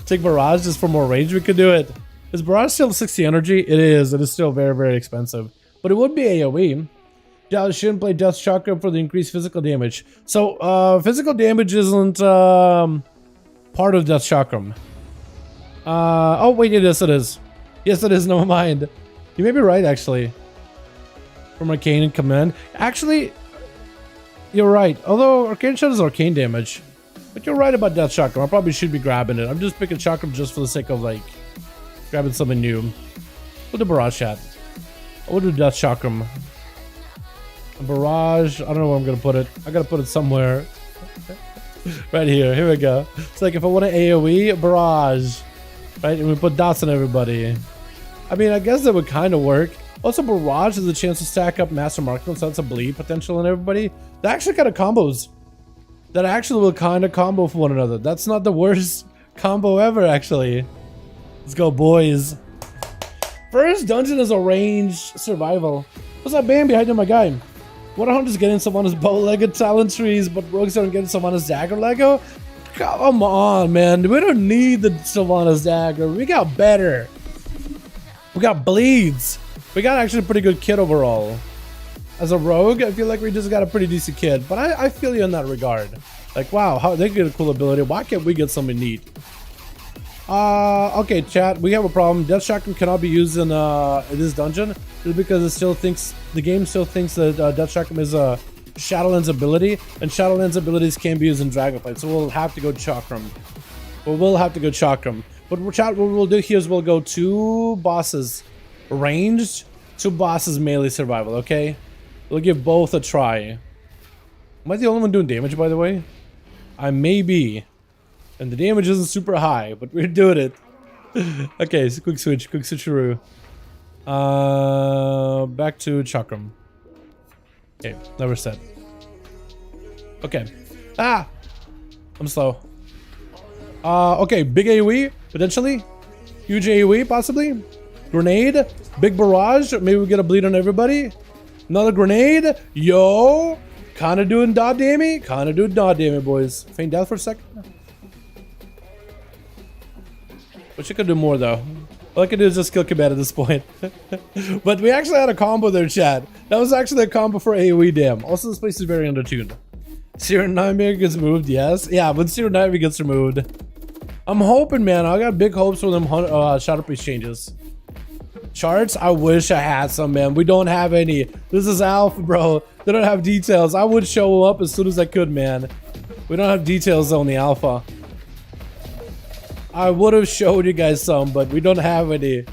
Take barrage just for more range. We could do it. Is barrage still 60 energy? It is. It is still very, very expensive, but it would be AOE. Yeah, shouldn't play Death Chakra for the increased physical damage. So physical damage isn't part of Death Chakram. Oh wait, yes it is. Yes it is, never mind. You may be right actually. From Arcane and Command. Actually, you're right. Although Arcane Shot is arcane damage. But you're right about Death Chakram. I probably should be grabbing it. I'm just picking Chakram just for the sake of like grabbing something new. We'll do Barrage Chat. We'll do Death Chakram. A barrage. I don't know where I'm gonna put it. I gotta put it somewhere. Right here. Here we go. It's like if I want an AoE, barrage. Right? And we put dots on everybody. I mean, I guess that would kind of work. Also, barrage has a chance to stack up Master Marksman, so that's a bleed potential on everybody. That actually kind of combos. That actually will kind of combo for one another. That's not the worst combo ever, actually. Let's go, boys. First dungeon is a ranged survival. What's that band behind my guy? What hunters getting Sylvanas bow-legged talent trees, but rogues aren't getting Sylvanas dagger Lego? Come on, man. We don't need the Sylvanas dagger. We got better. We got bleeds. We got actually a pretty good kit overall. As a rogue, I feel like we just got a pretty decent kit. But I feel you in that regard. Like, wow, how they get a cool ability. Why can't we get something neat? Okay, chat. We have a problem. Death Chakram cannot be used in this dungeon just because it still thinks the game still thinks that Death Chakram is a Shadowlands ability, and Shadowlands abilities can be used in Dragonflight. So we'll have to go Chakram. We'll have to go Chakram. But chat, what we'll do here is we'll go 2 bosses ranged, 2 bosses melee survival. Okay, we'll give both a try. Am I the only one doing damage, by the way? I may be. And the damage isn't super high, but we're doing it. Okay, so quick switcheroo. Back to Chakram. Okay, never said. Okay. Ah! I'm slow. Okay, big AoE, potentially. Huge AoE, possibly. Grenade. Big barrage. Maybe we get a bleed on everybody. Another grenade. Yo! Kinda doing dot damage. Kinda doing dot damage, boys. Feign death for a second. Wish I could do more though. All I can do is just kill Command at this point. But we actually had a combo there, chat. That was actually a combo for AoE dam. Also, this place is very undertuned. Serum Nightmare gets removed, yes. Yeah, when Serum Nightmare gets removed. I'm hoping, man. I got big hopes for them Shadow Priest changes. Charts? I wish I had some, man. We don't have any. This is alpha, bro. They don't have details. I would show up as soon as I could, man. We don't have details on the alpha. I would have showed you guys some, but we don't have any.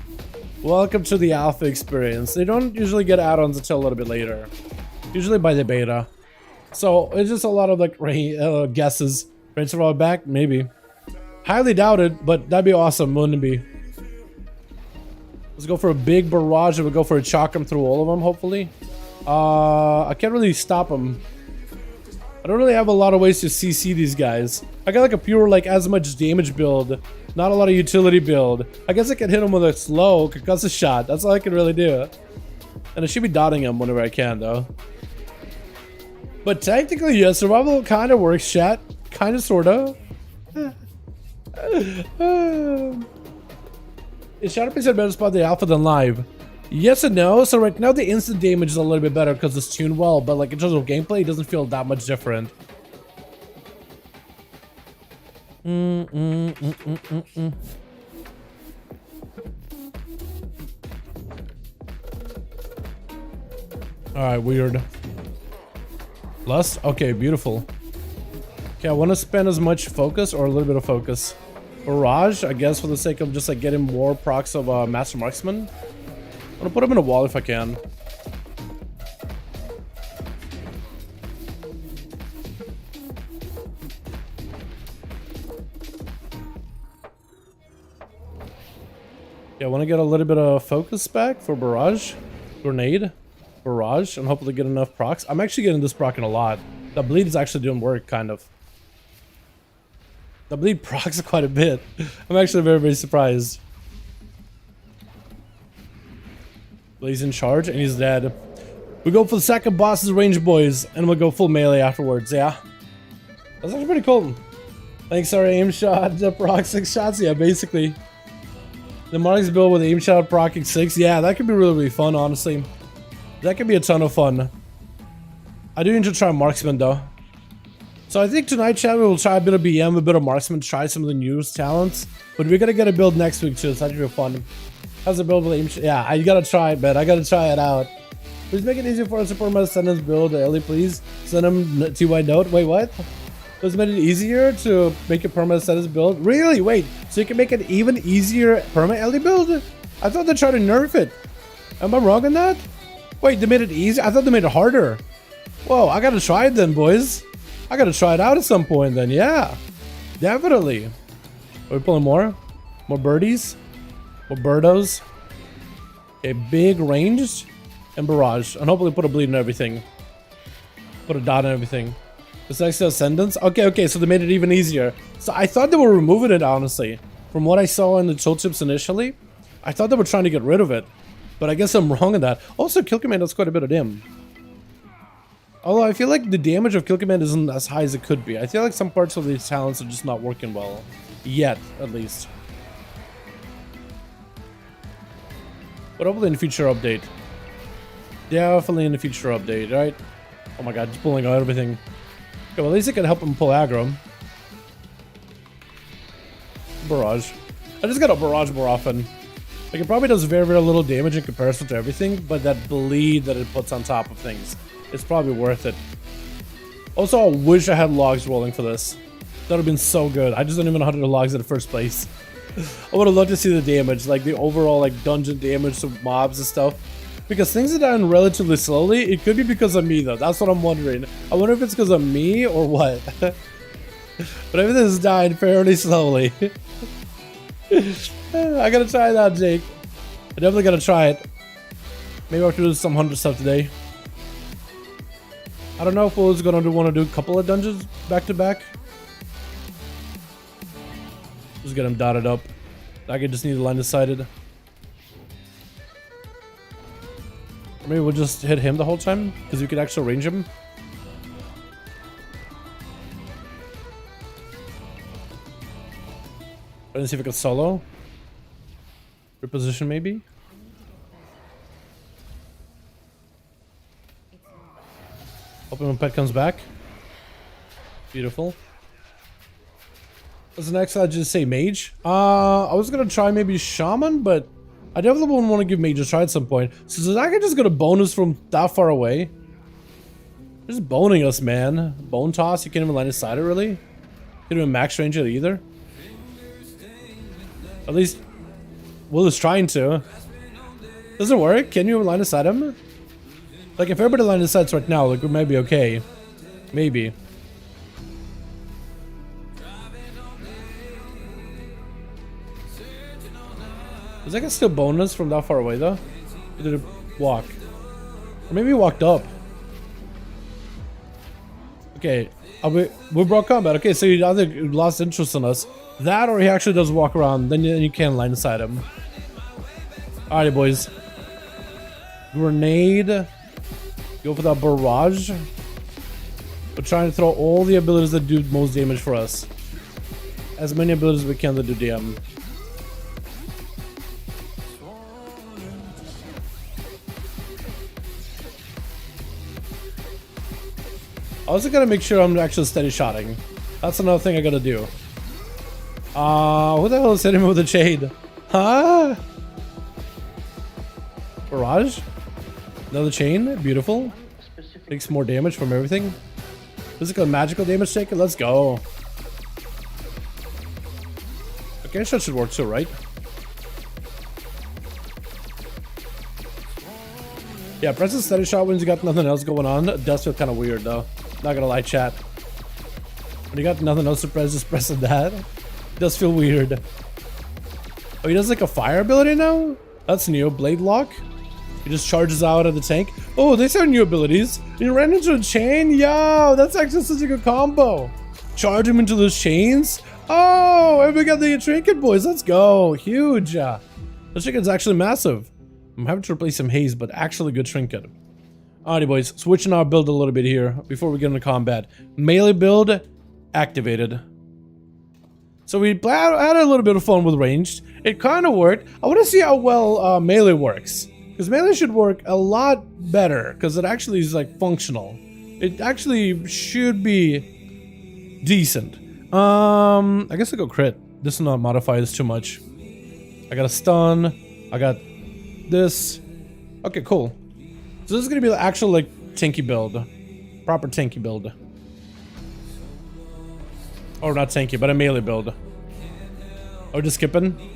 Welcome to the alpha experience. They don't usually get add-ons until a little bit later. Usually by the beta. So it's just a lot of like guesses. Range survival back? Maybe. Highly doubted, but that'd be awesome, wouldn't it be? Let's go for a big barrage and we'll go for a Chakram through all of them, hopefully. I can't really stop them. I don't really have a lot of ways to CC these guys. I got like a pure like as much damage build, not a lot of utility build. I guess I can hit him with a slow concussive shot. That's all I can really do. And I should be dotting him whenever I can though. But technically, yeah, survival kind of works, chat. Kind of, sort of. Is Shadow Priest a better spot the alpha than live? Yes and no. So right now the instant damage is a little bit better because it's tuned well, but like in terms of gameplay, it doesn't feel that much different. Alright, weird. Lust? Okay, beautiful. Okay, I want to spend as much focus or a little bit of focus. Barrage, I guess, for the sake of just like getting more procs of Master Marksman. I'm gonna put him in a wall if I can. Yeah, I want to get a little bit of focus back for Barrage. Grenade. Barrage. And hopefully get enough procs. I'm actually getting this proc in a lot. The bleed is actually doing work, kind of. The bleed procs quite a bit. I'm actually very, very surprised. He's in charge and he's dead. We go for the second boss's range, boys. And we'll go full melee afterwards, yeah? That's actually pretty cool. Thanks, our aim shot. The proc 6 shots, yeah, basically. The Marks build with aim shot proccing 6. Yeah, that could be really, really fun, honestly. That could be a ton of fun. I do need to try Marksman, though. So I think tonight, chat, we will try a bit of BM, a bit of Marksman, try some of the newest talents. But we're gonna get a build next week, too. It's actually fun. How's the build with aim shot? Yeah, I gotta try it, man. I gotta try it out. Please make it easier for us to support my sentence build, Ellie, please. Send him TY note. Wait, what? Does it make it easier to make a perma status build? Really? Wait, so you can make an even easier perma LD build? I thought they tried to nerf it. Am I wrong on that? Wait, they made it easier? I thought they made it harder. Whoa, I gotta try it then, boys. I gotta try it out at some point then, yeah. Definitely. Are we pulling more? More birdies? More birdos? A big ranged and barrage. And hopefully put a bleed in everything. Put a dot in everything. It's next to Ascendance? Okay, so they made it even easier. So I thought they were removing it, honestly. From what I saw in the tooltips initially, I thought they were trying to get rid of it. But I guess I'm wrong in that. Also, Kill Command does quite a bit of dim. Although I feel like the damage of Kill Command isn't as high as it could be. I feel like some parts of these talents are just not working well. Yet, at least. But hopefully in the future update. Definitely in the future update, right? Oh my god, just pulling out everything. Okay, well, at least it can help him pull aggro. Barrage. I just gotta barrage more often. Like, it probably does very, very little damage in comparison to everything, but that bleed that it puts on top of things, it's probably worth it. Also, I wish I had logs rolling for this. That would have been so good. I just don't even know how to do logs in the first place. I would have loved to see the damage, like the overall like dungeon damage to mobs and stuff. Because things are done relatively slowly. It could be because of me, though. That's what I'm wondering. I wonder if it's because of me or what. But everything is dying fairly slowly. I gotta try that, Jake. I definitely gotta try it. Maybe I have to do some 100 stuff today. I don't know if I was gonna want to do a couple of dungeons back to back. Just get them dotted up. I could just need to line decided. Maybe we'll just hit him the whole time, because we could actually range him. Let's see if we can solo. Reposition maybe. Hoping when pet comes back. Beautiful. What's the next? I just say mage. I was gonna try maybe shaman, but I definitely wouldn't want to give mage a try at some point. So I can just get a bonus from that far away. Just boning us, man. Bone toss. You can't even line aside it really. Can't even max range it either. At least Will is trying to. Does it work? Can you line aside him? Like, if everybody line aside right now, like, we might be okay. Maybe. Does that get still bonus from that far away, though? Or did it walk? Or maybe he walked up. Okay. We broke combat. Okay, so he either lost interest in us. That or he actually does walk around. Then you can line aside him. Alrighty, boys. Grenade. Go for that barrage. We're trying to throw all the abilities that do most damage for us. As many abilities as we can that do DM. I also gotta make sure I'm actually steady shotting. That's another thing I gotta do. Who the hell is hitting me with a shade? Huh? Barrage? Another chain, beautiful. Takes more damage from everything. Physical and magical damage taken, let's go. Okay, that should work too, right? Yeah, press the steady shot when you got nothing else going on. It does feel kind of weird though. Not gonna lie, chat. When you got nothing else to press, just pressing that. It does feel weird. Oh, he does like a fire ability now? That's new. Blade lock. He just charges out of the tank. Oh, these are new abilities. You ran into a chain? Yo, that's actually such a good combo. Charge him into those chains. Oh, and we got the trinket, boys. Let's go. Huge. The trinket's actually massive. I'm having to replace some haze, but actually good trinket. Alrighty, boys. Switching our build a little bit here before we get into combat. Melee build activated. So we had a little bit of fun with ranged. It kind of worked. I want to see how well melee works. Because melee should work a lot better. Because it actually is like functional. It actually should be decent. I guess I'll go crit. This will not modify this too much. I got a stun. I got this. Okay, cool. So this is going to be the actual like tanky build. Proper tanky build. Or not tanky, but a melee build. Oh, just skipping?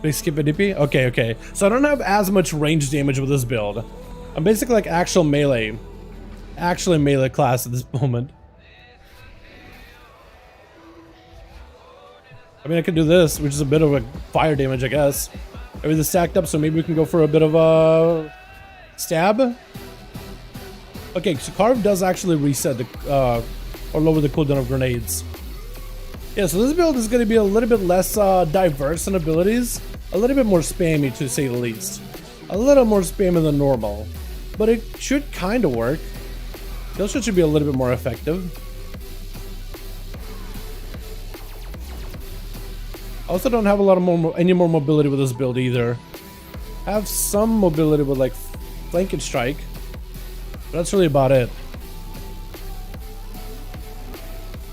Big skip a dippy? Okay, okay. So I don't have as much range damage with this build. I'm basically like actual melee. Actually melee class at this moment. I mean, I could do this, which is a bit of a fire damage, I guess. Everything's stacked up, so maybe we can go for a bit of a stab. Okay, so Carve does actually reset the, or lower the cooldown of grenades. Yeah, so this build is going to be a little bit less diverse in abilities. A little bit more spammy, to say the least. A little more spammy than normal. But it should kind of work. Those should be a little bit more effective. I also don't have a lot of any more mobility with this build either. I have some mobility with like flank and strike. But that's really about it.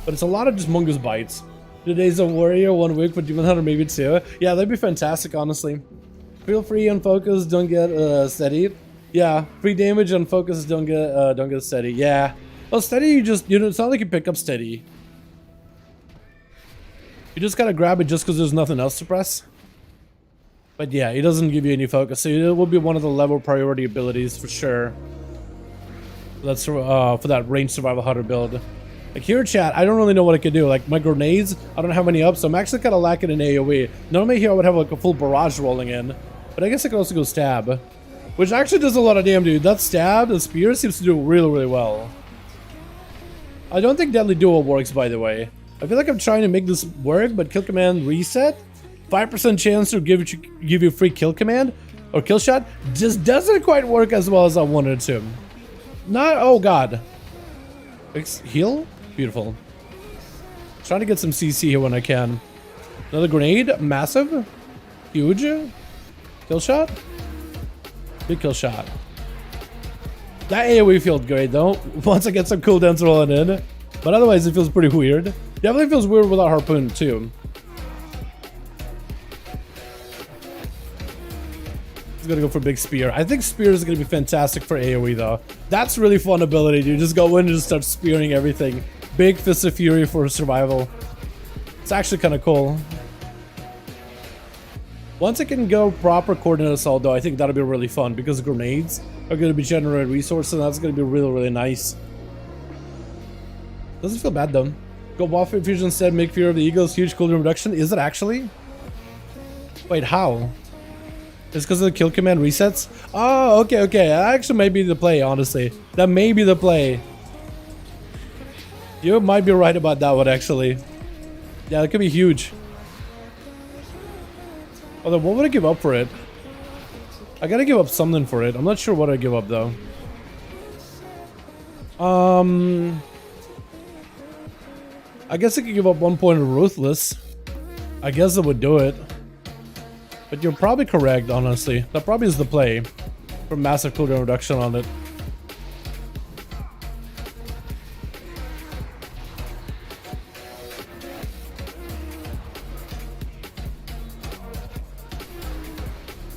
But it's a lot of just Mungus bites. Today's a warrior, 1 week, but Demon Hunter maybe 2. Yeah, that'd be fantastic, honestly. Feel free on focus, don't get steady. Yeah, free damage on focus, don't get steady. Yeah. Well, steady, you know, it's not like you pick up steady. You just gotta grab it just because there's nothing else to press. But yeah, it doesn't give you any focus, so it will be one of the level priority abilities for sure. That's for that range survival hunter build. Like here, chat, I don't really know what I could do. Like my grenades, I don't have any up, so I'm actually kind of lacking in AoE. Normally here I would have like a full barrage rolling in, but I guess I could also go stab, which actually does a lot of damage, dude. That stab, the spear seems to do really, really well. I don't think Deadly Duel works, by the way. I feel like I'm trying to make this work, but kill command reset, 5% chance to give you free kill command or kill shot, just doesn't quite work as well as I wanted it to. Not, oh god. Heal? Beautiful. Trying to get some CC here when I can. Another grenade, massive, huge. Kill shot? Big kill shot. That AoE feels great though, once I get some cooldowns rolling in. But otherwise it feels pretty weird. Definitely feels weird without harpoon too. He's gonna go for big spear. I think spear is gonna be fantastic for AoE though. That's really fun ability, dude. Just go in and just start spearing everything. Big Fist of Fury for survival. It's actually kind of cool. Once I can go proper coordinate assault though, I think that'll be really fun because grenades are gonna be generated resources and that's gonna be really, really nice. Doesn't feel bad though. Go buff infusion instead, make Fear of the Eagles, huge cooldown reduction. Is it actually? Wait, how? It's because of the kill command resets? Oh, okay, okay. That actually might be the play, honestly. That may be the play. You might be right about that one, actually. Yeah, that could be huge. Although, what would I give up for it? I gotta give up something for it. I'm not sure what I'd give up, though. I guess I could give up 1 point of Ruthless. I guess I would do it. But you're probably correct, honestly. That probably is the play. For massive cooldown reduction on it.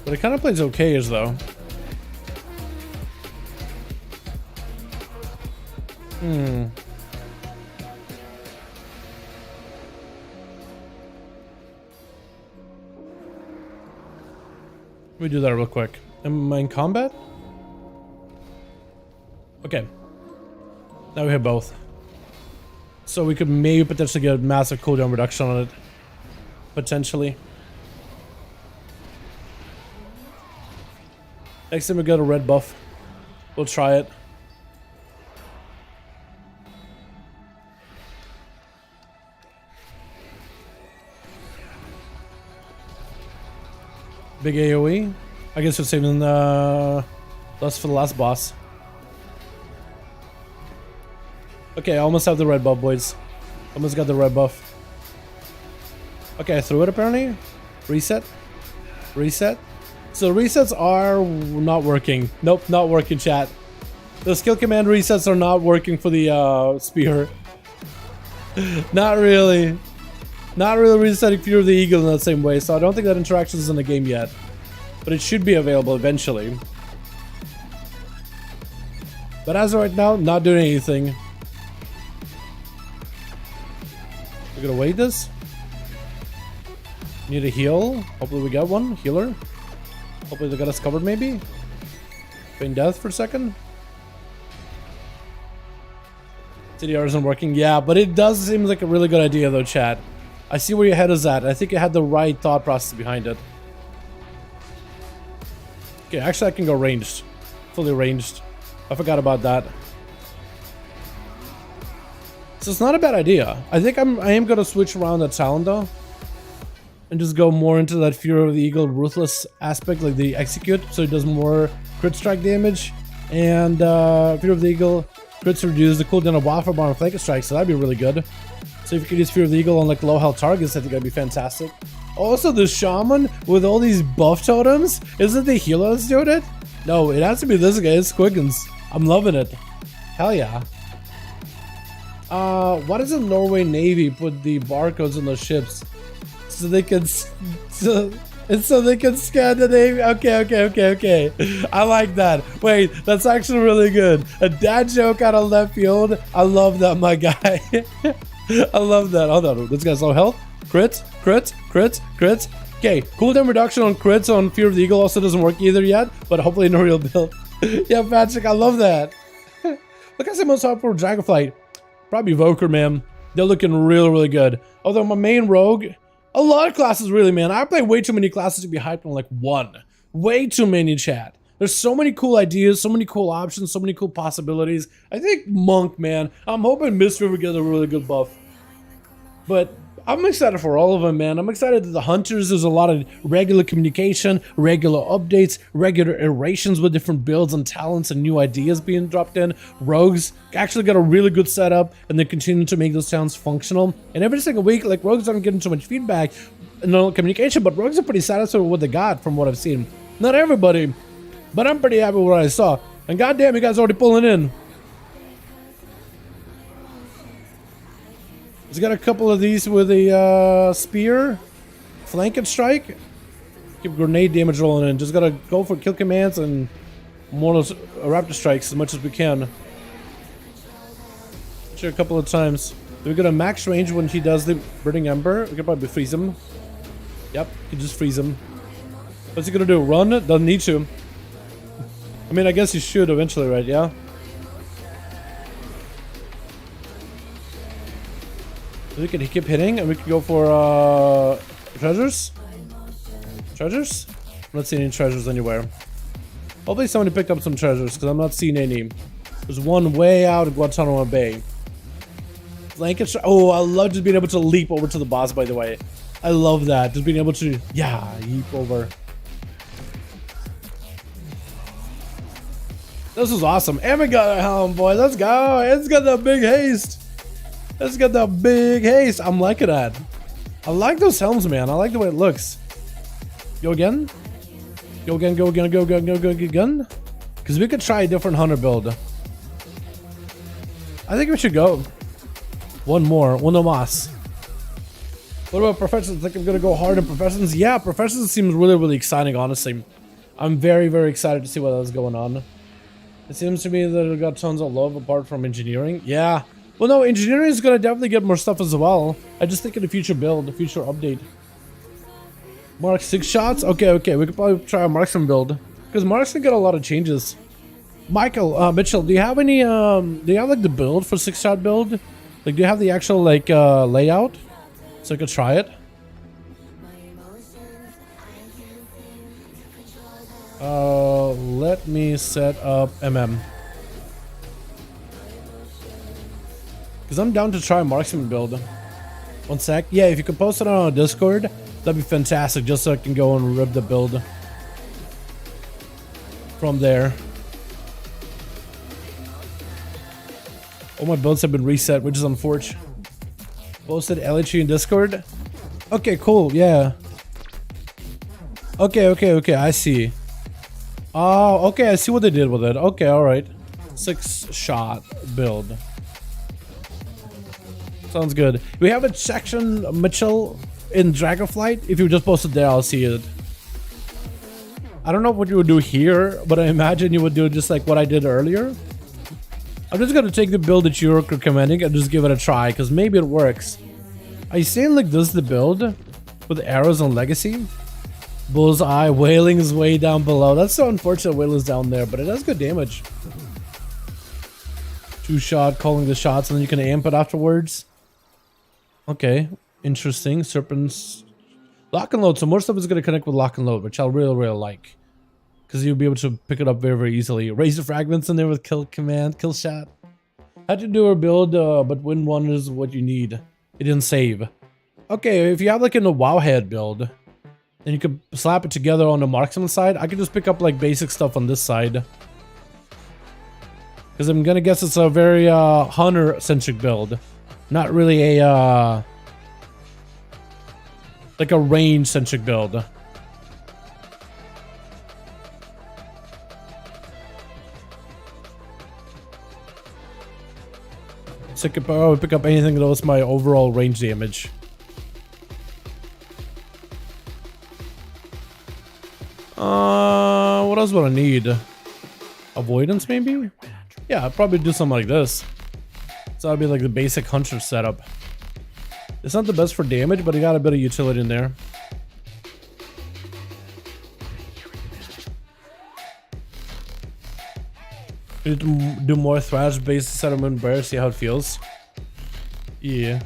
But it kind of plays okay as though. Let me do that real quick. Am I in combat? Okay. Now we have both. So we could maybe potentially get a massive cooldown reduction on it. Potentially. Next time we get a red buff. We'll try it. Big AoE. I guess we're saving less for the last boss. Okay, I almost have the red buff, boys. Almost got the red buff. Okay, I threw it apparently. Reset. Reset. So resets are not working. Nope, not working, chat. The skill command resets are not working for the spear. Not really. Not really resetting Fury of the Eagle in that same way, so I don't think that interaction is in the game yet. But it should be available eventually. But as of right now, not doing anything. We're gonna wait this. Need a heal. Hopefully we got one. Healer. Hopefully they got us covered maybe. Feign death for a second. CDR isn't working. Yeah, but it does seem like a really good idea though, chat. I see where your head is at. I think you had the right thought process behind it. Okay, actually I can go ranged. Fully ranged. I forgot about that. So it's not a bad idea. I think I am gonna switch around the talent though. And just go more into that Fury of the Eagle ruthless aspect, like the execute, so it does more crit strike damage. And Fury of the Eagle crits reduce the cooldown of wildfire bomb and flank strike, so that'd be really good. So if you could use Fury of the Eagle on like low health targets, I think that'd be fantastic. Also, the shaman with all these buff totems, isn't the healer that's doing it? No, it has to be this guy, it's Squiggins. I'm loving it. Hell yeah. Why does the Norway Navy put the barcodes on those ships? So they can so they can scan the name. Okay. I like that. Wait, that's actually really good. A dad joke out of left field. I love that, my guy. I love that. Hold on, this guy's low health. Crits. Okay, cooldown reduction on crits on Fear of the Eagle also doesn't work either yet, but hopefully in a real build. Yeah, Patrick, I love that. Look at most up for Dragonflight. Probably Voker, man. They're looking really good. Although my main rogue. A lot of classes, really, man. I play way too many classes to be hyped on like one. Way too many, chat. There's so many cool ideas, so many cool options, so many cool possibilities. I think Monk, man. I'm hoping Mystery will get a really good buff. But I'm excited for all of them, man. I'm excited that the Hunters, there's a lot of regular communication, regular updates, regular iterations with different builds and talents and new ideas being dropped in. Rogues actually got a really good setup, and they continue to make those talents functional. And every single week, like, Rogues aren't getting so much feedback, no communication, but Rogues are pretty satisfied with what they got from what I've seen. Not everybody, but I'm pretty happy with what I saw. And goddamn, you guys are already pulling in. He's got a couple of these with a spear, flank and strike. Keep grenade damage rolling in. Just gotta go for kill commands and more of those raptor strikes as much as we can. Sure, a couple of times. Do we get a max range when he does the Burning Ember? We could probably freeze him. Yep, you can just freeze him. What's he gonna do? Run? Doesn't need to. I mean, I guess he should eventually, right? Yeah. We can keep hitting, and we can go for treasures. Treasures? I'm not seeing any treasures anywhere. Hopefully somebody picked up some treasures, because I'm not seeing any. There's one way out of Guantanamo Bay. Lancashire. Oh, I love just being able to leap over to the boss, by the way. I love that. Just being able to, yeah, leap over. This is awesome. And we got a helm, boy. Let's go. It's got that big haste. Let's get that big haste. I'm liking that. I like those helms, man. I like the way it looks. Go again. Go again. Go again. Go again. Go again. Because we could try a different hunter build. I think we should go. One more. Uno más. What about professions? I think I'm going to go hard in professions. Yeah, professions seems really exciting, honestly. I'm very excited to see what else is going on. It seems to me that it got tons of love apart from engineering. Yeah. Well, no, engineering is gonna definitely get more stuff as well. I just think in the future build, the future update. Mark 6 shots? Okay, okay, we could probably try a Marksman build. Because Marksman got a lot of changes. Mitchell, do you have any, do you have like the build for 6-shot build? Like, do you have the actual like, layout? So I could try it? Let me set up MM. Because I'm down to try Marksman build. One sec. Yeah, if you could post it on Discord, that'd be fantastic, just so I can go and rip the build from there. All my builds have been reset, which is unfortunate. Posted LHE in Discord? Okay, cool, yeah. Okay, I see. Oh, okay, I see what they did with it. Okay, alright. 6-shot build. Sounds good. We have a section, Mitchell, in Dragonflight. If you just post it there, I'll see it. I don't know what you would do here, but I imagine you would do just like what I did earlier. I'm just gonna take the build that you're recommending and just give it a try, because maybe it works. Are you saying like this is the build with arrows on legacy? Bullseye, wailing is way down below. That's so unfortunate wailing is down there, but it does good damage. 2-shot, calling the shots, and then you can amp it afterwards. Okay, interesting. Serpents. Lock and load, so more stuff is going to connect with lock and load, which I'll really like. Because you'll be able to pick it up very easily. Raise the fragments in there with kill command, kill shot. Had to do a build, but win one is what you need. It didn't save. Okay, if you have like in a WoW head build, then you could slap it together on the Marksman side. I could just pick up like basic stuff on this side. Because I'm gonna guess it's a very hunter-centric build. Not really a like a range-centric build. So I could probably pick up anything that was my overall range damage. What else would I need? Avoidance, maybe? Yeah, I'd probably do something like this. So that'd be like the basic hunter setup. It's not the best for damage, but it got a bit of utility in there. Do more thrash-based settlement bear, see how it feels. Yeah.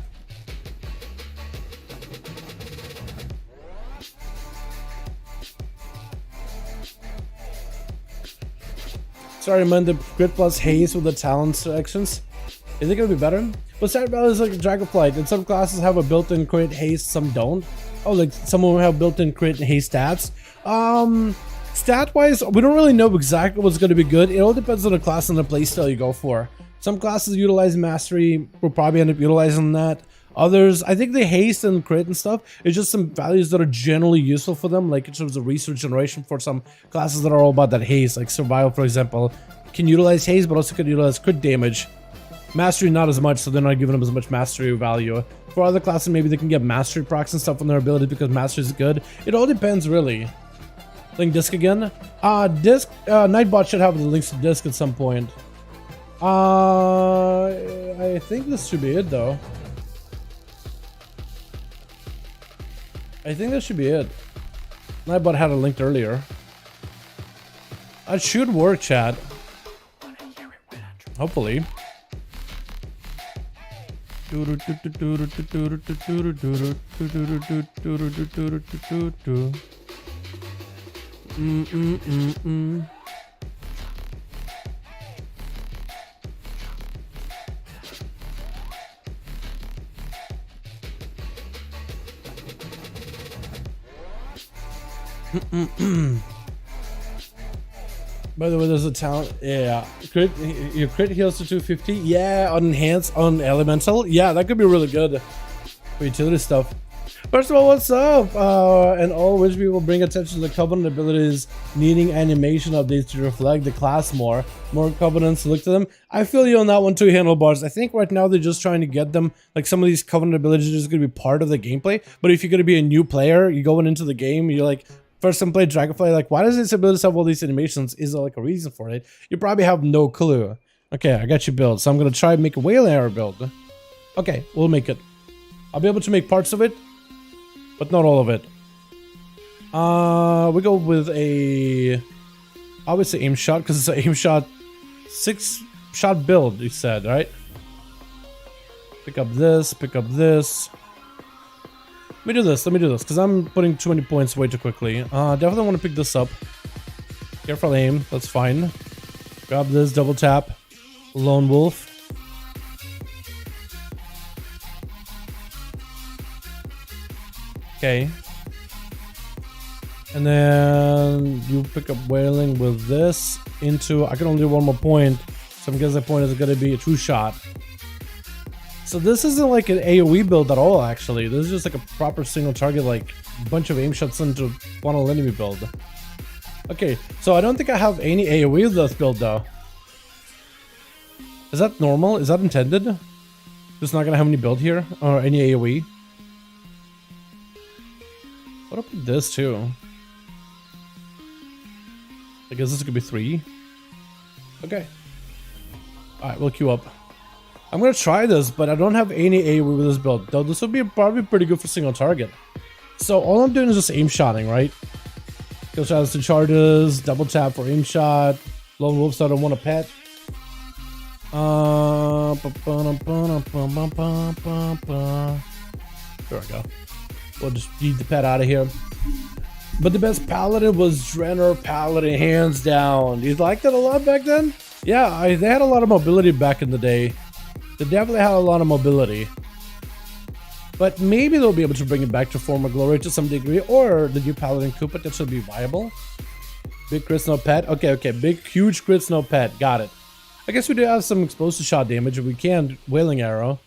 Sorry, man, the crit plus haste with the talent selections. Is it gonna be better? But CyberPowerPC is like Dragonflight, and some classes have a built-in crit haste, some don't. Oh, like some of them have built-in crit and haste stats. Stat-wise, we don't really know exactly what's gonna be good. It all depends on the class and the playstyle you go for. Some classes utilize mastery, we'll probably end up utilizing that. Others, I think the haste and crit and stuff is just some values that are generally useful for them, like in terms of resource generation for some classes that are all about that haste, like survival, for example, can utilize haste, but also can utilize crit damage. Mastery, not as much, so they're not giving them as much mastery value. For other classes, maybe they can get mastery procs and stuff on their ability because mastery is good. It all depends, really. Link disc again. Nightbot should have the links to disc at some point. I think this should be it, though. I think that should be it. Nightbot had it linked earlier. That should work, chat. Hopefully. By the way, there's a talent. Yeah, your crit heals to 250. Yeah, on enhance, on elemental. Yeah, that could be really good for utility stuff. First of all, what's up? And all which we will bring attention to the covenant abilities needing animation updates to reflect the class more. More covenants to look to them. I feel you on that one too, Handlebars. I think right now they're just trying to get them, like some of these covenant abilities are just going to be part of the gameplay. But if you're going to be a new player, you're going into the game, you're like first time played Dragonflight, like, why does this ability have all these animations? Is there like a reason for it? You probably have no clue. Okay, I got you built. So I'm gonna try and make a whale arrow build. Okay, we'll make it. I'll be able to make parts of it, but not all of it. We go with a, obviously aim shot, because it's an aim shot, 6-shot build, you said, right? Pick up this, pick up this. Let me do this, because I'm putting too many points way too quickly. Definitely want to pick this up. Careful aim, that's fine. Grab this, double tap. Lone wolf. Okay. And then you pick up whaling with this into, I can only do one more point, so I'm guessing the point is going to be a true shot. So this isn't like an AoE build at all, actually. This is just like a proper single target, like a bunch of aim shots into one enemy build. Okay, so I don't think I have any AoE with this build though. Is that normal? Is that intended? Just not gonna have any build here or any AoE. What up with this too? I guess this could be 3. Okay. Alright, we'll queue up. I'm gonna try this, but I don't have any AoE with this build. Though this would be probably pretty good for single target. So all I'm doing is just aim shotting, right? Kill shots to charges, double tap for aim shot, lone wolf so I don't want to pet. There we go. We'll just eat the pet out of here. But the best paladin was Drenner Paladin, hands down. You liked it a lot back then? Yeah, they had a lot of mobility back in the day. They definitely had a lot of mobility. But maybe they'll be able to bring it back to former glory to some degree, or the new paladin could potentially be viable. Big crits, no pet. Okay, big, huge crits, no pet. Got it. I guess we do have some explosive shot damage if we can. Whaling arrow.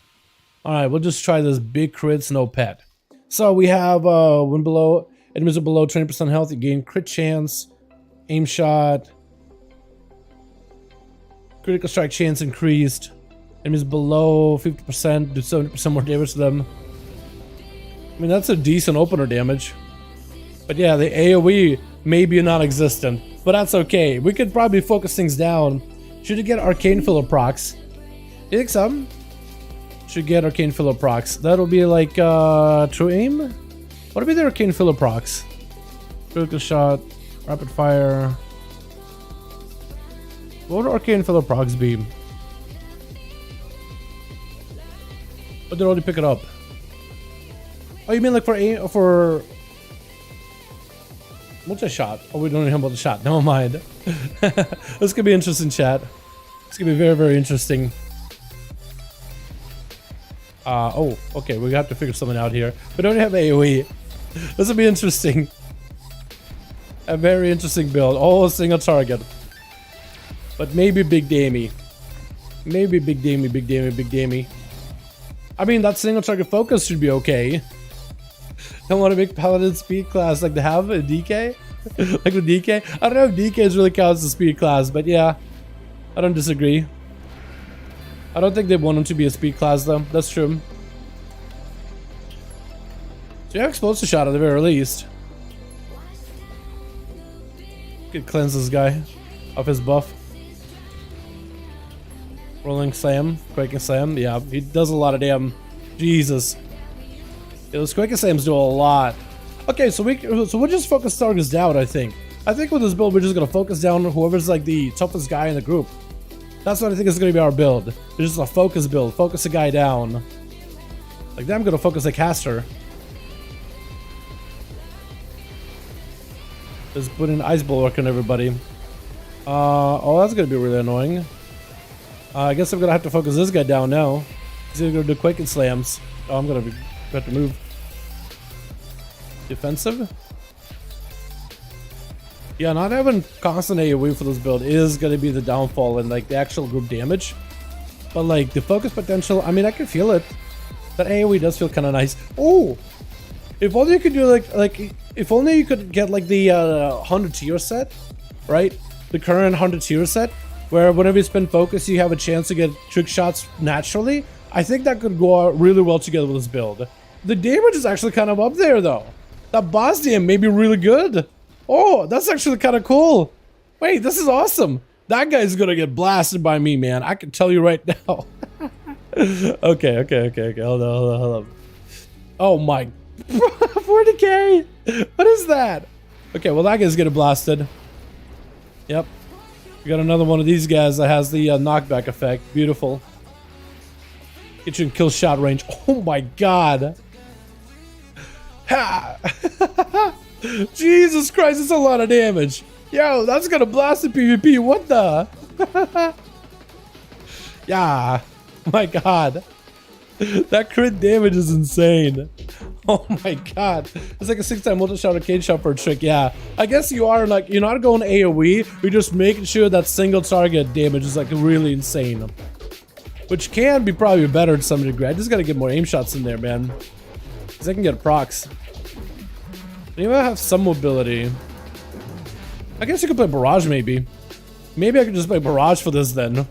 Alright, we'll just try this big crits, no pet. So we have when below enemies are below 20% health, you gain crit chance, aim shot, critical strike chance increased. Enemies below 50% do 70% more damage to them. I mean, that's a decent opener damage. But yeah, the AoE may be non-existent, but that's okay. We could probably focus things down. Should it get arcane filler procs? You think so? Should get arcane filler procs. That'll be like true aim? What would be the arcane filler procs? Critical shot, rapid fire. What would arcane filler procs be? But they'd already pick it up. Oh, you mean like for aim, for multi-shot? Oh, we don't even have multi-shot. Never mind. This could be interesting, chat. This could be very, very interesting. Oh, okay. We have to figure something out here. We don't have AoE. This will be interesting. A very interesting build. Oh, single target. But maybe big damey. Maybe big damey, big damey, big damey. I mean, that single target focus should be okay. Don't want to make paladin speed class like they have a DK? Like with DK? I don't know if DK really counts as speed class, but yeah. I don't disagree. I don't think they want him to be a speed class though. That's true. So you have explosive shot at the very least. Could cleanse this guy of his buff. Rolling slam, quaking slam. Yeah, he does a lot of damn. Jesus. Yeah, those quaking slams do a lot. Okay, so we'll just focus targets down. I think with this build we're just gonna focus down whoever's like the toughest guy in the group. That's what I think is gonna be our build. It's just a focus build. Focus a guy down. Like that, I'm gonna focus a caster. Just put in ice bulwark on everybody. Oh, that's gonna be really annoying. I guess I'm gonna have to focus this guy down now. He's gonna do quaking slams. Oh, I'm gonna have to move. Defensive? Yeah, not having constant AoE for this build is gonna be the downfall in like the actual group damage. But like the focus potential, I mean, I can feel it. That AoE does feel kind of nice. Oh, if only you could do like if only you could get like the 100 tier set, right? The current 100 tier set, where whenever you spend focus, you have a chance to get trick shots naturally. I think that could go out really well together with this build. The damage is actually kind of up there though. That boss damage may be really good. Oh, that's actually kind of cool. Wait, this is awesome. That guy's gonna get blasted by me, man. I can tell you right now. Okay. Hold on. Oh my, 40k. What is that? Okay, well that guy's getting blasted. Yep. We got another one of these guys that has the knockback effect. Beautiful. Get you in kill shot range. Oh my god. Ha! Jesus Christ, it's a lot of damage. Yo, that's gonna blast the PvP. What the? Yeah. My god. That crit damage is insane. Oh my god. It's like a 6-time multi-shot arcade shot for a trick. Yeah. I guess you are like, you're not going AoE. You're just making sure that single target damage is like really insane. Which can be probably better to some degree. I just gotta get more aim shots in there, man. Because I can get procs. Maybe I have some mobility. I guess you could play Barrage maybe. Maybe I could just play Barrage for this then.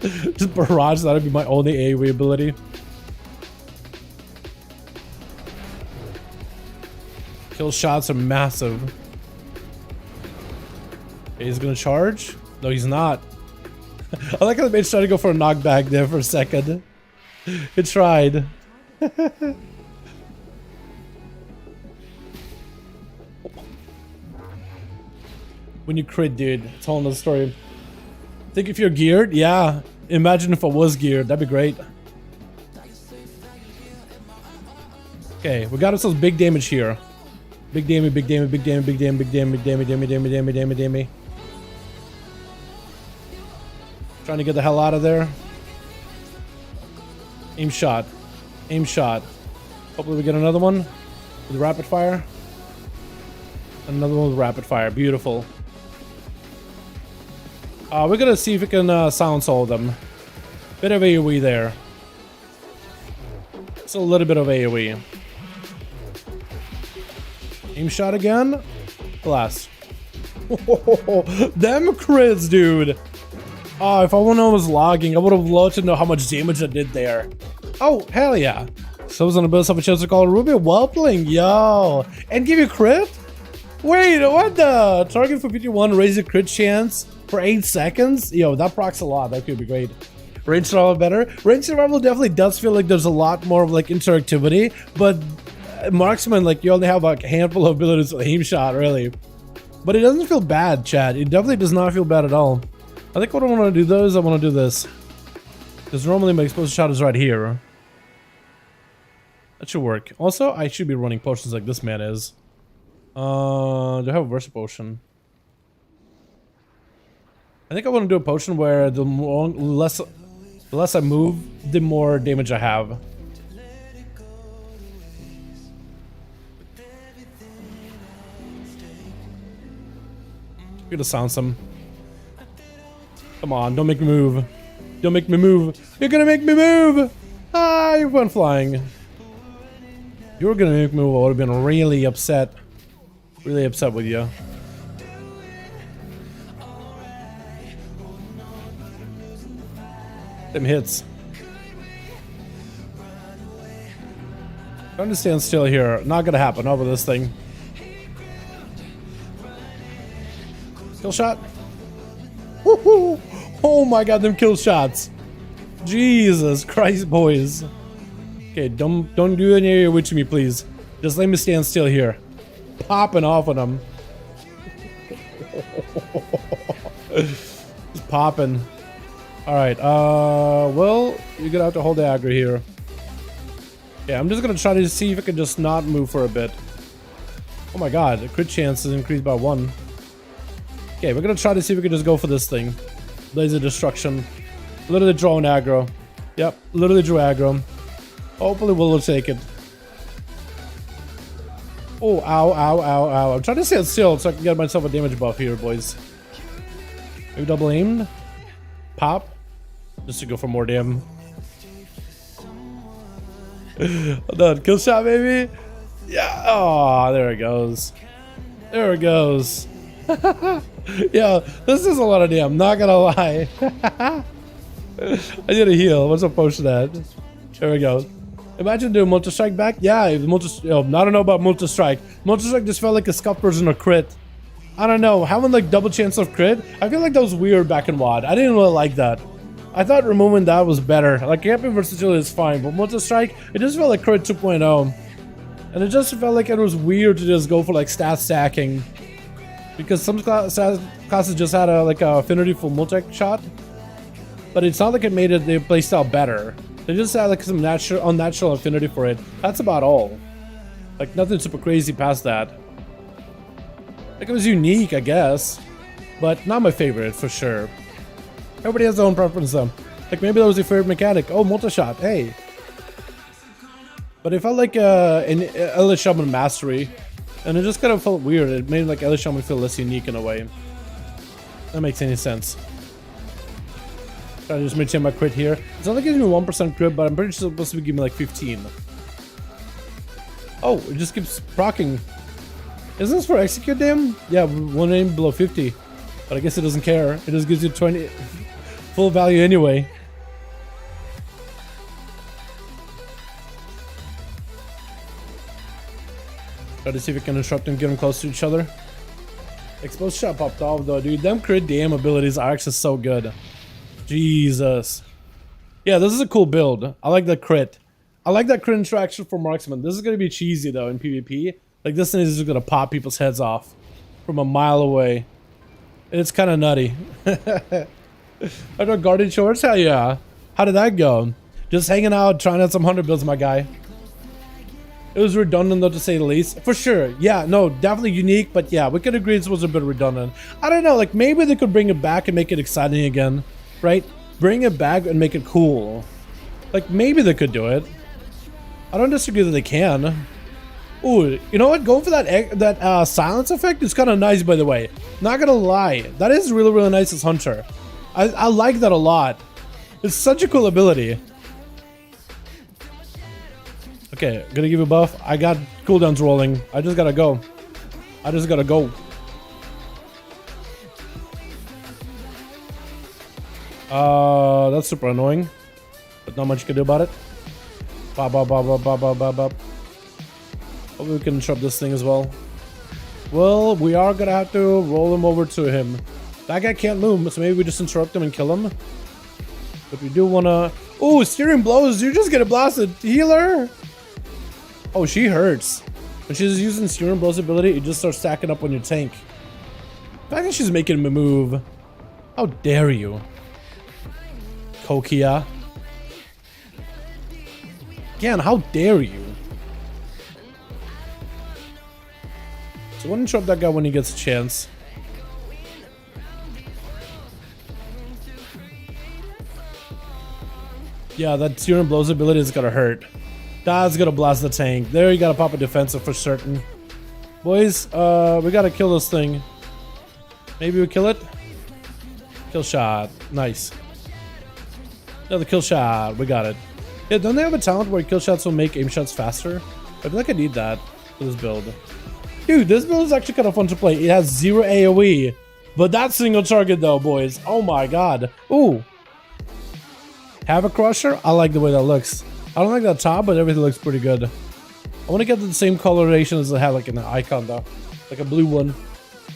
Just Barrage, that'd be my only AoE ability. Kill shots are massive. Okay, he's gonna charge? No, he's not. I like how the mate's trying to go for a knockback there for a second. It tried. When you crit, dude, it's a whole nother story. Think if you're geared? Yeah. Imagine if I was geared. That'd be great. Okay, we got ourselves big damage here. Big damage, big damage, big damage, big damage, big damage, damage. Trying to get the hell out of there. Aim shot. Aim shot. Hopefully we get another one with rapid fire. Another one with rapid fire. Beautiful. We're gonna see if we can silence all of them. Bit of AoE there. It's a little bit of AoE. Aim shot again. Blast. Them crits, dude. Oh, if I would know I was logging, I would have loved to know how much damage I did there. Oh, hell yeah. Someone's gonna build yourself a chance to call Ruby. Well playing, yo. And give you crit? Wait, what the? Target for 51, raise your crit chance for 8 seconds? Yo, that procs a lot. That could be great. Range survival better. Range survival definitely does feel like there's a lot more of like interactivity, but Marksman, like you only have like a handful of abilities with aim shot, really. But it doesn't feel bad, chat. It definitely does not feel bad at all. I think what I want to do though is I want to do this. Because normally my explosive shot is right here. That should work. Also, I should be running potions like this man is. Do I have a Versa potion? I think I want to do a potion where the less I move, the more damage I have. I'm gonna sound some. Come on, don't make me move. Don't make me move. You're gonna make me move! Ah, you went flying. You were gonna make me move. I would have been really upset. Really upset with you. Them hits. Trying to stand still here. Not gonna happen over this thing. Kill shot. Woohoo! Oh my god, them kill shots. Jesus Christ, boys. Okay, don't do any area witch to me, please. Just let me stand still here. Popping off on them. Just popping. Alright, well, you're gonna have to hold the aggro here. Yeah, I'm just gonna try to see if I can just not move for a bit. Oh my god, the crit chance is increased by 1. Okay, we're gonna try to see if we can just go for this thing. Laser destruction. Literally draw an aggro. Yep, literally drew aggro. Hopefully we'll take it. Oh, ow, ow, ow, ow. I'm trying to stand still so I can get myself a damage buff here, boys. Maybe double aimed. Pop. Just to go for more damn. Hold on, kill shot, baby. Yeah. Oh, there it goes. There it goes. Yeah, this is a lot of damn, not gonna lie. I need a heal. What's a potion at? There we go. Imagine doing multi-strike back. Yeah, I don't know about multi-strike. Multi-strike just felt like a scuff version of crit. I don't know, having like double chance of crit, I feel like that was weird back in WoD. I didn't really like that. I thought removing that was better. Like camping versatility is fine, but multi-strike, it just felt like crit 2.0. And it just felt like it was weird to just go for like stat stacking. Because some classes just had a affinity for multi-shot. But it's not like it made the playstyle better. They just had like some unnatural affinity for it. That's about all. Like nothing super crazy past that. Like it was unique, I guess. But not my favorite for sure. Everybody has their own preference though. Like maybe that was your favorite mechanic. Oh, multi-shot, hey. But it felt like an Elite Shaman mastery. And it just kind of felt weird. It made like Elite Shaman feel less unique in a way. That makes any sense. I just maintain my crit here. It's only giving me 1% crit, but I'm pretty sure it's supposed to be giving me like 15. Oh, it just keeps proccing. Isn't this for execute damn? Yeah, one aim below 50. But I guess it doesn't care. It just gives you 20 full value anyway. Try to see if we can disrupt and get them close to each other. Exposed shot popped off though, dude. Them crit DM abilities are actually so good. Jesus. Yeah, this is a cool build. I like that crit. I like that crit interaction for Marksman. This is gonna be cheesy though in PvP. Like this thing is just gonna pop people's heads off from a mile away. It's kind of nutty. I know Guardian Shorts? Hell yeah. How did that go? Just hanging out, trying out some 100 builds, my guy. It was redundant though, to say the least. For sure. Yeah, no, definitely unique, but yeah, we could agree this was a bit redundant. I don't know, like maybe they could bring it back and make it exciting again, right? Bring it back and make it cool. Like maybe they could do it. I don't disagree that they can. Ooh, you know what? Going for that silence effect is kind of nice, by the way. Not gonna lie, that is really, really nice as Hunter. I like that a lot. It's such a cool ability. Okay, gonna give you a buff. I got cooldowns rolling. I just gotta go. I just gotta go. That's super annoying, but not much you can do about it. Bop, bop, bop, bop, bop, bop, bop, bop. Hopefully we can disrupt this thing as well. Well, we are gonna have to roll him over to him. That guy can't move, so maybe we just interrupt him and kill him. But we do wanna... Ooh, steering blows. You're just getting blasted. Healer. Oh, she hurts. When she's using steering blows ability, it just starts stacking up on your tank. The fact that she's making him move. How dare you? Kokia. Again, how dare you? So we'll interrupt that guy when he gets a chance. Yeah, that steering blows ability is gonna hurt. That's gonna blast the tank. There you gotta pop a defensive for certain. Boys, we gotta kill this thing. Maybe we kill it? Kill shot. Nice. Another kill shot. We got it. Yeah, don't they have a talent where kill shots will make aim shots faster? I feel like I need that for this build. Dude, this build is actually kind of fun to play. It has 0 AoE. But that's single target though, boys. Oh my god. Ooh. Havoc Crusher? I like the way that looks. I don't like that top, but everything looks pretty good. I want to get the same coloration as I have like in the icon though. Like a blue one.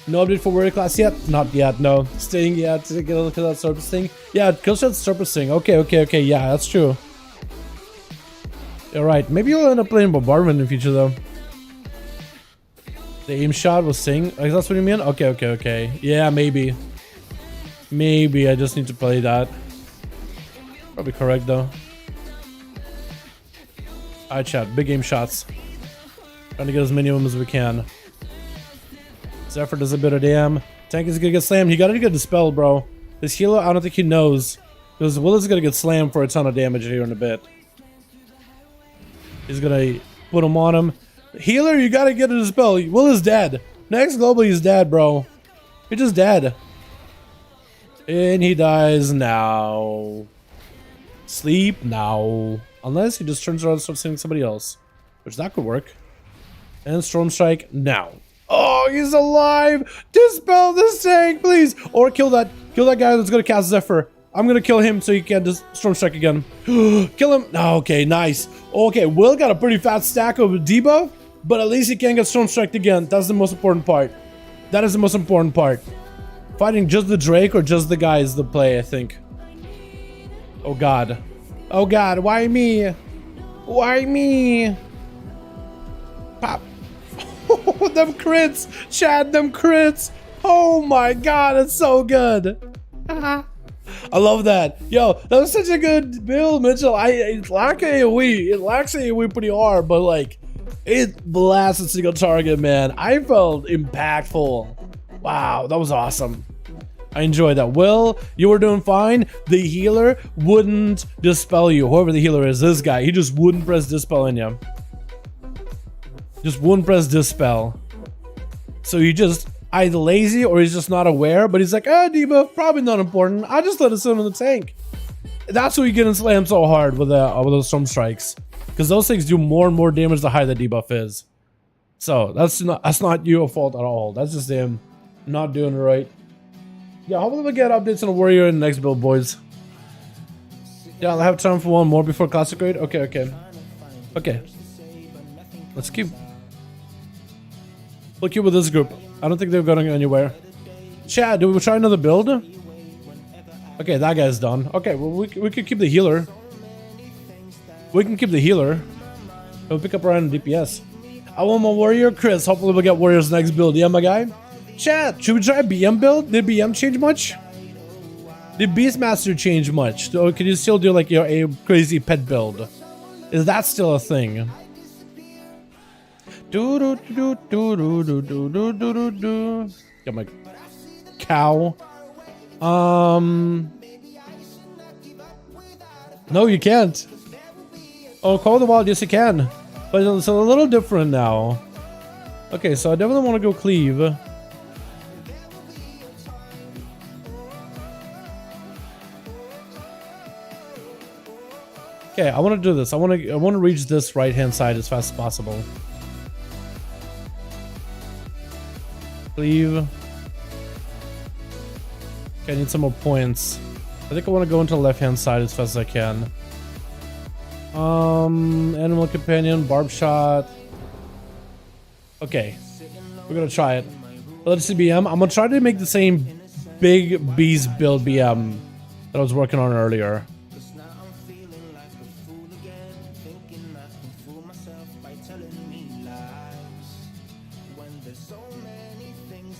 No update for warrior class yet? Not yet, no. Staying yet to get a look at that surfacing. Yeah, killshot's surfacing. Okay, yeah, that's true. Alright, maybe you'll end up playing Bombardment in the future though. The aim shot was Sing. Oh, that's what you mean? Okay. Yeah, maybe. Maybe I just need to play that. Probably correct though. Alright, chat. Big aim shots. Trying to get as many of them as we can. Zephyr does a bit of damn. Tank is gonna get slammed. He gotta get dispelled, bro. This healer, I don't think he knows. Because Will is gonna get slammed for a ton of damage here in a bit. He's gonna put him on him. Healer, you gotta get a dispel. Will is dead. Next global, he's dead, bro. You're just dead. And he dies now. Sleep now. Unless he just turns around and starts hitting somebody else. Which that could work. And Storm Strike now. Oh, he's alive! Dispel this tank, please! Or kill that guy that's gonna cast Zephyr. I'm gonna kill him so he can't just storm strike again. Kill him. Okay, nice. Okay, Will got a pretty fat stack of debuff, but at least he can't get storm strike again. That's the most important part. That is the most important part. Fighting just the Drake or just the guy is the play, I think. Oh god. Oh god, why me? Why me? Pop. Them crits. Chad, them crits. Oh my god, it's so good. I love that. Yo, that was such a good build, Mitchell. It lacks AoE. It lacks AoE pretty hard, but like, it blasts a single target, man. I felt impactful. Wow, that was awesome. I enjoyed that. Will, you were doing fine. The healer wouldn't dispel you. Whoever the healer is, this guy, he just wouldn't press dispel on you. Just wouldn't press dispel. So you just either lazy or he's just not aware, but he's like, ah, debuff, probably not important. I just let it sit in the tank. That's why you get slammed so hard with those storm strikes, because those things do more and more damage the higher the debuff is. So that's not your fault at all. That's just him not doing it right. Yeah, hopefully we get updates on the Warrior in the next build, boys. Yeah, I'll have time for one more before Classic Raid. Okay. Let's keep. We'll keep with this group. I don't think they're going anywhere. Chad, do we try another build? Okay, that guy's done. Okay, well, we could keep the healer. We can keep the healer. We'll pick up around DPS. I want my Warrior, Chris. Hopefully we'll get Warrior's next build. Yeah, my guy? Chad, should we try a BM build? Did BM change much? Did Beastmaster change much? Or can you still do like a crazy pet build? Is that still a thing? Got my cow. No, you can't. Oh, Call of the Wild, yes you can. But it's a little different now. Okay, so I definitely want to go cleave. Okay, I want to do this. I want to reach this right hand side as fast as possible. Cleave. Okay, I need some more points. I think I want to go into the left hand side as fast as I can. Animal companion, barb shot. Okay, we're gonna try it. Let's see BM. I'm gonna try to make the same big beast build BM that I was working on earlier.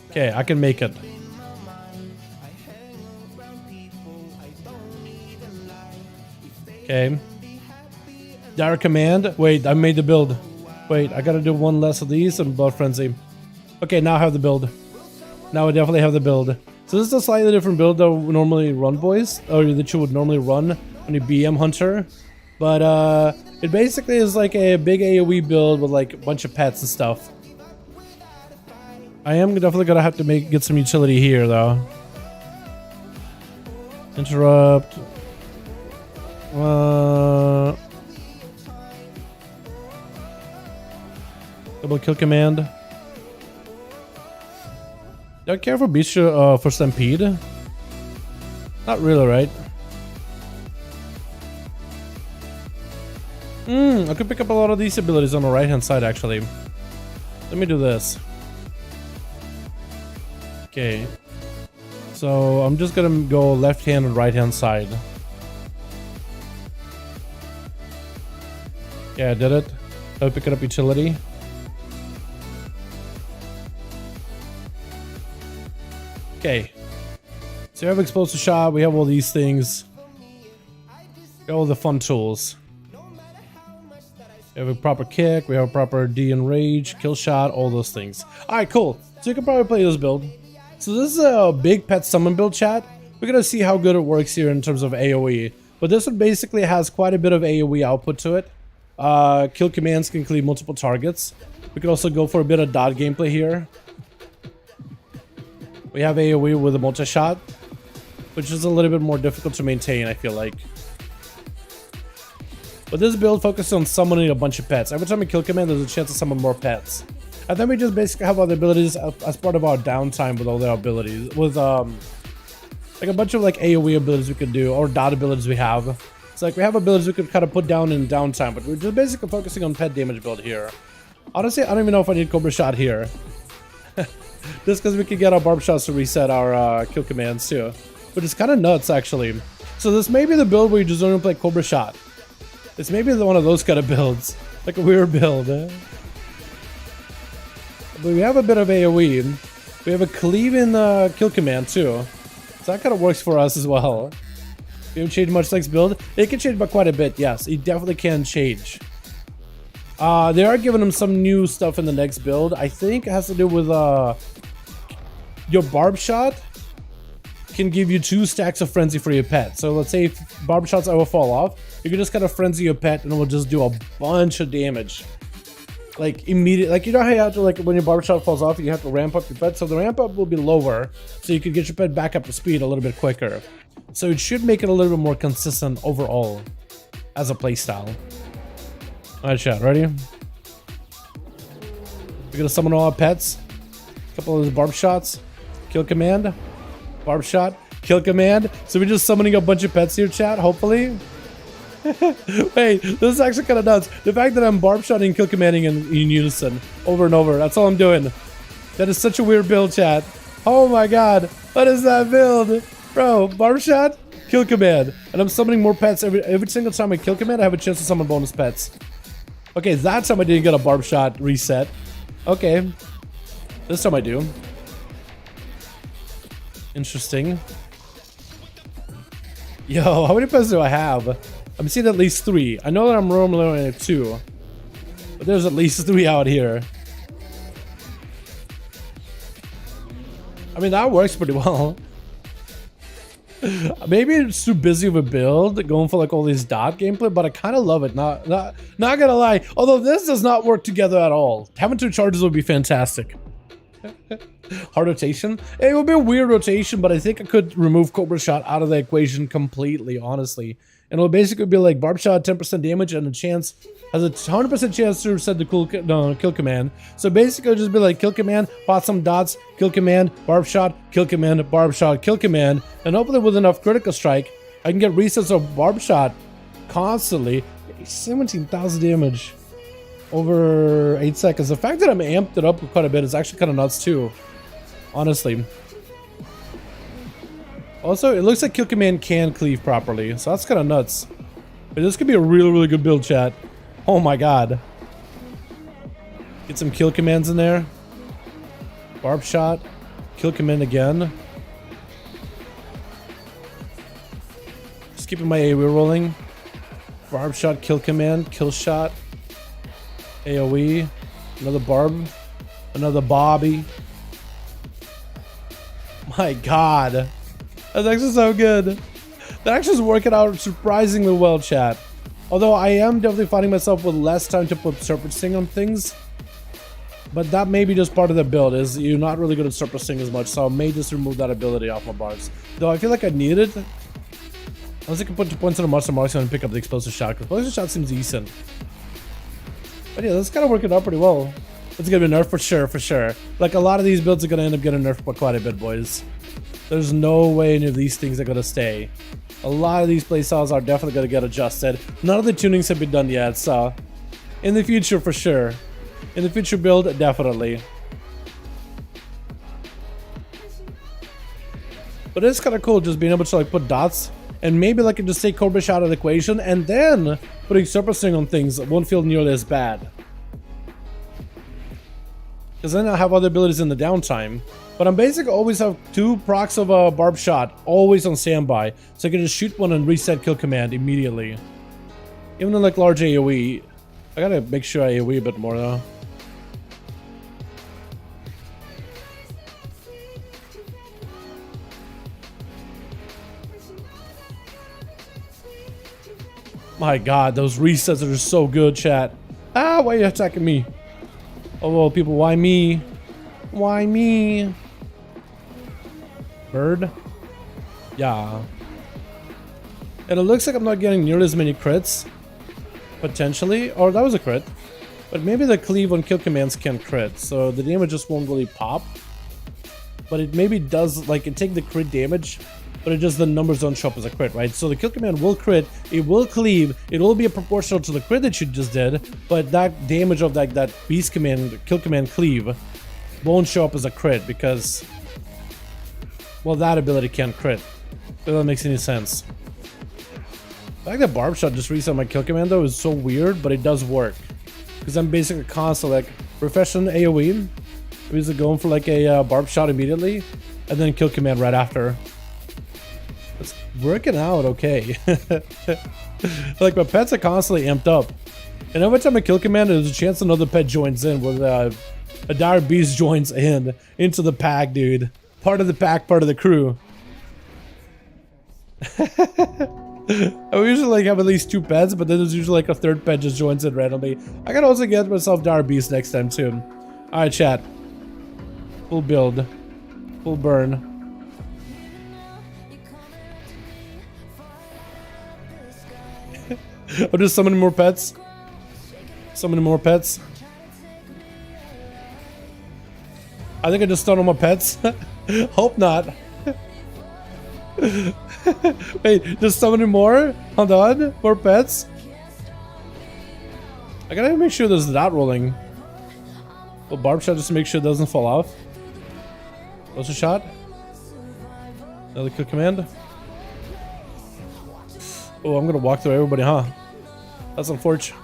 Okay, I can make it. Okay. Direct command. Wait, I made the build. Wait, I gotta do one less of these and Blood Frenzy. Okay, now I have the build. Now I definitely have the build. So this is a slightly different build that we normally run, boys. Or that you would normally run on a BM Hunter. But it basically is like a big AoE build with like a bunch of pets and stuff. I am definitely gonna have to get some utility here though. Interrupt. Double kill command. Do I care for beast for stampede? Not really, right? I could pick up a lot of these abilities on the right hand side actually. Let me do this. Okay. So I'm just gonna go left hand and right hand side. Yeah, I did it. I'll pick it up utility. Okay. So we have explosive shot, we have all these things. Got all the fun tools. We have a proper kick, we have a proper D and rage, kill shot, all those things. Alright, cool. So you can probably play this build. So this is a big pet summon build, chat. We're gonna see how good it works here in terms of AoE. But this one basically has quite a bit of AoE output to it. Kill commands can cleave multiple targets. We can also go for a bit of dot gameplay here. We have AoE with a multi-shot, which is a little bit more difficult to maintain, I feel like. But this build focuses on summoning a bunch of pets. Every time we kill command, there's a chance to summon more pets. And then we just basically have other abilities as part of our downtime with all their abilities, with Like a bunch of like AoE abilities we could do, or dot abilities we have. It's like we have abilities we could kind of put down in downtime, but we're just basically focusing on pet damage build here. Honestly, I don't even know if I need Cobra Shot here. Just because we could get our barb shots to reset our kill commands too. But it's kind of nuts actually. So this may be the build where you just don't play Cobra Shot. This may be one of those kind of builds. Like a weird build. But we have a bit of AoE. We have a cleave in kill command too. So that kind of works for us as well. We haven't changed much next build. It can change by quite a bit, yes. It definitely can change. They are giving them some new stuff in the next build. I think it has to do with your barb shot can give you 2 stacks of frenzy for your pet. So let's say if barb shots ever fall off, you can just kind of frenzy your pet and it will just do a bunch of damage. Like immediate, like you know how you have to, like when your barb shot falls off, you have to ramp up your pet. So the ramp up will be lower, so you can get your pet back up to speed a little bit quicker. So it should make it a little bit more consistent overall as a playstyle. Alright, chat, ready? We're gonna summon all our pets. A couple of those barb shots. Kill command. Barb shot. Kill command. So we're just summoning a bunch of pets here, chat, hopefully. Wait, this is actually kind of nuts. The fact that I'm barb shotting and kill commanding in unison over and over. That's all I'm doing. That is such a weird build, chat. Oh my god. What is that build? Bro, barb shot, kill command. And I'm summoning more pets. Every single time I kill command, I have a chance to summon bonus pets. Okay, that time I didn't get a barb shot reset. Okay. This time I do. Interesting. Yo, how many pets do I have? I'm seeing at least 3. I know that I'm normally at 2. But there's at least 3 out here. I mean, that works pretty well. Maybe it's too busy of a build going for like all these dot gameplay, but I kind of love it. Not gonna lie. Although this does not work together at all. Having 2 charges would be fantastic. Hard rotation? It would be a weird rotation, but I think I could remove Cobra Shot out of the equation completely, honestly. And it'll basically be like barb shot 10% damage and a chance has a 100% chance to reset the kill command. So basically it'll just be like kill command, pot some dots, kill command, barb shot, kill command, barb shot, kill command, and hopefully with enough critical strike, I can get resets of barb shot constantly. 17,000 damage over 8 seconds. The fact that I'm amped it up quite a bit is actually kind of nuts too, honestly. Also, it looks like kill command can cleave properly, so that's kind of nuts. But this could be a really, really good build, chat. Oh my god. Get some kill commands in there. Barb shot. Kill command again. Just keeping my AoE rolling. Barb shot, kill command, kill shot. AoE. Another barb. Another Bobby. My god. That's actually so good. That actually is working out surprisingly well, chat. Although I am definitely finding myself with less time to put surfacing on things. But that may be just part of the build, is you're not really good at surfacing as much, so I may just remove that ability off my barbs. Though I feel like I need it. Unless I can put 2 points on the Marksman and pick up the explosive shot, because explosive shot seems decent. But yeah, that's kind of working out pretty well. It's gonna be nerfed for sure, for sure. Like a lot of these builds are gonna end up getting nerfed by quite a bit, boys. There's no way any of these things are gonna stay. A lot of these playstyles are definitely gonna get adjusted. None of the tunings have been done yet, so in the future for sure. In the future build, definitely. But it's kind of cool just being able to like put dots and maybe like just take Cobra Shot out of the equation and then putting surfacing on things that won't feel nearly as bad. Because then I have other abilities in the downtime. But I'm basically always have 2 procs of a barb shot always on standby. So I can just shoot one and reset kill command immediately. Even in like large AoE. I gotta make sure I AoE a bit more though. My god, those resets are just so good, chat. Ah, why are you attacking me? Oh, well, people, why me? Why me? Bird? Yeah. And it looks like I'm not getting nearly as many crits. Potentially. Or that was a crit. But maybe the cleave on kill commands can crit. So the damage just won't really pop. But it maybe does, like, it take the crit damage but it just the numbers don't show up as a crit, right? So the kill command will crit, it will cleave, it will be proportional to the crit that you just did, but that damage of that beast command, kill command cleave, won't show up as a crit because, well, that ability can't crit. If that makes any sense. I think the barb shot just reset my kill command though is so weird, but it does work. Because I'm basically constantly like refreshing AoE. I'm usually going for like a barb shot immediately, and then kill command right after. It's working out okay. Like my pets are constantly amped up. And every time I kill command, there's a chance another pet joins in with a dire beast joins into the pack, dude. Part of the pack, part of the crew. I usually like have at least 2 pets, but then there's usually like a 3rd pet just joins in randomly. I can also get myself dire beast next time too. Alright, chat. Full build. Full burn. I'm just summoning more pets. Summoning more pets. I think I just stunned all my pets. Hope not. Wait, just summoning more? Hold on. More pets? I gotta make sure there's not rolling. Well, barb shot just to make sure it doesn't fall off. Closer shot. Another kill command. Oh, I'm gonna walk through everybody, huh? That's unfortunate.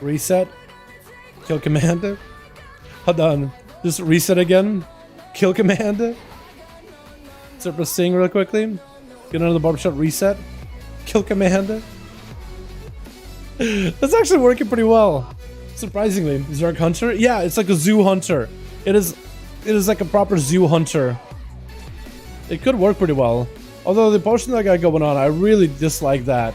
Reset. Kill command. Hold on. Just reset again. Kill command. Surface sing real quickly. Get another barb shot reset. Kill command. That's actually working pretty well. Surprisingly. Zerg Hunter? Yeah, it's like a zoo hunter. It is like a proper zoo hunter. It could work pretty well. Although the potion that I got going on, I really dislike that.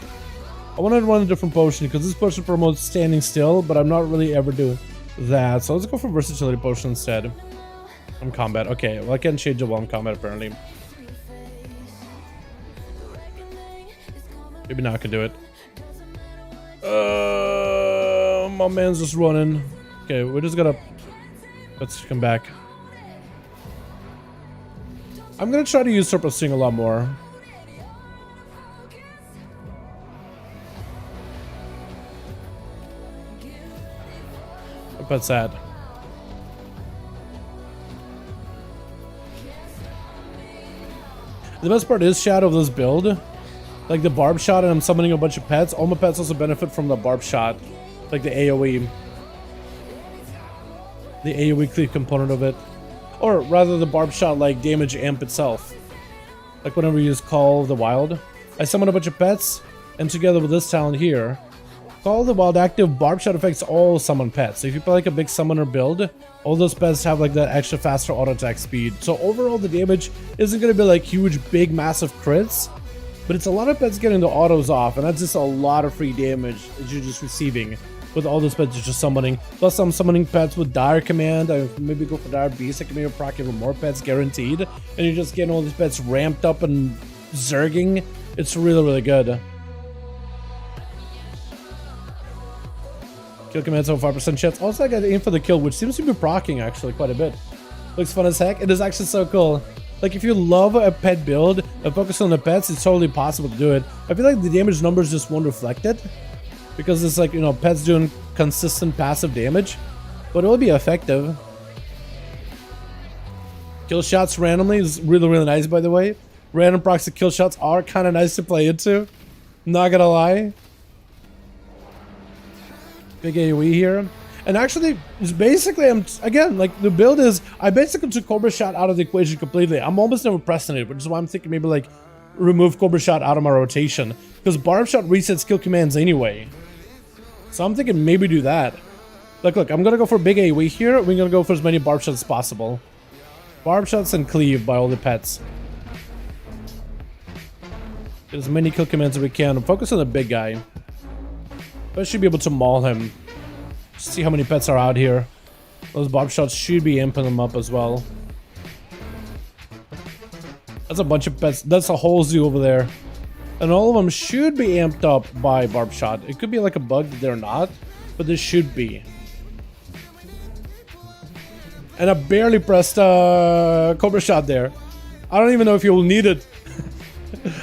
I wanted to run a different potion because this potion promotes standing still, but I'm not really ever doing that. So let's go for versatility potion instead. I'm combat. Okay, well I can't change it while I'm combat apparently. Maybe now I can do it. My man's just running. Okay, we just gotta... Let's come back. I'm gonna try to use Surplus Sing a lot more. What pet's that? The best part is, Shadow, of this build, like the barb shot, and I'm summoning a bunch of pets. All my pets also benefit from the barb shot, like the AoE. The AoE cleave component of it. Or rather the barb shot like damage amp itself. Like whenever you use Call of the Wild. I summon a bunch of pets, and together with this talent here, Call of the Wild active barb shot affects all summon pets. So if you play like a big summoner build, all those pets have like that extra faster auto attack speed. So overall the damage isn't going to be like huge, big, massive crits, but it's a lot of pets getting the autos off, and that's just a lot of free damage that you're just receiving with all those pets you're just summoning. Plus I'm summoning pets with Dire Command. I maybe go for Dire Beast. I can maybe proc even more pets guaranteed, and you're just getting all these pets ramped up and zerging. It's really, really good. Kill commands on 5% chance. Also, I got aim for the kill, which seems to be proccing actually quite a bit. Looks fun as heck. It is actually so cool. Like if you love a pet build and focus on the pets, it's totally possible to do it. I feel like the damage numbers just won't reflect it, because it's like, you know, pets doing consistent passive damage, but it will be effective. Kill shots randomly is really, really nice, by the way. Random proxy kill shots are kind of nice to play into. Not gonna lie. Big AoE here. And actually, it's basically, again, like the build is, I basically took Cobra Shot out of the equation completely. I'm almost never pressing it, which is why I'm thinking maybe like remove Cobra Shot out of my rotation, because Barb Shot resets skill commands anyway. So I'm thinking maybe do that. Like, look, I'm gonna go for big AoE here. We're gonna go for as many Barb Shots as possible. Barb Shots and cleave by all the pets. Get as many kill commands as we can. Focus on the big guy. I should be able to maul him. See how many pets are out here. Those Barb Shots should be amping them up as well. That's a bunch of pets. That's a whole zoo over there. And all of them should be amped up by Barb Shot. It could be like a bug that they're not, but this should be. And I barely pressed Cobra Shot there. I don't even know if you will need it.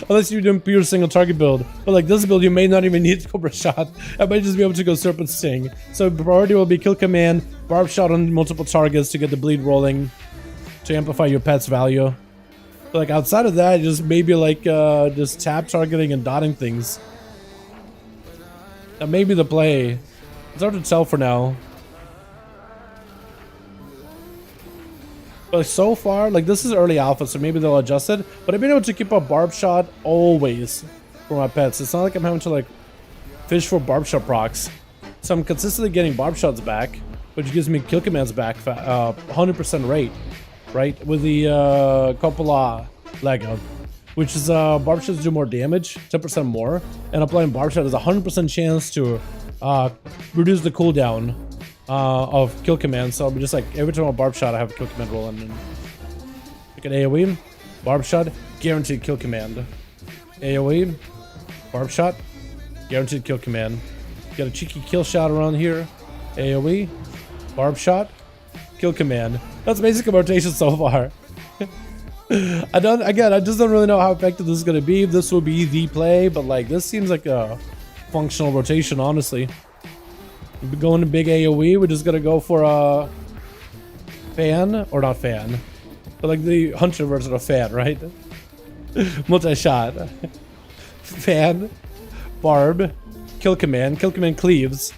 Unless you're doing pure single target build. But like this build, you may not even need Cobra Shot. I might just be able to go Serpent Sting. So priority will be Kill Command, Barb Shot on multiple targets to get the bleed rolling, to amplify your pet's value. But like outside of that, just maybe like just tap targeting and dotting things. That may be the play. It's hard to tell for now. But so far, like this is early alpha, so maybe they'll adjust it. But I've been able to keep up Barb Shot always for my pets. It's not like I'm having to like fish for Barb Shot procs. So I'm consistently getting Barb Shots back, which gives me Kill Commands back 100% rate, right? With the Coppola Lego, which is Barb Shots do more damage, 10% more, and applying Barb Shot is a 100% chance to reduce the cooldown of Kill Command. So I'll be just like, every time I Barb Shot, I have a Kill Command rolling. And like an AoE, Barb Shot, guaranteed Kill Command. AoE, Barb Shot, guaranteed Kill Command. Got a cheeky kill shot around here. AoE, Barb Shot, Kill Command. That's basic rotation so far. I just don't really know how effective this is going to be. This will be the play, but like this seems like a functional rotation, honestly. We're going to big AoE. We're just going to go for a fan, or not fan, but like the Hunter version of fan, right? Multi-shot. Fan, Barb, Kill Command cleaves.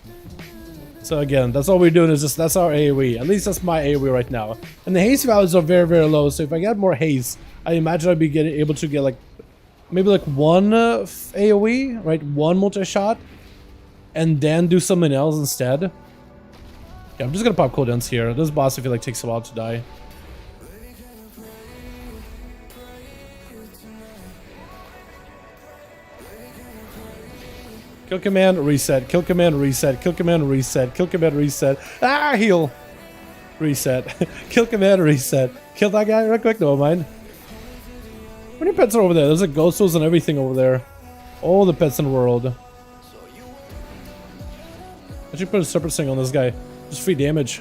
So again, that's all we're doing is just, that's our AoE. At least that's my AoE right now. And the haste values are very, very low. So if I get more haste, I imagine I'd be able to get like, maybe like one AoE, right? One multi-shot. And then do something else instead. Yeah, I'm just gonna pop cooldowns here. This boss, I feel like, takes a while to die. Kill Command, reset. Kill Command, reset. Kill Command, reset. Kill Command, reset. Ah, heal. Reset. Kill Command, reset. Kill that guy real quick. Never mind. How many pets are over there? There's like ghost souls and everything over there. All the pets in the world. I should put a Serpent Sting on this guy. Just free damage.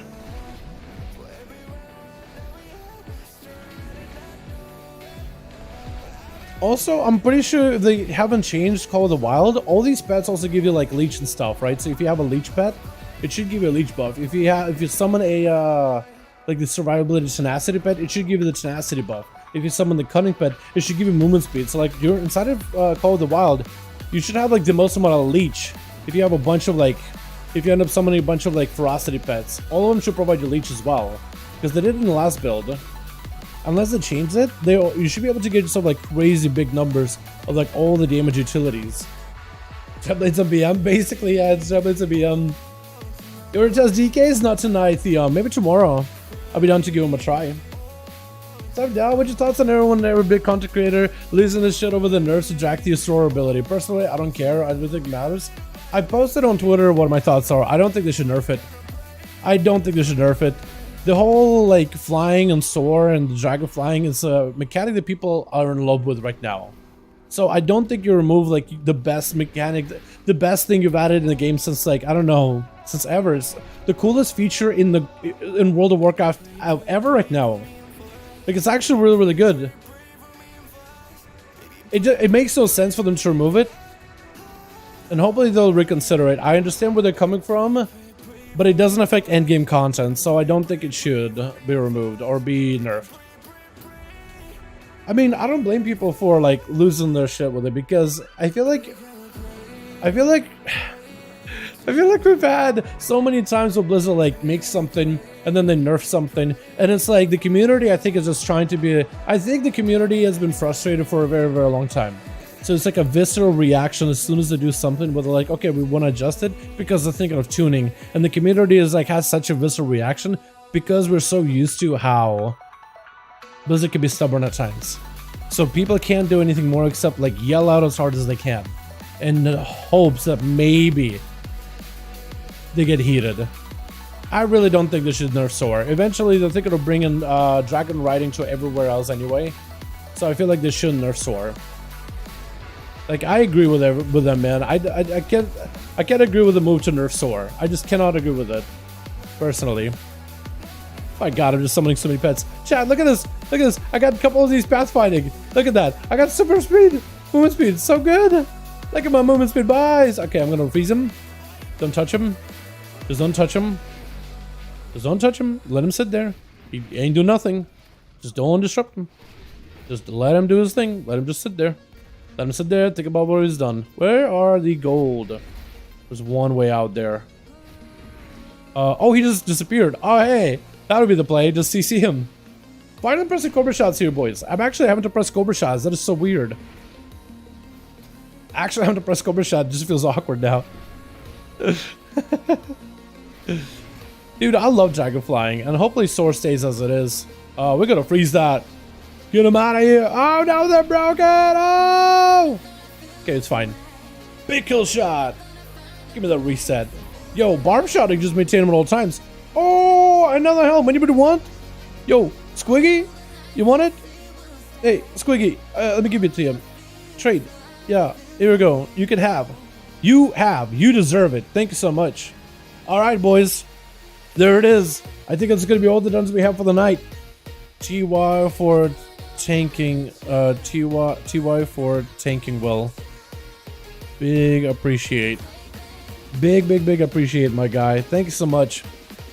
Also, I'm pretty sure they haven't changed Call of the Wild. All these pets also give you like leech and stuff, right? So if you have a leech pet, it should give you a leech buff. If you summon a like the survivability tenacity pet, it should give you the tenacity buff. If you summon the cunning pet, it should give you movement speed. So like you're inside of Call of the Wild, you should have like the most amount of leech. If you have a bunch of like, if you end up summoning a bunch of like ferocity pets, all of them should provide you leech as well, because they did in the last build. Unless they change it, you should be able to get yourself like crazy big numbers of like all the damage utilities. Templates of BM, basically, yeah, it's templates of BM. You want to test DKs? Not tonight, Theon. Maybe tomorrow. I'll be down to give them a try. What's up, Dal? What's your thoughts on every big content creator losing this shit over the nerfs to Jack the Soar ability? Personally, I don't care. I don't think it matters. I posted on Twitter what my thoughts are. I don't think they should nerf it. I don't think they should nerf it. The whole like flying and Soar and the dragon flying is a mechanic that people are in love with right now. So I don't think you remove like the best mechanic, the best thing you've added in the game since like, I don't know, since ever. It's the coolest feature in World of Warcraft ever right now. Like it's actually really, really good. It makes no sense for them to remove it. And hopefully they'll reconsider it. I understand where they're coming from, but it doesn't affect endgame content, so I don't think it should be removed or be nerfed. I mean, I don't blame people for like losing their shit with it, because I feel like we've had so many times where Blizzard like makes something and then they nerf something, and it's like the community, I think, is just trying to be. I think the community has been frustrated for a very, very long time. So it's like a visceral reaction as soon as they do something where they're like, okay, we want to adjust it because they're thinking of tuning. And the community is like, has such a visceral reaction because we're so used to how Blizzard can be stubborn at times. So people can't do anything more except like yell out as hard as they can in hopes that maybe they get heated. I really don't think they should nerf Soar. Eventually they're thinking of bringing Dragonriding to everywhere else anyway. So I feel like they shouldn't nerf Soar. Like, I agree with them, man. I can't agree with the move to nerf Soar. I just cannot agree with it, personally. My god, I'm just summoning so many pets. Chat, look at this. Look at this. I got a couple of these pathfinding. Look at that. I got super speed. Movement speed. So good. Look at my movement speed buys. Okay, I'm going to freeze him. Don't touch him. Just don't touch him. Just don't touch him. Let him sit there. He ain't do nothing. Just don't disrupt him. Just let him do his thing. Let him just sit there. Let him sit there. Think about what he's done. Where are the gold? There's one way out there. Oh, he just disappeared. Oh, hey. That would be the play. Just CC him. Why am I pressing Cobra shots here, boys? I'm actually having to press Cobra shots. That is so weird. Actually having to press Cobra shot just feels awkward now. Dude, I love dragon flying, and hopefully Soar stays as it is. We're gonna freeze that. Get him out of here. Oh no, they're broken. Oh! Okay, it's fine. Big kill shot. Give me that reset. Yo, barb shotting just maintain him at all times. Oh, another helm. Anybody want? Yo, Squiggy, you want it? Hey, Squiggy, let me give it to you. Trade. Yeah, here we go. You can have. You deserve it. Thank you so much. All right, boys. There it is. I think that's going to be all the duns we have for the night. TY for tanking. TY for tanking well. Big appreciate. Big appreciate, my guy. Thank you so much.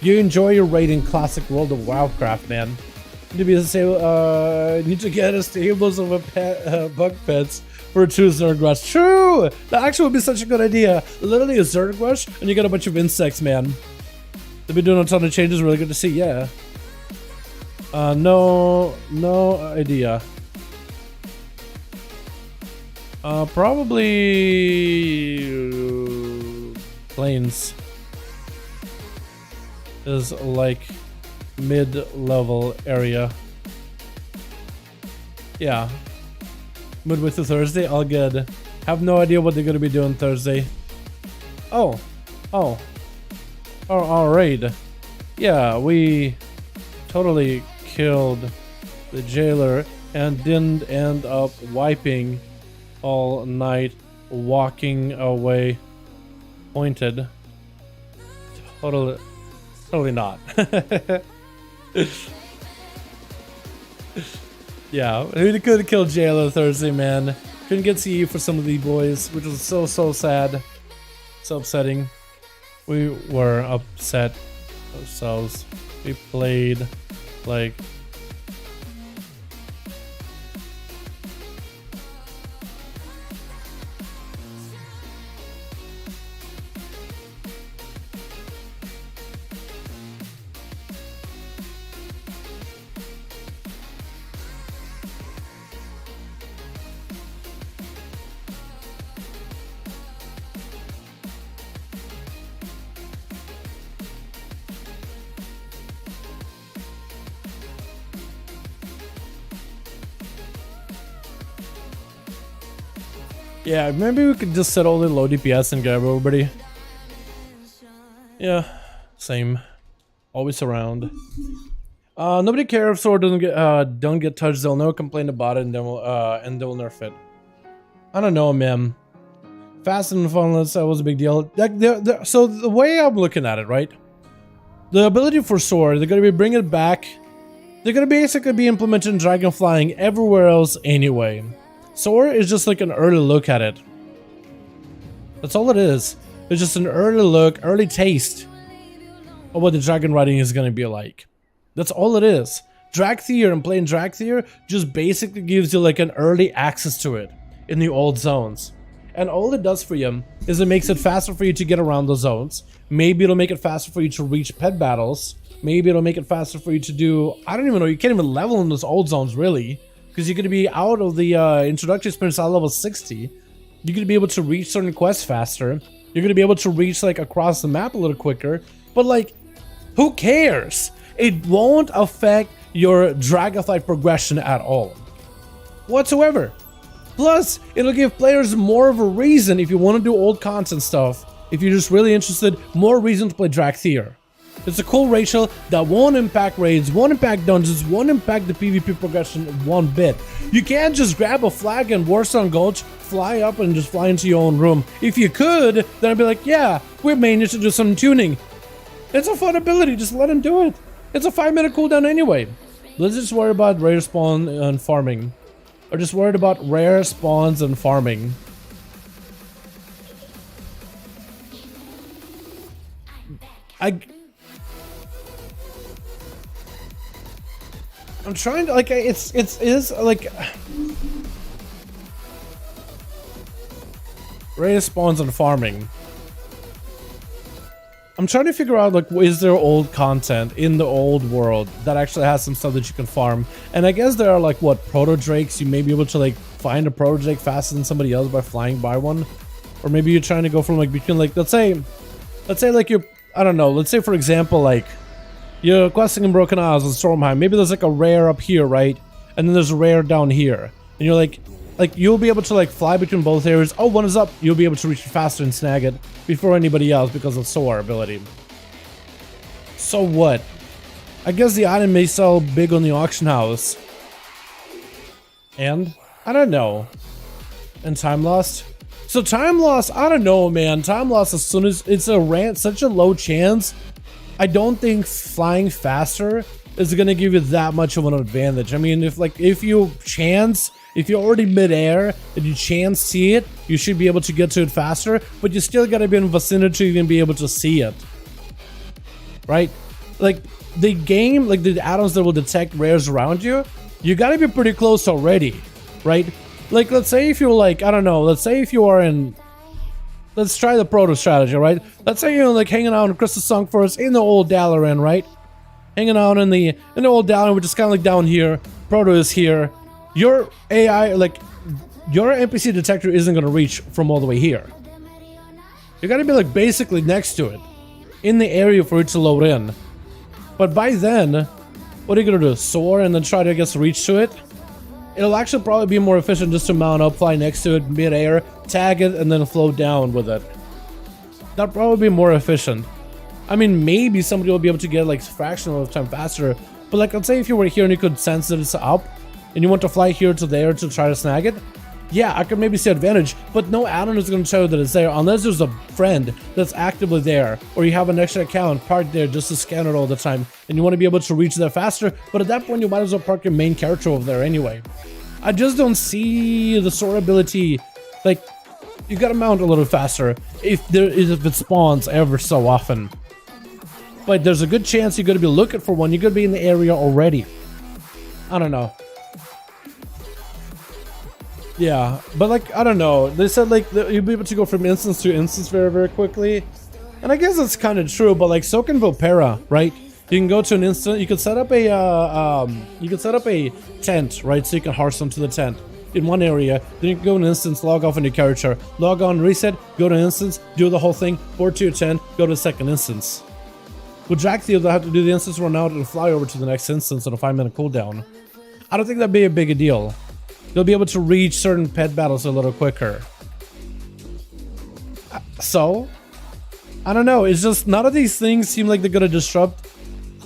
You enjoy your raiding classic World of Warcraft, man. Need to get a stables of a bug pets for a true Zerg rush. True! That actually would be such a good idea. Literally a Zerg rush, and you get a bunch of insects, man. They've been doing a ton of changes. Really good to see. Yeah. No idea. Probably planes is like mid-level area. Yeah. Midway through Thursday, all good. Have no idea what they're gonna be doing Thursday. Oh, our raid. Yeah, we totally killed the jailer and didn't end up wiping all night, walking away pointed. Totally not. Yeah, we could have killed Jailer Thursday, man. Couldn't get CE for some of the boys, which was so sad. So upsetting. We were upset ourselves. We played like yeah, maybe we could just set all the low DPS and grab everybody. Yeah, same. Always around. Nobody cares if Soar don't get touched. They'll never complain about it, and then they'll nerf it. I don't know, man. Fast and funless, that was a big deal. So the way I'm looking at it, right? The ability for Soar, they're gonna be bringing it back. They're gonna basically be implementing dragon flying everywhere else anyway. Soar is just like an early look at it. That's all it is. It's just an early look, early taste of what the Dragonriding is going to be like. That's all it is. Dragthier and playing Dragthier just basically gives you like an early access to it in the old zones. And all it does for you is it makes it faster for you to get around the zones. Maybe it'll make it faster for you to reach pet battles. Maybe it'll make it faster for you to do... I don't even know. You can't even level in those old zones, really. Because you're going to be out of the introductory experience at level 60. You're going to be able to reach certain quests faster. You're going to be able to reach like across the map a little quicker. But like, who cares? It won't affect your Dragonflight progression at all. Whatsoever. Plus, it'll give players more of a reason if you want to do old content stuff. If you're just really interested, more reason to play Dragthier. It's a cool ratio that won't impact raids, won't impact dungeons, won't impact the PvP progression one bit. You can't just grab a flag in Warstone Gulch, fly up and just fly into your own room. If you could, then I'd be like, yeah, we managed to do some tuning. It's a fun ability, just let him do it. It's a 5-minute cooldown anyway. Let's just worry about rare spawn and farming. Or just worried about rare spawns and farming. I'm trying to, like, it is like rare spawns and farming. I'm trying to figure out, like, is there old content in the old world that actually has some stuff that you can farm? And I guess there are, like, what, proto drakes. You may be able to, like, find a proto drake faster than somebody else by flying by one. Or maybe you're trying to go from, like, between, like, let's say like you're, I don't know, let's say for example, like you're questing in Broken Isles and Stormheim. Maybe there's like a rare up here, right? And then there's a rare down here. And you're like you'll be able to like fly between both areas. Oh, one is up. You'll be able to reach it faster and snag it before anybody else because of Soar ability. So what? I guess the item may sell big on the auction house. And I don't know. And time lost? So time loss, I don't know, man. Time loss, as soon as it's such a low chance, I don't think flying faster is gonna give you that much of an advantage. I mean, if you're already midair and you chance see it, you should be able to get to it faster, but you still gotta be in vicinity to even be able to see it. Right? Like the game, like the addons that will detect rares around you, you gotta be pretty close already, right? Like, let's say if you're like, I don't know, let's say if you are in, let's try the proto strategy, right? Let's say you're like hanging out in Crystal Sunk Forest in the old Dalaran, right? Hanging out in the old Dalaran, which is kind of like down here. Proto is here. Your AI, like, your NPC detector isn't going to reach from all the way here. You got to be like basically next to it, in the area for it to load in. But by then, what are you going to do? Soar and then try to, I guess, reach to it? It'll actually probably be more efficient just to mount up, fly next to it, mid-air, tag it, and then float down with it. That'd probably be more efficient. I mean, maybe somebody will be able to get like fractional of time faster, but like, let's say if you were here and you could sense that it's up, and you want to fly here to there to try to snag it, yeah, I could maybe see advantage, but no addon is going to tell you that it's there unless there's a friend that's actively there, or you have an extra account parked there just to scan it all the time, and you want to be able to reach there faster, but at that point you might as well park your main character over there anyway. I just don't see the Soar ability, like, you gotta mount a little faster if it spawns ever so often. But there's a good chance you're gonna be looking for one, you're gonna be in the area already. I don't know. Yeah, but like, I don't know. They said like you'll be able to go from instance to instance very, very quickly. And I guess that's kind of true, but like so can Vopera, right? You can go to an instant, you can set up a tent, right? So you can hearthstone to the tent in one area, then you can go to an instance, log off on your character, log on, reset, go to an instance, do the whole thing, board to your tent, go to the second instance. With Dragtheal, they'll have to do the instance run out and fly over to the next instance on a 5-minute cooldown. I don't think that'd be a big a deal. You'll be able to reach certain pet battles a little quicker. So, I don't know, it's just none of these things seem like they're gonna disrupt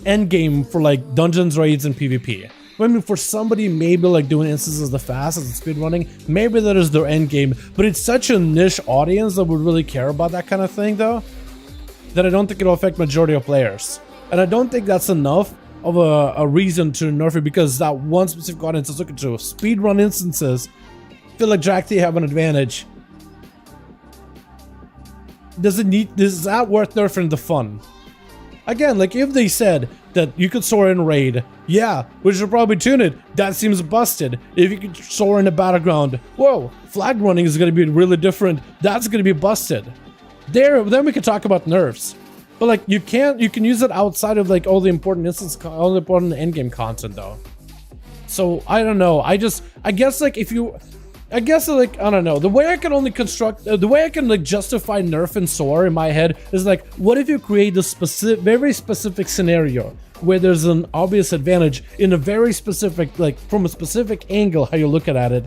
endgame for like dungeons, raids, and PvP. I mean, for somebody maybe like doing instances the fastest and speedrunning, maybe that is their endgame, but it's such a niche audience that would really care about that kind of thing though, that I don't think it'll affect majority of players. And I don't think that's enough of a reason to nerf it, because that one specific audience is looking to speedrun instances, feel like Dragtheal have an advantage. Is that worth nerfing the fun? Again, like if they said that you could soar in raid, yeah, we should probably tune it. That seems busted. If you could soar in the battleground, whoa, flag running is going to be really different. That's going to be busted. Then we could talk about nerfs. But like you can use it outside of like all the important all the important endgame content though. So I don't know. I guess like I don't know. The way I can only construct, the way I can like justify nerf and Soar in my head is like, what if you create a very specific scenario where there's an obvious advantage in a very specific, like from a specific angle how you look at it.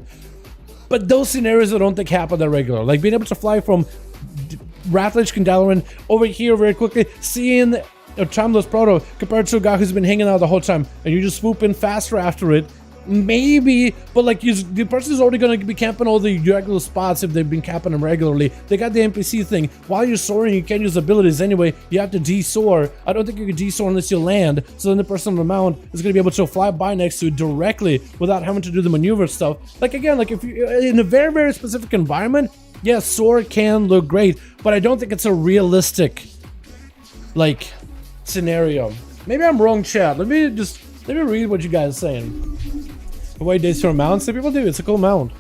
But those scenarios I don't think happen that regular. Like being able to fly from Rathlich and Dalaran over here very quickly, seeing a timeless proto compared to a guy who's been hanging out the whole time, and you just swoop in faster after it, maybe, but like the person is already going to be camping all the regular spots if they've been camping them regularly. They got the NPC thing. While you're soaring, you can't use abilities anyway. You have to de-soar. I don't think you can de-soar unless you land. So then the person on the mount is going to be able to fly by next to it directly without having to do the maneuver stuff. Like again, like if you in a very, very specific environment, yes, soar can look great, but I don't think it's a realistic like scenario. Maybe I'm wrong, chat. Let me read what you guys are saying. Avoid days for mounts. Some people do. It's a cool mount.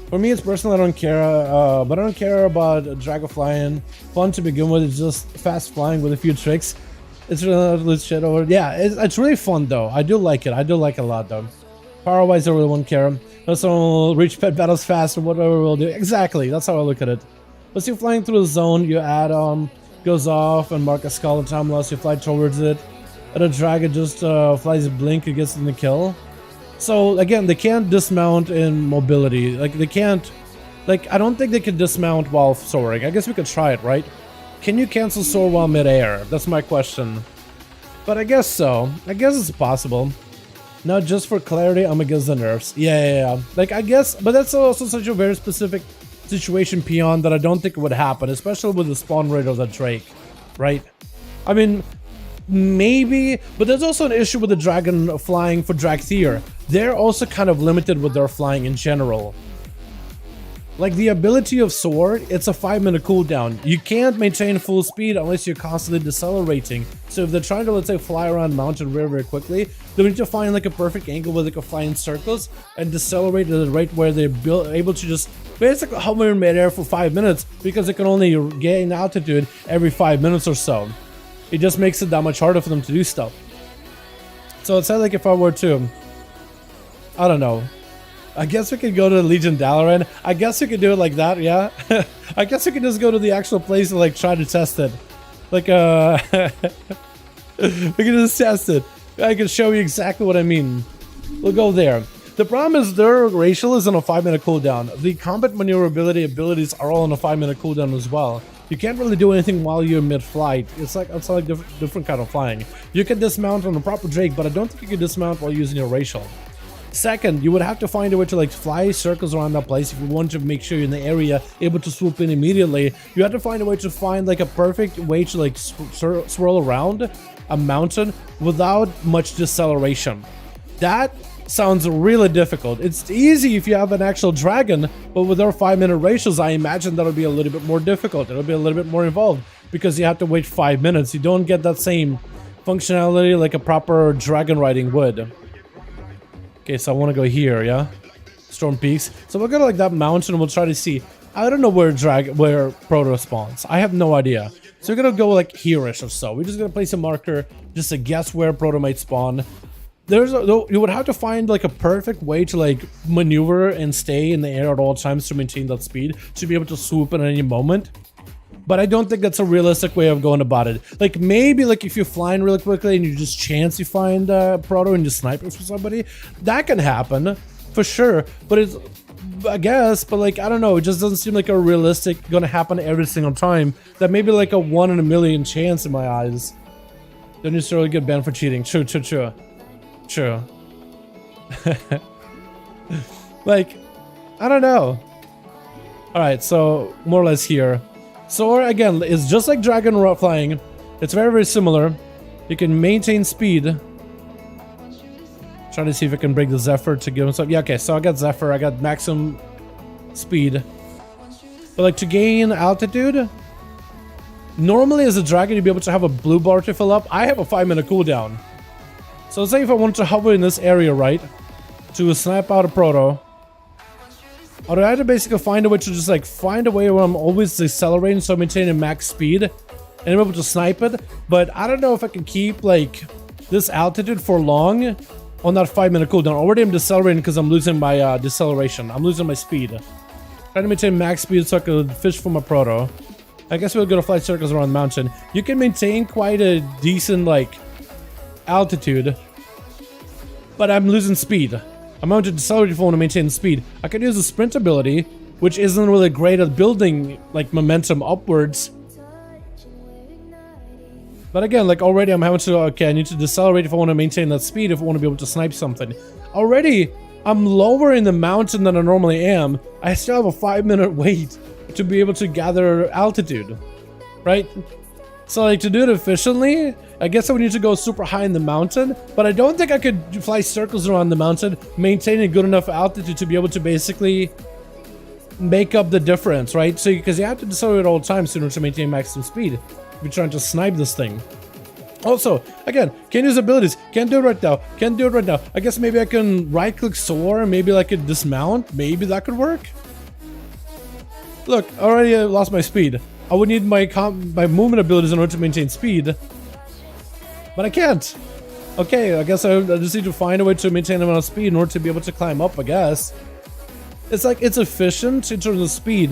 For me, it's personal. I don't care, but I don't care about Dragonflying. Fun to begin with. It's just fast flying with a few tricks. It's really shit over. Yeah, it's really fun though. I do like it. I do like it a lot though. Power wise, I really won't care. Also, reach pet battles fast or whatever we'll do. Exactly. That's how I look at it. Let's see, flying through the zone. Your add-on goes off and mark a skull and time loss. You fly towards it. And a dragon just flies a blink and gets in the kill. So again, they can't dismount in mobility. Like they can't, like I don't think they can dismount while soaring. I guess we could try it, right? Can you cancel soar while mid-air? That's my question. But I guess so. I guess it's possible. Now, just for clarity, I'm against the nerfs. Yeah. Like I guess, but that's also such a very specific situation, Peon, that I don't think it would happen, especially with the spawn rate of the Drake, right? I mean, maybe, but there's also an issue with the dragon flying for Dragthier. They're also kind of limited with their flying in general. Like the ability of Soar, it's a 5-minute cooldown. You can't maintain full speed unless you're constantly decelerating. So if they're trying to, let's say, fly around mountain very, very quickly, they need to find like a perfect angle where they can fly in circles and decelerate at the rate where they're able to just basically hover in midair for 5 minutes, because they can only gain altitude every 5 minutes or so. It just makes it that much harder for them to do stuff. So it sounds like if I were to, I don't know, I guess we could go to Legion Dalaran. I guess we could do it like that, yeah. I guess we could just go to the actual place and like try to test it. Like we can just test it. I can show you exactly what I mean. We'll go there. The problem is their racial is on a 5-minute cooldown. The combat maneuverability abilities are all on a 5-minute cooldown as well. You can't really do anything while you're mid-flight. It's like different kind of flying. You can dismount on a proper Drake, but I don't think you can dismount while using your racial. Second, you would have to find a way to like fly circles around that place if you want to make sure you're in the area, able to swoop in immediately. You have to find a way to find like a perfect way to like swirl around a mountain without much deceleration. That sounds really difficult. It's easy if you have an actual dragon, but with our 5-minute ratios, I imagine that'll be a little bit more difficult. It'll be a little bit more involved because you have to wait 5 minutes. You don't get that same functionality like a proper Dragonriding would. Okay, so I want to go here, yeah? Storm Peaks. So we'll go to like that mountain and we'll try to see. I don't know where Proto spawns. I have no idea. So we're gonna go like here-ish or so. We're just gonna place a marker just to guess where Proto might spawn. You would have to find like a perfect way to like maneuver and stay in the air at all times to maintain that speed, to be able to swoop at any moment. But I don't think that's a realistic way of going about it. Like maybe like if you're flying really quickly and you just chance you find Proto and you snipe it for somebody, that can happen for sure. But it's, I guess, but like I don't know, it just doesn't seem like a realistic gonna happen every single time. That may be like a 1 in a million chance in my eyes. Don't necessarily get banned for cheating. True. Like I don't know. All right, so more or less here. Soar, again, is just like Dragon flying. It's very, very similar. You can maintain speed. Trying to see if I can break the Zephyr to give him some. Yeah, okay, so I got Zephyr. I got maximum speed. But like to gain altitude, normally as a dragon, you'd be able to have a blue bar to fill up. I have a 5-minute cooldown. So let's say if I wanted to hover in this area, right, to snipe out a Proto, I would have to basically find a way to just like find a way where I'm always decelerating, so I'm maintaining max speed and I'm able to snipe it. But I don't know if I can keep like this altitude for long on that 5-minute cooldown. Already I'm decelerating because I'm losing my deceleration. I'm losing my speed. Trying to maintain max speed so I could fish for my Proto. I guess we'll go to fly circles around the mountain. You can maintain quite a decent like altitude, but I'm losing speed. I'm going to decelerate if I want to maintain speed. I can use the sprint ability, which isn't really great at building like momentum upwards. But again, like already I'm having to, okay, I need to decelerate if I want to maintain that speed, if I want to be able to snipe something. Already, I'm lower in the mountain than I normally am. I still have a 5-minute wait to be able to gather altitude, right? So like to do it efficiently, I guess I would need to go super high in the mountain, but I don't think I could fly circles around the mountain, maintain a good enough altitude to be able to basically make up the difference, right? So because you have to decelerate all the time in order to maintain maximum speed if you're trying to snipe this thing. Also, again, can't use abilities, can't do it right now, can't do it right now. I guess maybe I can right click Soar, maybe like a dismount, maybe that could work. Look, I already lost my speed. I would need my movement abilities in order to maintain speed, but I can't. Okay, I guess I just need to find a way to maintain the amount of speed in order to be able to climb up, I guess. It's like, it's efficient in terms of speed,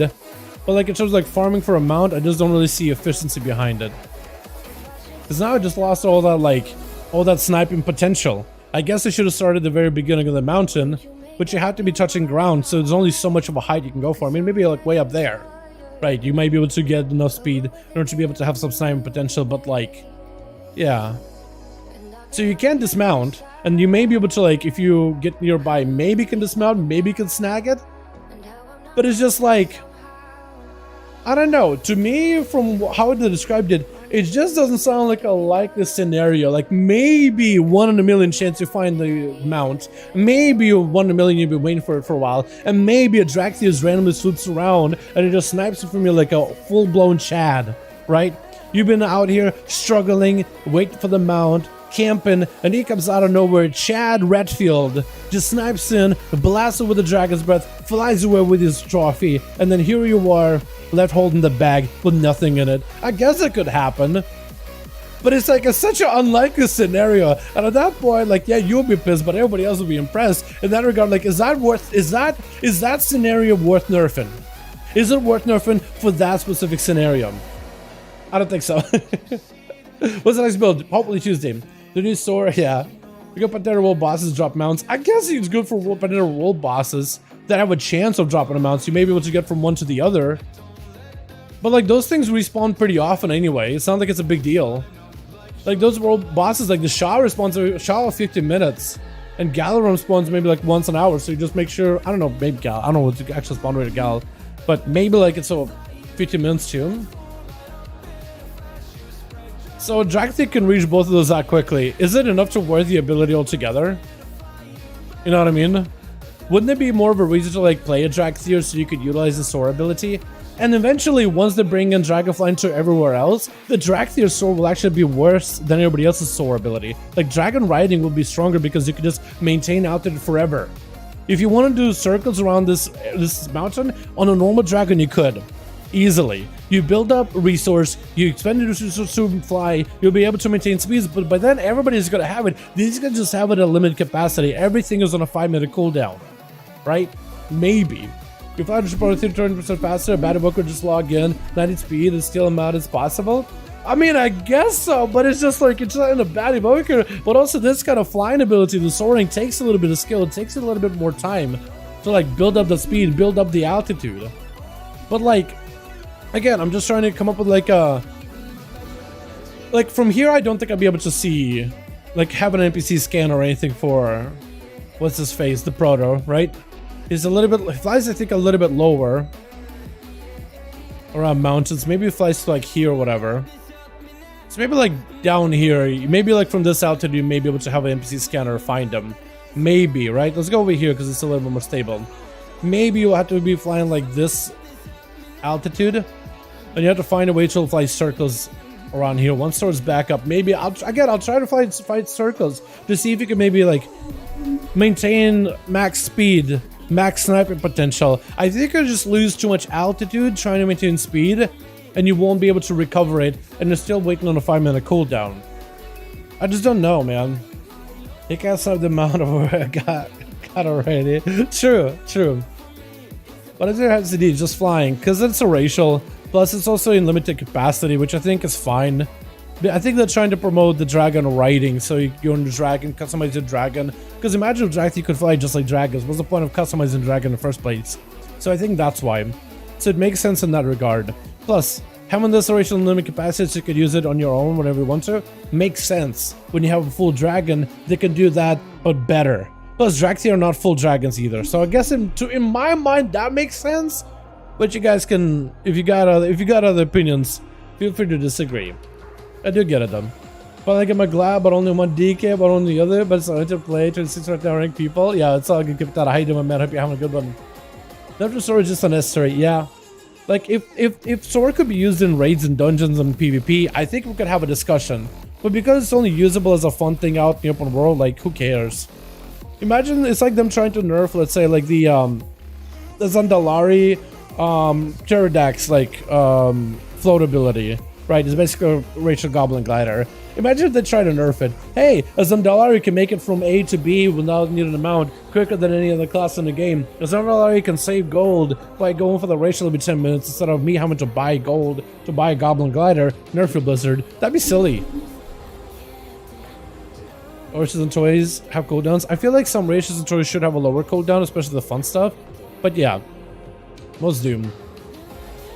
but like in terms of like farming for a mount, I just don't really see efficiency behind it. Because now I just lost all that sniping potential. I guess I should have started at the very beginning of the mountain, but you have to be touching ground, so there's only so much of a height you can go for. I mean, maybe like way up there, right? You might be able to get enough speed in order to be able to have some sniping potential, but like, yeah. So you can dismount, and you may be able to, like, if you get nearby, maybe can dismount, maybe can snag it. But it's just like, I don't know. To me, from how they described it, it just doesn't sound like a likely scenario. Like maybe 1 in a million chance you find the mount, maybe 1 in a million you've been waiting for it for a while, and maybe a Draxius randomly swoops around and it just snipes it from you like a full-blown Chad, right? You've been out here struggling, waiting for the mount, camping, and he comes out of nowhere. Chad Redfield just snipes in, blasts it with the dragon's breath, flies away with his trophy, and then here you are, left holding the bag with nothing in it. I guess it could happen, but it's like such an unlikely scenario. And at that point, like, yeah, you'll be pissed, but everybody else will be impressed. In that regard, like, is that scenario worth nerfing? Is it worth nerfing for that specific scenario? I don't think so. What's the next build? Hopefully Tuesday. The new Soar, yeah. We got Pantera World bosses drop mounts. I guess it's good for Pantera World bosses that have a chance of dropping a mount, so you may be able to get from one to the other. But like those things respawn pretty often anyway. It's not like it's a big deal. Like those world bosses, like the Shah respawns a Shah of 50 minutes, and Dalaran spawns maybe like once an hour. So you just make sure, I don't know, maybe Gal, I don't know what's the actual spawn rate of Gal, but maybe like it's a 50 minutes too. So Dragthic can reach both of those that quickly. Is it enough to worth the ability altogether? You know what I mean? Wouldn't it be more of a reason to like play a Dragthier so you could utilize the Soar ability? And eventually, once they bring in Dragonflight to everywhere else, the Dragthier Soar will actually be worse than everybody else's Soar ability. Like Dragonriding will be stronger because you can just maintain altitude forever. If you want to do circles around this mountain on a normal dragon, you could easily. You build up resource, you expend resources to fly, you'll be able to maintain speeds, but by then everybody's gonna have it. These guys just have it at a limited capacity. Everything is on a 5-minute cooldown, right? Maybe. If I just probably 30% faster, a bad evoker just log in, 90 speed, and steal them out as possible. I mean, I guess so, but it's just like, it's not in a bad evoker, but also this kind of flying ability, the soaring takes a little bit of skill, it takes a little bit more time to like build up the speed, build up the altitude. But like, again, I'm just trying to come up with like a... Like from here, I don't think I'd be able to see, like have an NPC scan or anything for, what's his face, the Proto, right? He's a little bit, flies I think a little bit lower around mountains. Maybe it flies to like here or whatever. So maybe like down here, maybe like from this altitude, you may be able to have an NPC scanner find them. Maybe, right? Let's go over here because it's a little bit more stable. Maybe you'll have to be flying like this altitude, and you have to find a way to fly circles around here. Once Soar's back up, maybe I'll try to fly circles to see if you can maybe like maintain max speed, max sniping potential. I think you'll just lose too much altitude trying to maintain speed, and you won't be able to recover it, and you're still waiting on a 5-minute cooldown. I just don't know, man. You can't snipe the amount of I got already. True. But I think it has to do just flying, because it's a racial, plus it's also in limited capacity, which I think is fine. I think they're trying to promote the dragon riding, so you go on the dragon, customize your dragon. Because imagine if Dragon could fly just like dragons. What's the point of customizing dragon in the first place? So I think that's why. So it makes sense in that regard. Plus, Having this racial limit capacity so you could use it on your own whenever you want to makes sense. When you have a full dragon, they can do that, but better. Plus, Draxi are not full dragons either, so I guess in my mind that makes sense. But you guys can, if you got other opinions, feel free to disagree. I do get it though. But I get my glad, but only one DK, but only the other. But it's all to play 26 right now ranked people. Yeah, it's all good. Keep that. How you doing, man? Hope you're having a good one. Left Soar is just unnecessary. Yeah. Like, if Soar could be used in raids and dungeons and PvP, I think we could have a discussion. But because it's only usable as a fun thing out in the open world, like, who cares? Imagine it's like them trying to nerf, let's say, like the Zandalari Pterodax, like, float ability, right? It's basically a racial goblin glider. Imagine if they try to nerf it. Hey, a Zandalari can make it from A to B without needing a mount quicker than any other class in the game. A Zandalari can save gold by going for the racial every 10 minutes instead of me having to buy gold to buy a goblin glider. Nerf your Blizzard. That'd be silly. Races and toys have cooldowns. I feel like some races and toys should have a lower cooldown, especially the fun stuff. But yeah, most do.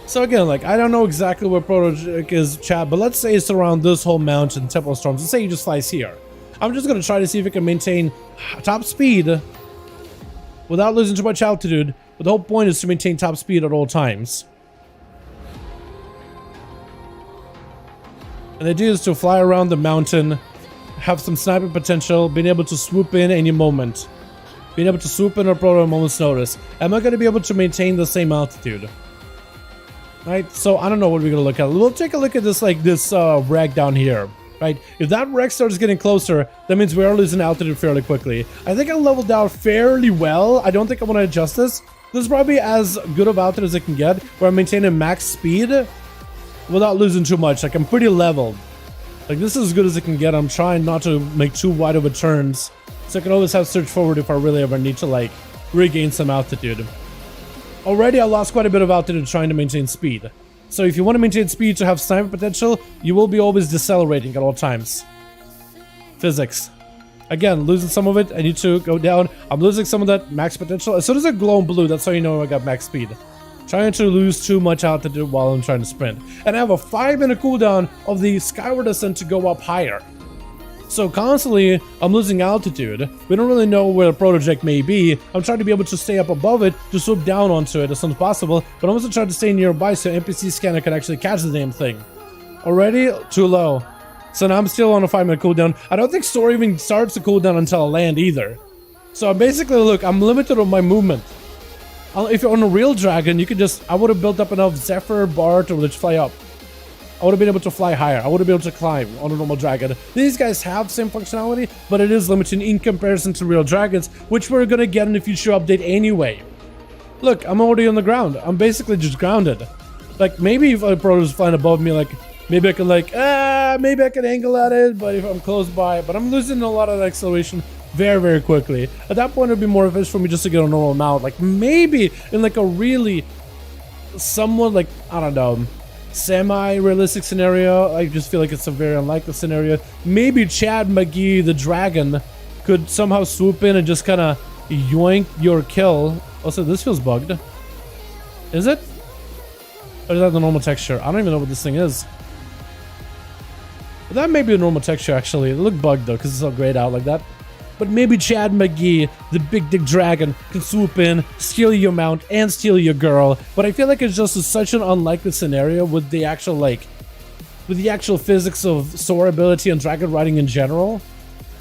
So again, like, I don't know exactly where Project is, chat, but let's say it's around this whole mountain, Temple Storms. Let's say he just flies here. I'm just going to try to see if it can maintain top speed without losing too much altitude. But the whole point is to maintain top speed at all times. And the idea is to fly around the mountain, have some sniping potential, being able to swoop in any moment. Being able to swoop in or pro at a moment's notice. Am I going to be able to maintain the same altitude? Right, so I don't know what we're gonna look at. We'll take a look at this, like this wreck down here, right? If that wreck starts getting closer, that means we are losing altitude fairly quickly. I think I leveled out fairly well. I don't think I want to adjust this. This is probably as good of altitude as I can get, where I'm maintaining max speed without losing too much. Like, I'm pretty leveled. Like, this is as good as it can get. I'm trying not to make too wide of a turns, so I can always have surge forward if I really ever need to, like, regain some altitude. Already, I lost quite a bit of altitude trying to maintain speed. So if you want to maintain speed to have sniper potential, you will be always decelerating at all times. Physics. Again, losing some of it, I need to go down. I'm losing some of that max potential. As soon as I glow in blue, that's how you know I got max speed. Trying to lose too much altitude while I'm trying to sprint. And I have a 5-minute cooldown of the skyward ascent to go up higher. So constantly, I'm losing altitude. We don't really know where the project may be. I'm trying to be able to stay up above it, to swoop down onto it as soon as possible, but I'm also trying to stay nearby so NPC scanner can actually catch the damn thing. Already, too low. So now I'm still on a 5-minute cooldown. I don't think Soar even starts the cooldown until I land either. So basically, look, I'm limited on my movement. If you're on a real dragon, you could just, I would have built up enough Zephyr bar to just fly up. I would have been able to fly higher. I would have been able to climb on a normal dragon. These guys have same functionality, but it is limited in comparison to real dragons, which we're gonna get in the future update anyway. Look, I'm already on the ground. I'm basically just grounded. Like, maybe if a pro is flying above me, like, maybe I can, like, maybe I can angle at it, but if I'm close by, but I'm losing a lot of acceleration very, very quickly. At that point, it'd be more efficient for me just to get a normal mount. Like, maybe in, like, a really, somewhat, like, I don't know, semi-realistic scenario. I just feel like it's a very unlikely scenario. Maybe Chad McGee, the dragon, could somehow swoop in and just kind of yoink your kill. Also, this feels bugged. Is it? Or is that the normal texture? I don't even know what this thing is. But that may be a normal texture, actually. It looked bugged, though, because it's all grayed out like that. But maybe Chad McGee, the big dick dragon, can swoop in, steal your mount, and steal your girl. But I feel like it's just such an unlikely scenario with the actual, like, with the actual physics of Soar ability and dragon riding in general.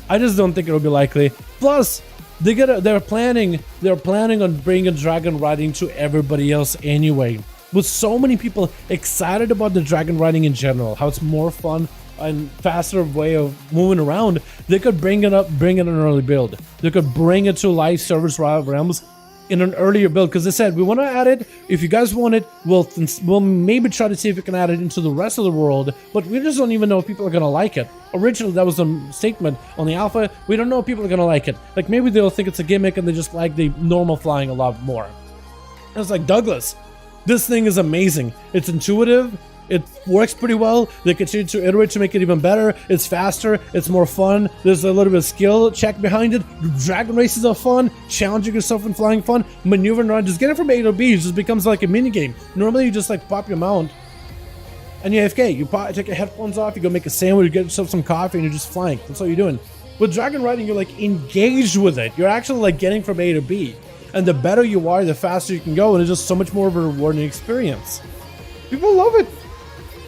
I just don't think it'll be likely. Plus, they're planning on bringing dragon riding to everybody else anyway. With so many people excited about the dragon riding in general, how it's more fun and faster way of moving around, they could bring it in an early build. They could bring it to live service realms in an earlier build, because they said, we want to add it. If you guys want it, we'll maybe try to see if we can add it into the rest of the world, but we just don't even know if people are going to like it. Originally, that was a statement on the alpha. We don't know if people are going to like it. Like, maybe they'll think it's a gimmick and they just like the normal flying a lot more. And it's like, Douglas, this thing is amazing. It's intuitive. It works pretty well. They continue to iterate to make it even better. It's faster. It's more fun. There's a little bit of skill check behind it. Dragon races are fun. Challenging yourself and flying fun. Maneuvering around. Just get it from A to B. It just becomes like a mini game. Normally, you just like pop your mount and you AFK. You take your headphones off, you go make a sandwich, you get yourself some coffee, and you're just flying. That's all you're doing. With Dragonriding, you're like engaged with it. You're actually like getting from A to B. And the better you are, the faster you can go, and it's just so much more of a rewarding experience. People love it.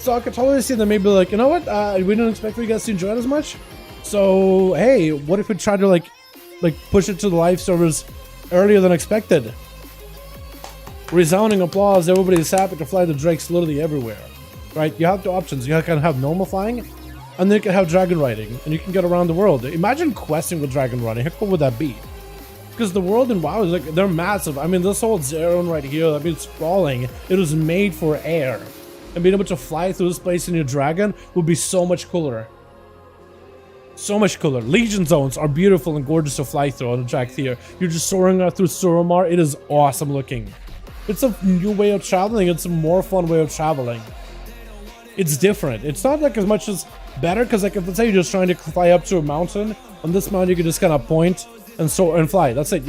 So I could totally see them maybe like, you know what? We didn't expect you guys to enjoy it as much. So hey, what if we try to like push it to the live servers earlier than expected? Resounding applause. Everybody's happy to fly the drakes literally everywhere. Right? You have two options. You can have normal flying, and then you can have Dragonriding, and you can get around the world. Imagine questing with Dragonriding. How cool would that be? Because the world in WoW is like, they're massive. I mean, this whole zone right here, I mean, it's sprawling. It was made for air. And being able to fly through this place in your dragon would be so much cooler. So much cooler. Legion zones are beautiful and gorgeous to fly through on the track here. You're just soaring out through Suramar. It is awesome looking. It's a new way of traveling. It's a more fun way of traveling. It's different. It's not like as much as better, because like if let's say you're just trying to fly up to a mountain, on this mountain you can just kind of point and soar and fly. That's it.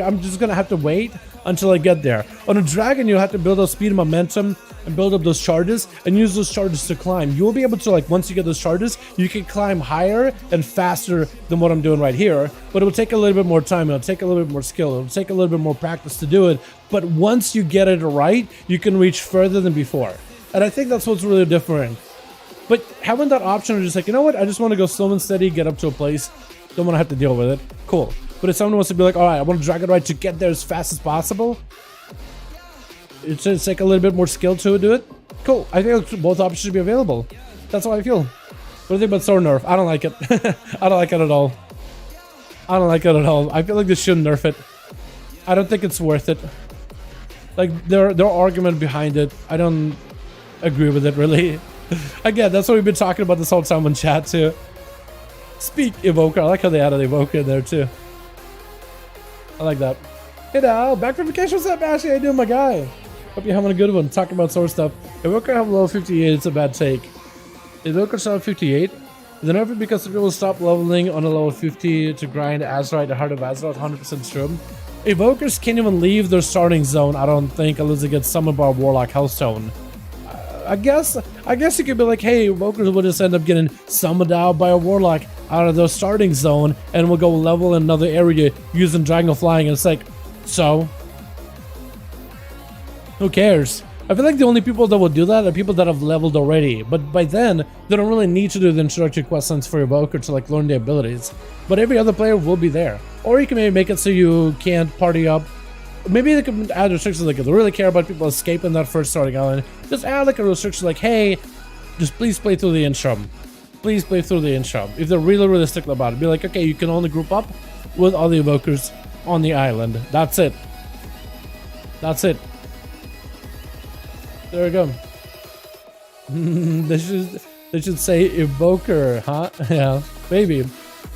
I'm just gonna have to wait until I get there. On a dragon, you'll have to build up speed and momentum and build up those charges and use those charges to climb. You'll be able to, like, once you get those charges, you can climb higher and faster than what I'm doing right here, but it will take a little bit more time. It'll take a little bit more skill. It'll take a little bit more practice to do it, but once you get it right, you can reach further than before. And I think that's what's really different. But having that option of just like, you know what, I just want to go slow and steady, get up to a place, don't want to have to deal with it, cool. But if someone wants to be like, all right, I want to drag it right to get there as fast as possible, it's just like a little bit more skill to do it, cool. I think both options should be available. That's how I feel. What do you think about Soar nerf? I don't like it. I don't like it at all. I don't like it at all. I feel like they shouldn't nerf it. I don't think it's worth it. Like, their argument behind it, I don't agree with it, really. Again, that's what we've been talking about this whole time in chat, too. Speak Evoker. I like how they added Evoker in there, too. I like that. Hey now, back from vacation. What's up, Ashley? How you doing, my guy? Hope you're having a good one. Talking about Soar stuff. Evoker have level 58. It's a bad take. Evoker level 58. Then nerf it because people stop leveling on a level 50 to grind Azerite, the Heart of Azeroth. 100% true. Evokers can't even leave their starting zone, I don't think, unless they get summoned by a Warlock Hellstone. I guess you could be like, hey, Evokers will just end up getting summoned out by a Warlock out of their starting zone, and we'll go level in another area using Dragonflying, and it's like, so? Who cares? I feel like the only people that will do that are people that have leveled already, but by then, they don't really need to do the introductory quest lines for Evoker to like learn the abilities. But every other player will be there. Or you can maybe make it so you can't party up. Maybe they can add restrictions like if they really care about people escaping that first starting island. Just add like a restriction like, hey, just please play through the intro. Please play through the intro. If they're really stickler about it, be like, okay, you can only group up with all the Evokers on the island. That's it. That's it. There we go. They should say Evoker, huh? Yeah, maybe.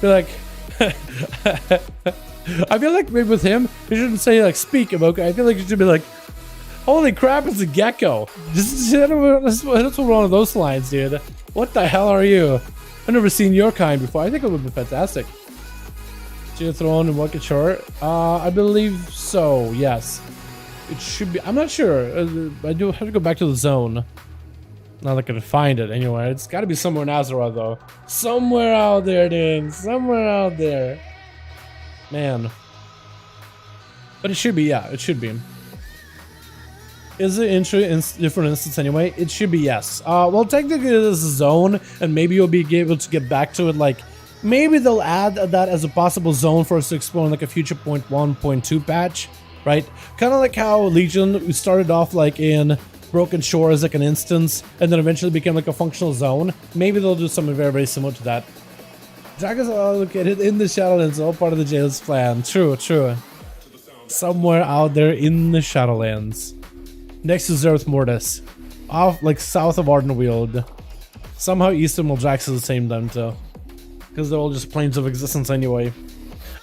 Be like, I feel like maybe with him, he shouldn't say like speak Evoker. I feel like it should be like, holy crap, it's a gecko. Just that's one of those lines, dude. What the hell are you? I've never seen your kind before. I think it would be fantastic. Geothrone and Rocket Shore. I believe so. Yes. It should be. I'm not sure. I do have to go back to the zone. Not like I can find it anywhere. It's got to be somewhere in Azeroth, though. Somewhere out there, dude. Somewhere out there. Man. But it should be. Yeah, it should be. Is it in different instance anyway? It should be yes. Well, technically it is a zone, and maybe you'll be able to get back to it. Like, maybe they'll add that as a possible zone for us to explore in like a future 0.1.2 patch. Right? Kind of like how Legion started off like in Broken Shore as like an instance and then eventually became like a functional zone. Maybe they'll do something very similar to that. Dragons are located in the Shadowlands, all part of the Jail's plan. True. Somewhere out there in the Shadowlands. Next to Zereth Mortis. Off like south of Ardenweald. Somehow east of Muldrax is the same time too. Because they're all just planes of existence anyway.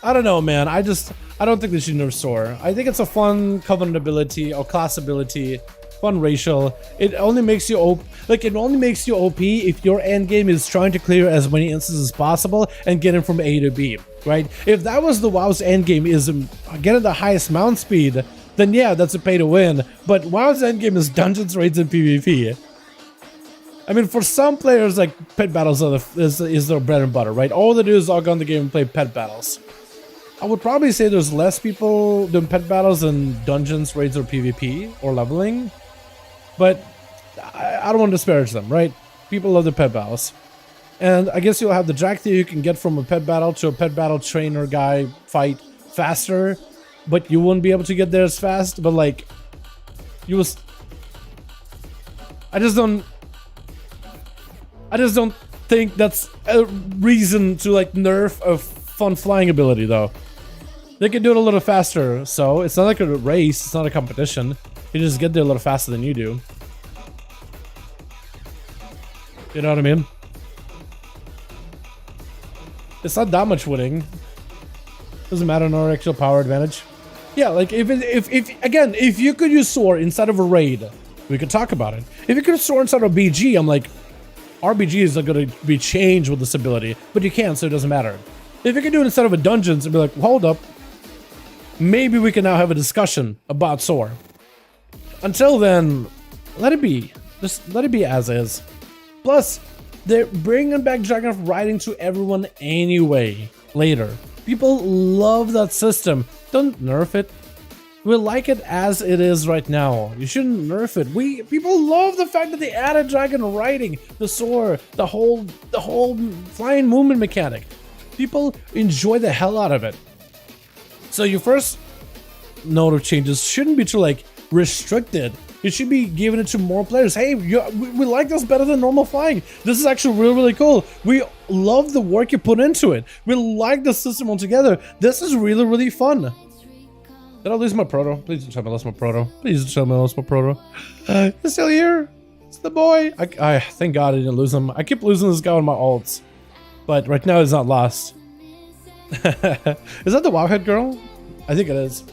I don't know, man. I don't think they should nerf Soar. I think it's a fun Covenant ability or class ability, fun racial. It only makes you OP. Like, it only makes you OP if your end game is trying to clear as many instances as possible and get it from A to B, right? If that was the WoW's end game is getting the highest mount speed, then yeah, that's a pay to win. But WoW's end game is dungeons, raids, and PvP. I mean, for some players, like, pet battles are is their bread and butter, right? All they do is log on the game and play pet battles. I would probably say there's less people doing pet battles than dungeons, raids, or PvP, or leveling. But I don't want to disparage them, right? People love the pet battles. And I guess you'll have the drag that you can get from a pet battle to a pet battle trainer guy fight faster. But you wouldn't be able to get there as fast, but like... I just don't think that's a reason to like nerf a fun flying ability though. They can do it a little faster, so it's not like a race, it's not a competition. You just get there a little faster than you do. You know what I mean? It's not that much winning. Doesn't matter, no actual power advantage. Yeah, like if you could use Soar inside of a raid, we could talk about it. If you could Soar inside of a BG, I'm like, RBGs are going to be changed with this ability, but you can't, so it doesn't matter. If you can do it instead of a dungeons, and be like, hold up, maybe we can now have a discussion about Soar. Until then, let it be. Just let it be as is. Plus, they're bringing back Dragonriding to everyone anyway, later. People love that system. Don't nerf it. We like it as it is right now. You shouldn't nerf it. People love the fact that they added Dragonriding, the Soar, the whole flying movement mechanic. People enjoy the hell out of it. So your first note of changes shouldn't be to like restrict it. You should be giving it to more players. Hey, we like this better than normal flying. This is actually really, really cool. We love the work you put into it. We like the system altogether. This is really, really fun. Did I lose my proto? Please don't tell me I lost my proto. Please don't tell me I lost my proto. He's still here. It's the boy. I thank God I didn't lose him. I keep losing this guy on my ults. But right now he's not lost. Is that the Wowhead girl? I think it is.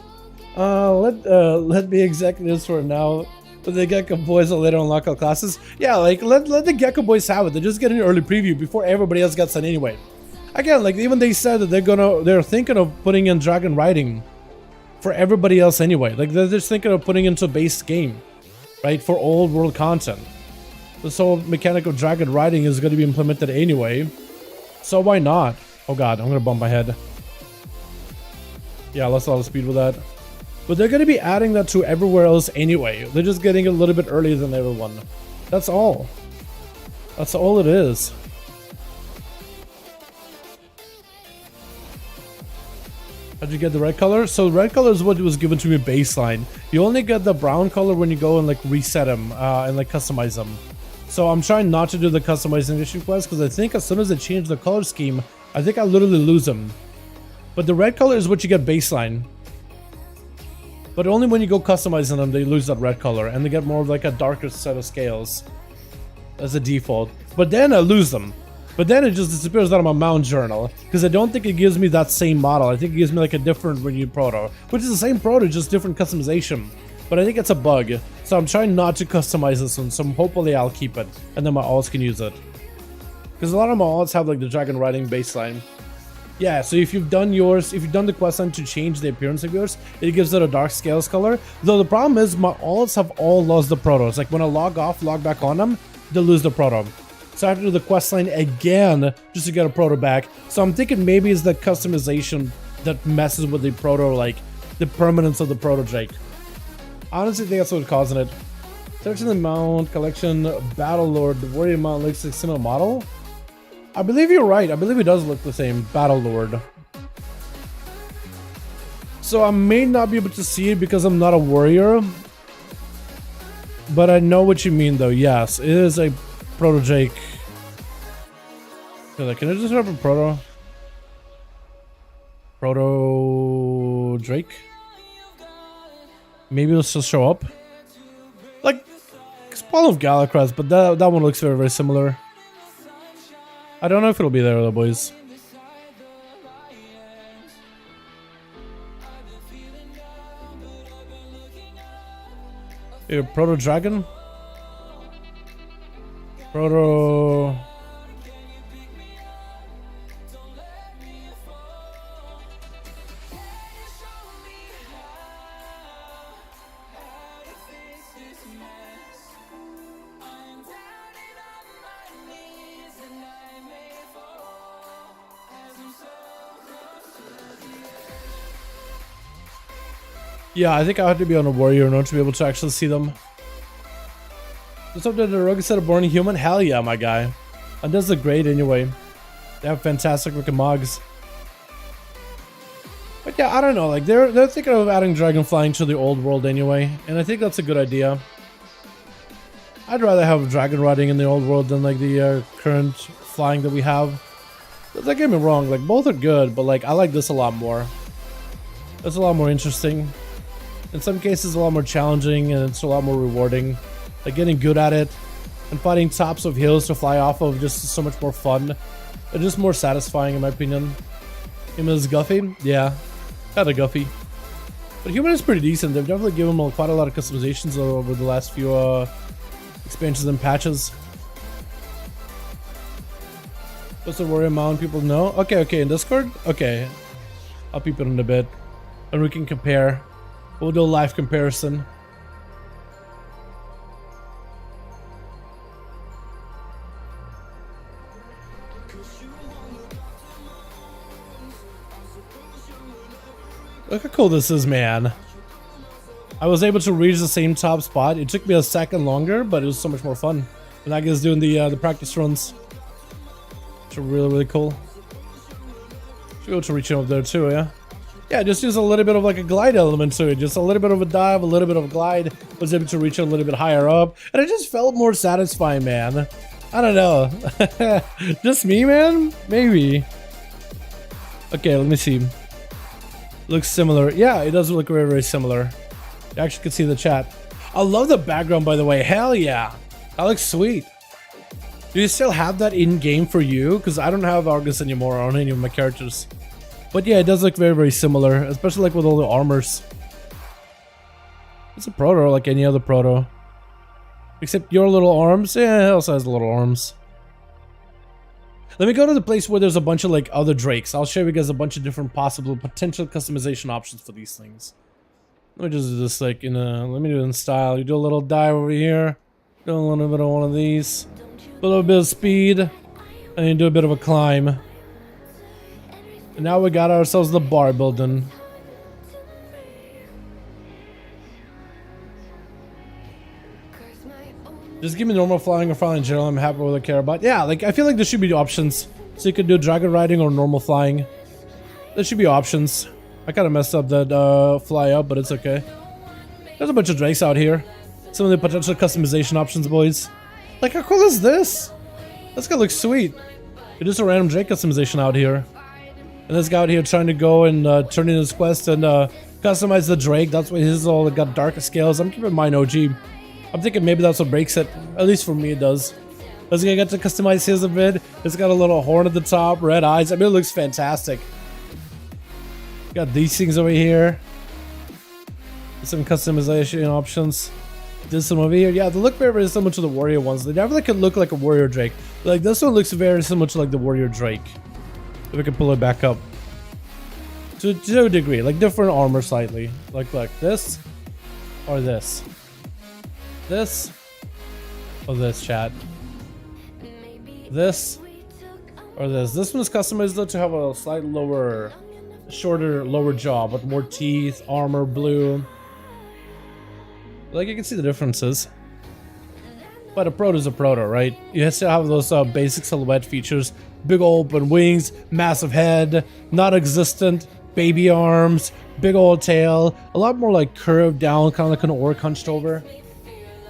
Let me executives for now. But the Gecko Boys will later unlock all classes. Yeah, like let the Gecko Boys have it. They're just getting an early preview before everybody else gets it anyway. Again, like even they said that they're thinking of putting in Dragonriding for everybody else anyway. Like they're just thinking of putting into a base game, right? For old world content. This whole mechanic of Dragonriding is going to be implemented anyway. So why not? Oh god, I'm going to bump my head. Yeah, I lost a lot of speed with that. But they're going to be adding that to everywhere else anyway. They're just getting it a little bit earlier than everyone. That's all. That's all it is. How'd you get the red color? So red color is what was given to me baseline. You only get the brown color when you go and like reset them and like customize them. So I'm trying not to do the customization quest because I think as soon as they change the color scheme, I think I literally lose them. But the red color is what you get baseline. But only when you go customizing them, they lose that red color and they get more of like a darker set of scales as a default. But then I lose them. But then it just disappears out of my mount journal because I don't think it gives me that same model. I think it gives me like a different renewed proto, which is the same proto, just different customization. But I think it's a bug. So I'm trying not to customize this one. So hopefully I'll keep it and then my alts can use it. Because a lot of my alts have like the Dragonriding baseline. Yeah, so if you've done yours, if you've done the quest line to change the appearance of yours, it gives it a dark scales color. Though the problem is my alts have all lost the protos. Like when I log off, log back on them, they'll lose the proto. So I have to do the quest line again just to get a proto back. So I'm thinking maybe it's the customization that messes with the proto, like the permanence of the proto Drake. I honestly think that's what's causing it. Searching the mount collection, Battle Lord, the warrior mount looks like similar model. I believe you're right. I believe it does look the same. Battle Lord. So I may not be able to see it because I'm not a warrior. But I know what you mean though. Yes, it is a proto Drake. Can I just have a proto? Proto Drake? Maybe it'll still show up. Like Spawn of Galacrest, but that one looks very, very similar. I don't know if it'll be there though, boys. Here, Proto Dragon. Proto. Yeah, I think I have to be on a warrior in order to be able to actually see them. What's up to the rugged set of born human? Hell yeah, my guy. And does look great anyway. They have fantastic looking mogs. But yeah, I don't know, like they're thinking of adding Dragonflying to the old world anyway, and I think that's a good idea. I'd rather have Dragonriding in the old world than like the current flying that we have. But don't get me wrong, like both are good, but like I like this a lot more. It's a lot more interesting. In some cases a lot more challenging, and it's a lot more rewarding. Like getting good at it and finding tops of hills to fly off of just so much more fun. It's just more satisfying in my opinion. Him as Guffy? Yeah. Kind of Guffy. But Human is pretty decent. They've definitely given him quite a lot of customizations over the last few expansions and patches. What's the warrior mount people know? Okay, in Discord? Okay. I'll peep it in a bit. And we can compare. We'll do a live comparison. Look how cool this is, man. I was able to reach the same top spot. It took me a second longer, but it was so much more fun. And I guess doing the practice runs. Which are really, really cool. Should be able to reach him up there too, yeah? Yeah, just use a little bit of like a glide element to it. Just a little bit of a dive, a little bit of a glide. Was able to reach it a little bit higher up. And it just felt more satisfying, man. I don't know. Just me, man? Maybe. Okay, let me see. Looks similar. Yeah, it does look very, very similar. You actually can see the chat. I love the background, by the way. Hell yeah. That looks sweet. Do you still have that in-game for you? Because I don't have Argus anymore on any of my characters. But yeah, it does look very, very similar. Especially like with all the armors. It's a proto like any other proto. Except your little arms. Yeah, it also has little arms. Let me go to the place where there's a bunch of like other drakes. I'll show you guys a bunch of different possible potential customization options for these things. Let me just do this like in a, let me do it in style. You do a little dive over here. Do a little bit of one of these. A little bit of speed. And you do a bit of a climb. And now we got ourselves the bar building. Just give me normal flying or flying in general. I'm happy with what I care about. Yeah, like I feel like there should be options. So you could do dragon riding or normal flying. There should be options. I kind of messed up that fly up, but it's okay. There's a bunch of drakes out here. Some of the potential customization options, boys. Like how cool is this? This guy looks sweet. It is a random drake customization out here. And this guy out here trying to go and turn in his quest and customize the drake. That's why his all got darker scales. I'm keeping mine OG. I'm thinking maybe that's what breaks it. At least for me it does. Does he get to customize his a bit? It's got a little horn at the top, red eyes. I mean, it looks fantastic. Got these things over here. Some customization options. This one over here. Yeah, they look very, very similar to the warrior ones. They definitely could look like a warrior drake. Like this one looks very similar to like the warrior drake. If we can pull it back up. To a degree. Like different armor slightly. Like this. Or this. This or this, chat. This or this. This one is customized though to have a slightly lower, shorter, lower jaw, but more teeth, armor, blue. Like you can see the differences. But a proto is a proto, right? You still have those basic silhouette features: big open wings, massive head, non-existent, baby arms, big old tail, a lot more like curved down, kind of like an orc hunched over.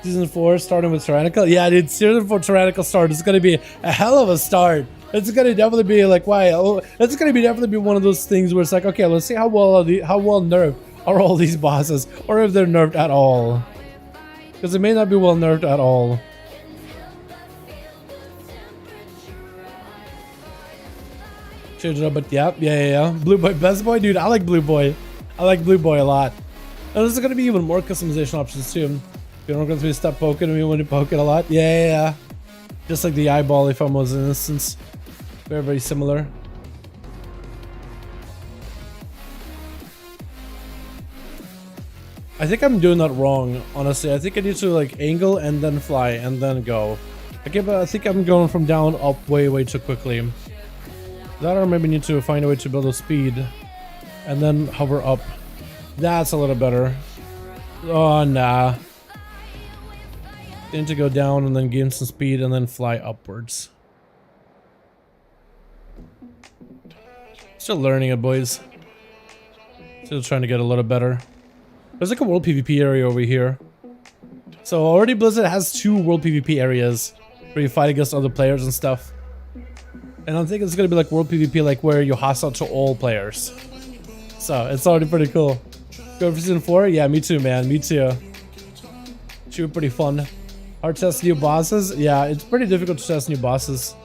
Season 4 starting with Tyrannical. Yeah, dude, Season 4 Tyrannical start. It's gonna be a hell of a start. It's gonna definitely be like, wow. It's gonna be definitely be one of those things where it's like, okay, let's see how well nerfed are all these bosses, or if they're nerfed at all. Because it may not be well nerfed at all. Change it up, but yeah. Blue Boy, best boy, dude. I like Blue Boy. I like Blue Boy a lot. And there's gonna be even more customization options too. You don't going to be step poking me when you poke it a lot. Yeah. Just like the eyeball if I was in instance. Very, very similar. I think I'm doing that wrong, honestly. I think I need to like angle and then fly and then go. Okay, but I think I'm going from down up way too quickly. That or maybe need to find a way to build a speed and then hover up. That's a little better. Oh, nah. Need to go down and then gain some speed and then fly upwards. Still learning it, boys. Still trying to get a little better. There's like a world PvP area over here. So already Blizzard has 2 world PvP areas where you fight against other players and stuff. And I think it's gonna be like world PvP, like where you're hostile to all players. So it's already pretty cool. Go for season 4? Yeah, me too, man. Me too. Should be pretty fun. Hard to test new bosses? Yeah, it's pretty difficult to test new bosses.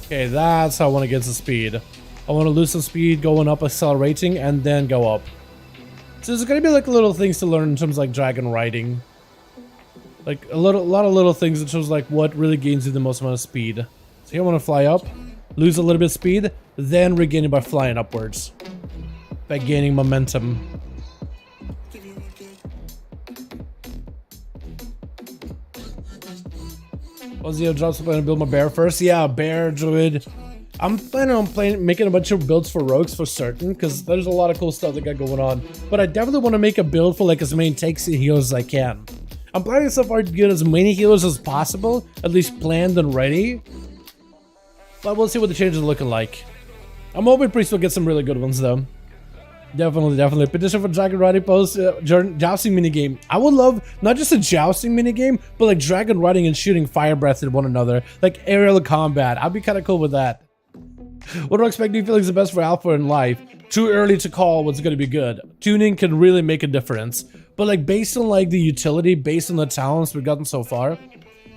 Okay, that's how I want to get some speed. I want to lose some speed, going up, accelerating, and then go up. So there's gonna be like little things to learn in terms of like Dragonriding. Like a lot of little things in terms of like what really gains you the most amount of speed. So here I want to fly up, lose a little bit of speed, then regain it by flying upwards. By gaining momentum. Was the drops planning to build my bear first? Yeah, bear, druid. I'm planning on making a bunch of builds for rogues for certain, because there's a lot of cool stuff that got going on. But I definitely want to make a build for like as many tanks and healers as I can. I'm planning so far to get as many healers as possible, at least planned and ready. But we'll see what the changes are looking like. I'm hoping Priest will get some really good ones though. Definitely. Petition for Dragonriding post jousting minigame. I would love not just a jousting minigame, but like Dragonriding and shooting fire breath at one another, like aerial combat. I'd be kind of cool with that. What do I expect new feelings the best for Alpha in life? Too early to call what's going to be good. Tuning can really make a difference, but like based on like the utility, based on the talents we've gotten so far,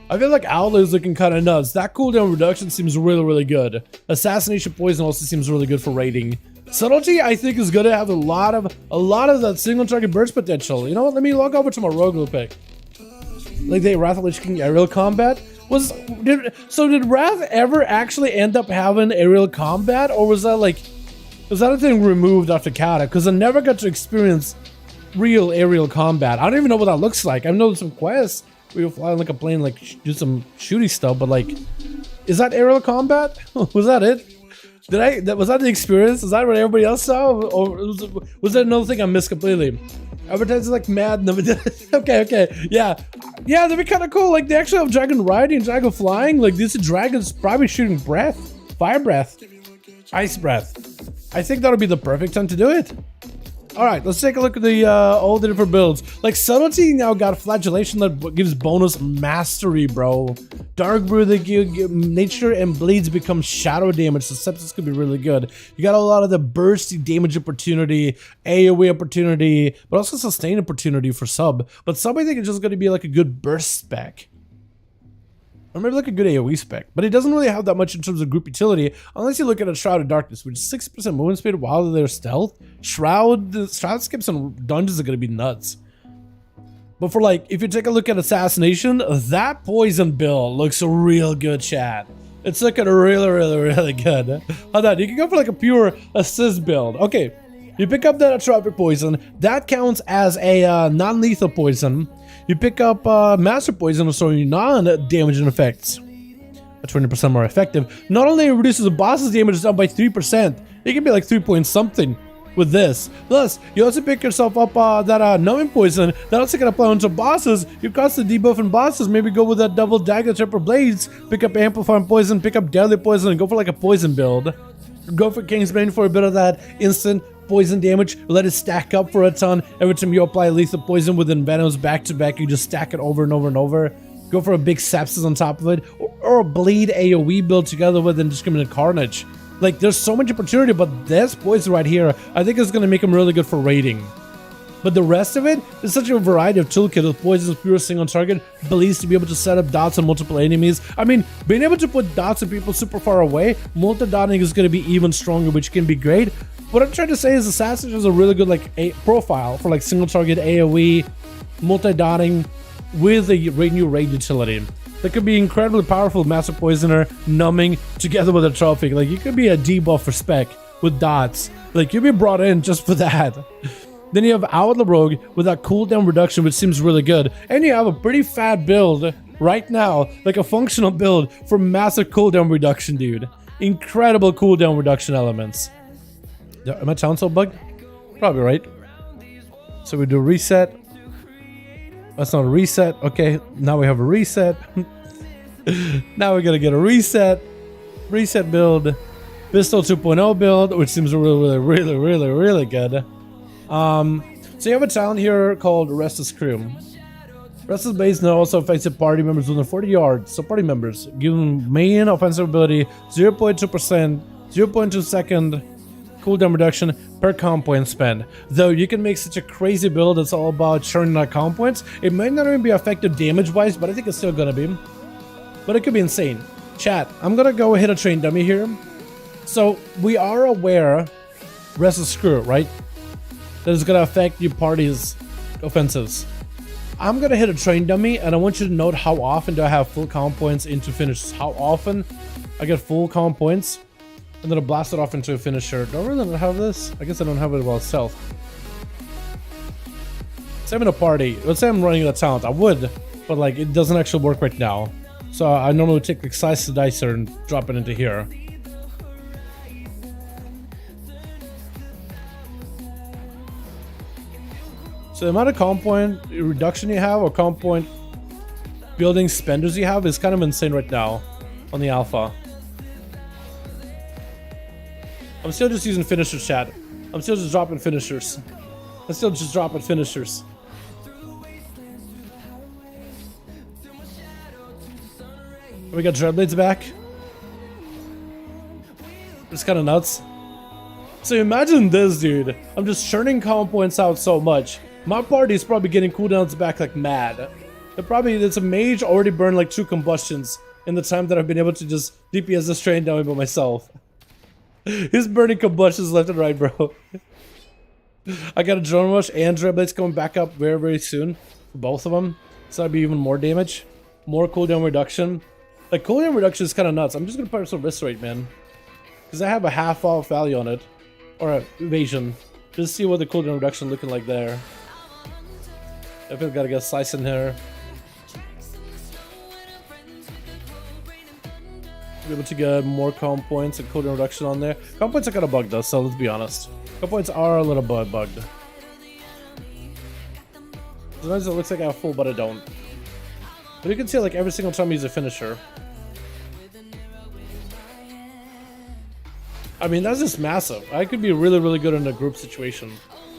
I feel like Outlaw is looking kind of nuts. That cooldown reduction seems really good. Assassination poison also seems really good for raiding. Subtlety, I think, is gonna have a lot of that single target burst potential. You know what? Let me log over to my rogue real quick. Like the Wrath of Lich King aerial combat did Wrath ever actually end up having aerial combat, or was that a thing removed after Kata? Because I never got to experience real aerial combat. I don't even know what that looks like. I know some quests where you fly like a plane, like do some shooty stuff, but like, is that aerial combat? Was that it? Was that the experience? Is that what everybody else saw? Or was that another thing I missed completely? Advertising like mad. Okay. Yeah, that'd be kind of cool. Like they actually have dragon riding, dragon flying. Like these dragons probably shooting breath, fire breath, ice breath. I think that'll be the perfect time to do it. All right, let's take a look at the all the different builds. Like Subtlety now got Flagellation that gives bonus mastery, bro. Dark Brew that give nature and bleeds become shadow damage, so Sepsis could be really good. You got a lot of the bursty damage opportunity, AoE opportunity, but also sustain opportunity for sub. But sub I think is just going to be like a good burst spec. Or maybe like a good AoE spec, but it doesn't really have that much in terms of group utility unless you look at a Shroud of Darkness, which is 60% movement speed while they're stealth. Shroud skips on dungeons are going to be nuts. But for like, if you take a look at Assassination, that poison build looks real good, chat. It's looking really good. Hold on, you can go for like a pure assist build. Okay, you pick up that Tropic Poison, that counts as a non-lethal poison. You pick up Master Poison, so non-damaging effects. 20% more effective. Not only reduces the boss's damage down by 3%, it can be like 3 point something with this. Plus, you also pick yourself up that numbing poison that also can apply onto bosses. You constantly debuffing bosses. Maybe go with that double dagger, triple blades. Pick up amplifying poison, pick up deadly poison, and go for like a poison build. Go for Kingsbane for a bit of that instant poison damage. Let it stack up for a ton. Every time you apply lethal poison with Venoms back to back, you just stack it over and over and over. Go for a big sepsis on top of it, or a bleed AoE build together with Indiscriminate Carnage. Like, there's so much opportunity, but this poison right here, I think is going to make him really good for raiding. But the rest of it is such a variety of toolkit with poisons, pure single target, bleeds to be able to set up dots on multiple enemies. I mean, being able to put dots on people super far away, multi-dotting is going to be even stronger, which can be great. What I'm trying to say is Assassin has a really good like profile for like single target AoE, multi-dotting with a new raid utility. That could be incredibly powerful Master Poisoner, numbing together with a trophy. Like you could be a debuff for spec with dots. Like you'd be brought in just for that. Then you have Outlaw Rogue with that cooldown reduction, which seems really good. And you have a pretty fat build right now, like a functional build for massive cooldown reduction, dude. Incredible cooldown reduction elements. Am I sound so bugged? Probably right. So we do reset. That's not a reset. Okay, now we have a reset. Now we're gonna get a reset. Reset build. Pistol 2.0 build, which seems really good. So you have a talent here called Restless Crew. Restless Base now also affects the party members within 40 yards. So party members, give them main offensive ability 0.2%, 0.2 second cooldown reduction per comp point spend. Though you can make such a crazy build that's all about churning out comp points, it might not even be effective damage wise, but I think it's still gonna be. But it could be insane. Chat, I'm gonna go hit a train dummy here. So we are aware, Restless Crew, right? That is gonna affect your party's offensives. I'm gonna hit a train dummy, and I want you to note how often do I have full comp points into finishes. How often I get full comp points, and then I blast it off into a finisher. Do I really not have this? I guess I don't have it while stealth. Say I'm in a party. Let's say I'm running a talent. I would, but like it doesn't actually work right now. So I normally take like slice the dicer and drop it into here. So the amount of comp point reduction you have, or comp point building spenders you have, is kind of insane right now on the alpha. I'm still just using finishers, chat. I'm still just dropping finishers. I'm still just dropping finishers. We got Dreadblades back. It's kind of nuts. So imagine this, dude. I'm just churning comp points out so much. My party is probably getting cooldowns back like mad. It's a mage already burned like 2 combustions in the time that I've been able to just DPS this train down by myself. He's burning combustions left and right, bro. I got a drone rush and Dreadblades coming back up very soon. Both of them. So that'd be even more damage. More cooldown reduction. Like, cooldown reduction is kind of nuts. I'm just gonna put some wrist rate, man. Because I have a half off value on it. Or evasion. Just see what the cooldown reduction looking like there. I feel gotta get slice in here. Be able to get more comp points and cooldown reduction on there. Comp points are kind of bugged though, so let's be honest. Comp points are a little bit bugged. Sometimes it looks like I have full, but I don't. But you can see like every single time I use a finisher. I mean, that's just massive. I could be really good in a group situation.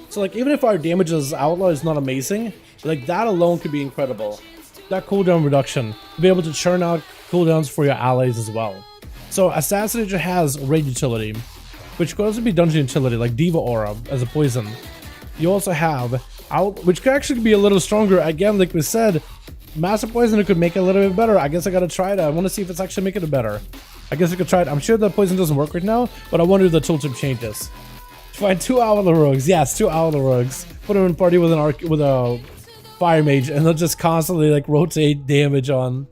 So like, even if our damage as Outlaw is not amazing, like that alone could be incredible. That cooldown reduction, to be able to churn out cooldowns for your allies as well. So Assassinator has raid utility, which could also be dungeon utility, like Diva Aura as a poison. You also have which could actually be a little stronger. Again, like we said, Master Poisoner could make it a little bit better. I guess I gotta try it. I want to see if it's actually making it better. I guess I could try it. I'm sure that poison doesn't work right now, but I wonder if the tooltip changes. Find 2 Outlaw Rogues. Yes, 2 Outlaw Rogues. Put them in party with a Fire Mage, and they'll just constantly like rotate damage on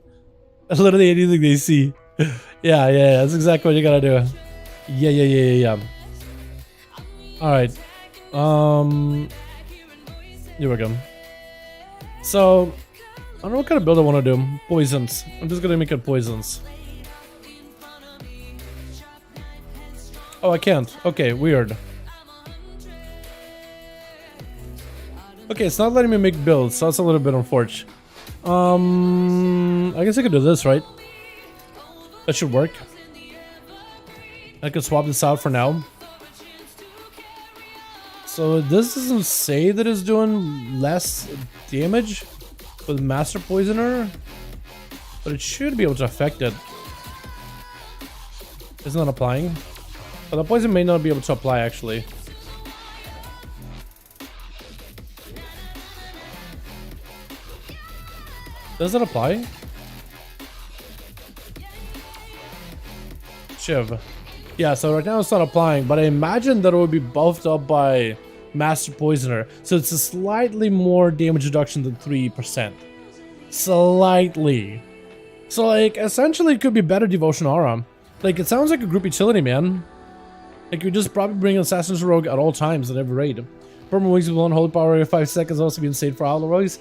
literally anything they see. Yeah, that's exactly what you gotta do. Yeah. Alright. Here we go. So, I don't know what kind of build I want to do. Poisons. I'm just gonna make it poisons. Oh, I can't. Okay, weird. Okay, it's not letting me make builds, so that's a little bit unfortunate. I guess I could do this, right? That should work. I could swap this out for now. So this doesn't say that it's doing less damage with Master Poisoner, but it should be able to affect it. It's not applying. But the poison may not be able to apply actually. Does it apply? Shiv. Yeah, so right now it's not applying, but I imagine that it would be buffed up by Master Poisoner. So it's a slightly more damage reduction than 3%. Slightly. So like, essentially it could be better Devotion Aura. Like, it sounds like a group utility, man. Like, you just probably bring Assassin's Rogue at all times at every raid. Perma Wings with 1 hold power every 5 seconds also be insane for Outlaw Rogues.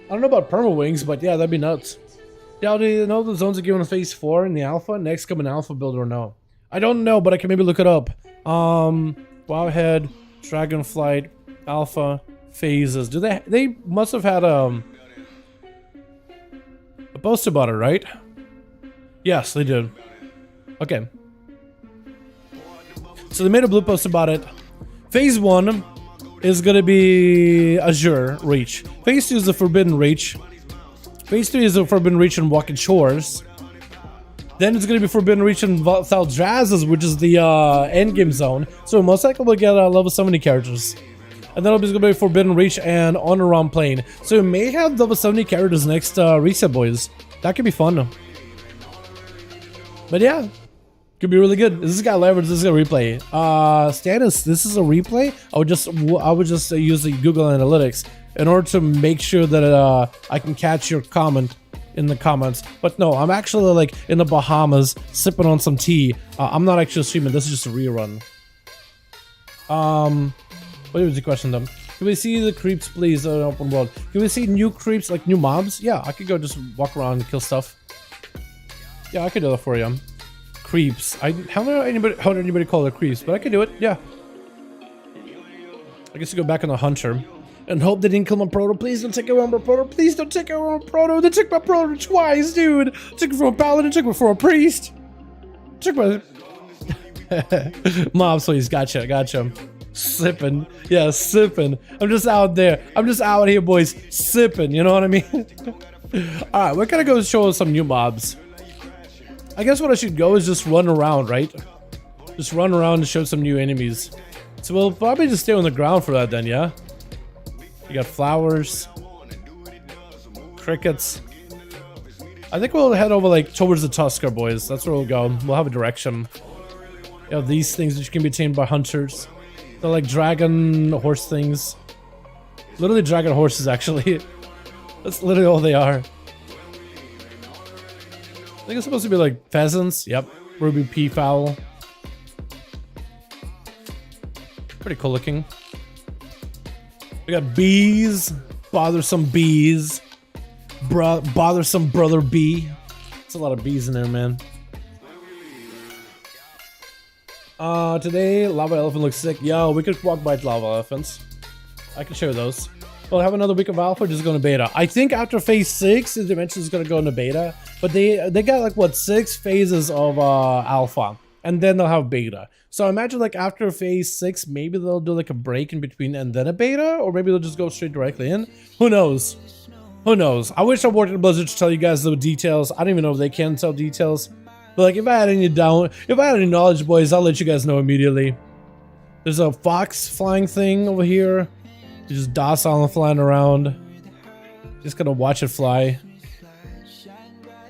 I don't know about Perma Wings, but yeah, that'd be nuts. Yeah, do you know the zones are given phase 4 in the alpha? Next come an alpha build or no? I don't know, but I can maybe look it up. Wowhead Dragonflight, Alpha, Phases. Do they must have had a post about it, right? Yes, they did. Okay. So they made a blue post about it. Phase 1 is gonna be Azure Reach. Phase 2 is the Forbidden Reach. Phase 3 is the Forbidden Reach and Walking Shores. Then it's gonna be Forbidden Reach and Thaldrazes, which is the endgame zone. So most likely we'll get level 70 characters. And then it's gonna be Forbidden Reach and On Around Plane. So we may have level 70 characters next reset, boys. That could be fun. But yeah, could be really good. This is got leverage. This is a replay. Status. This is a replay. I would just use the Google Analytics in order to make sure that I can catch your comment in the comments. But no, I'm actually like in the Bahamas sipping on some tea. I'm not actually streaming. This is just a rerun. What was the question though? Can we see the creeps, please? In open world. Can we see new creeps, like new mobs? Yeah, I could go just walk around and kill stuff. Yeah, I could do that for you. Creeps. How did anybody call it creeps? But I could do it. Yeah. I guess you go back on the hunter and hope they didn't kill my proto. Please don't take away my proto. Please don't take away my proto. They took my proto twice, dude. Took it from a paladin. Took it from a priest. Took my mobs, please. Gotcha. Sipping. Yeah, sipping. I'm just out there. I'm just out here, boys. Sipping. You know what I mean? Alright, we're gonna go show some new mobs. I guess what I should go is just run around, right? Just run around and show some new enemies. So we'll probably just stay on the ground for that then, yeah? You got flowers. Crickets. I think we'll head over like towards the Tusker, boys. That's where we'll go. We'll have a direction. You know, these things which can be tamed by hunters. They're like dragon horse things. Literally dragon horses, actually. That's literally all they are. I think it's supposed to be like pheasants. Yep. Ruby peafowl. Pretty cool looking. We got bees. Bothersome bees. Bothersome brother bee. There's a lot of bees in there, man. Today, lava elephant looks sick. Yo, we could walk by lava elephants. I can show those. We'll have another week of alpha, just go to beta. I think after phase 6, the dimension is gonna go into beta. But they got like what 6 phases of alpha, and then they'll have beta. So I imagine like after phase 6, maybe they'll do like a break in between and then a beta, or maybe they'll just go straight directly in. Who knows? Who knows? I wish I worked at Blizzard to tell you guys the details. I don't even know if they can tell details. But like if I had any knowledge, boys, I'll let you guys know immediately. There's a fox flying thing over here. He's just docile and flying around. Just gonna watch it fly.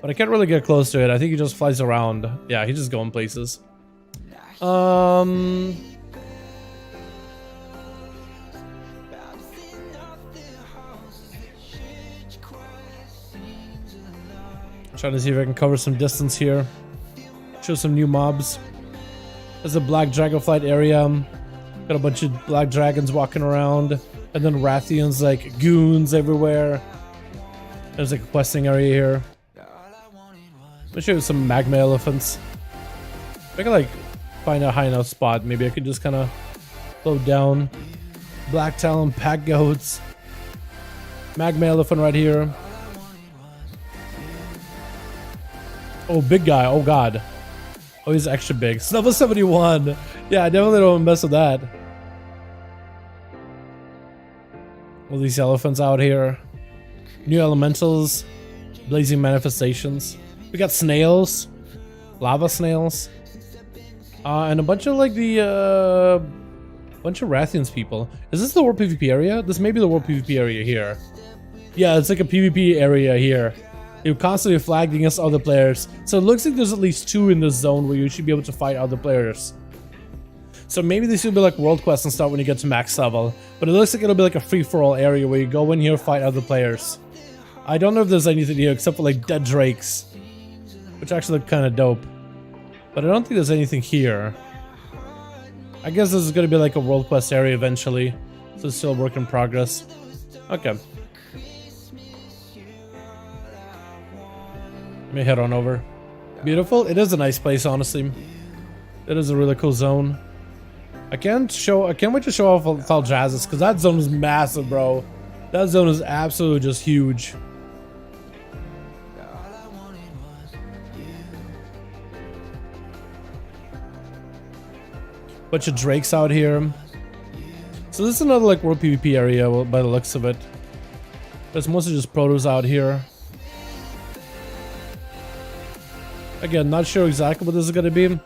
But I can't really get close to it. I think he just flies around. Yeah, he's just going places. I'm trying to see if I can cover some distance here. Show some new mobs. There's a black Dragonflight area. Got a bunch of black dragons walking around. And then Rathians, like goons everywhere. There's like a questing area here. Let me show you some magma elephants. If I can like find a high enough spot, maybe I could just kind of float down. Black talon pack goats. Magma elephant right here. Oh, big guy. Oh god. Oh, he's extra big. Level 71. Yeah, I definitely don't mess with that. All these elephants out here. New elementals. Blazing manifestations. We got snails. Lava snails. And a bunch of like the bunch of Rathians people. Is this the World PvP area? This may be the World PvP area here. Yeah, it's like a PvP area here. You're constantly flagged against other players. So it looks like there's at least 2 in this zone where you should be able to fight other players. So maybe this will be like world quests and stuff when you get to max level. But it looks like it'll be like a free-for-all area where you go in here, fight other players. I don't know if there's anything here except for like dead drakes, which actually look kind of dope. But I don't think there's anything here. I guess this is going to be like a world quest area eventually. So it's still a work in progress. Okay. Let me head on over. Beautiful. It is a nice place, honestly. It is a really cool zone. I can't wait to show off Faljazzis, because that zone is massive, bro. That zone is absolutely just huge. Bunch of drakes out here. So this is another like world PvP area by the looks of it. There's mostly just protos out here. Again, not sure exactly what this is gonna be.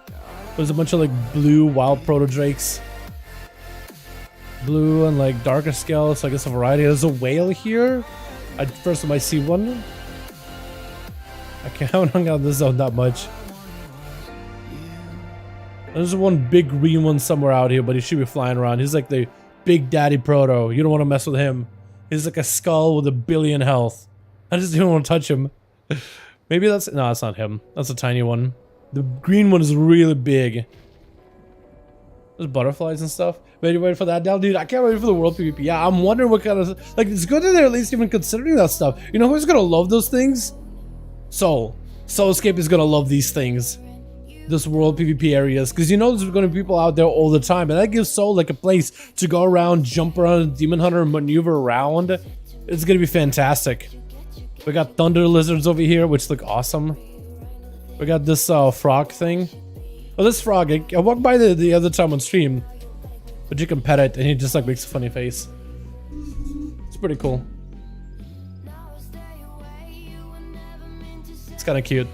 There's a bunch of like blue wild proto drakes. Blue and like darker scale, so I guess a variety. There's a whale here. First time I see one. I haven't hung out in this zone that much. There's one big green one somewhere out here, but he should be flying around. He's like the big daddy proto. You don't want to mess with him. He's like a skull with 1 billion health. I just don't want to touch him. Maybe that's... No, that's not him. That's a tiny one. The green one is really big. There's butterflies and stuff. Wait for that, Dal? Dude, I can't wait for the world PvP. Yeah, I'm wondering what kind of... Like, it's good that they're at least even considering that stuff. You know who's gonna love those things? Soul. Soulscape is gonna love these things. This world PvP areas, because you know there's going to be people out there all the time, and that gives Soul like a place to go around, jump around, Demon Hunter, maneuver around. It's going to be fantastic. We got thunder lizards over here, which look awesome. We got this frog thing. Oh, this frog, I walked by the other time on stream, but you can pet it, and he just like makes a funny face. It's pretty cool. It's kind of cute.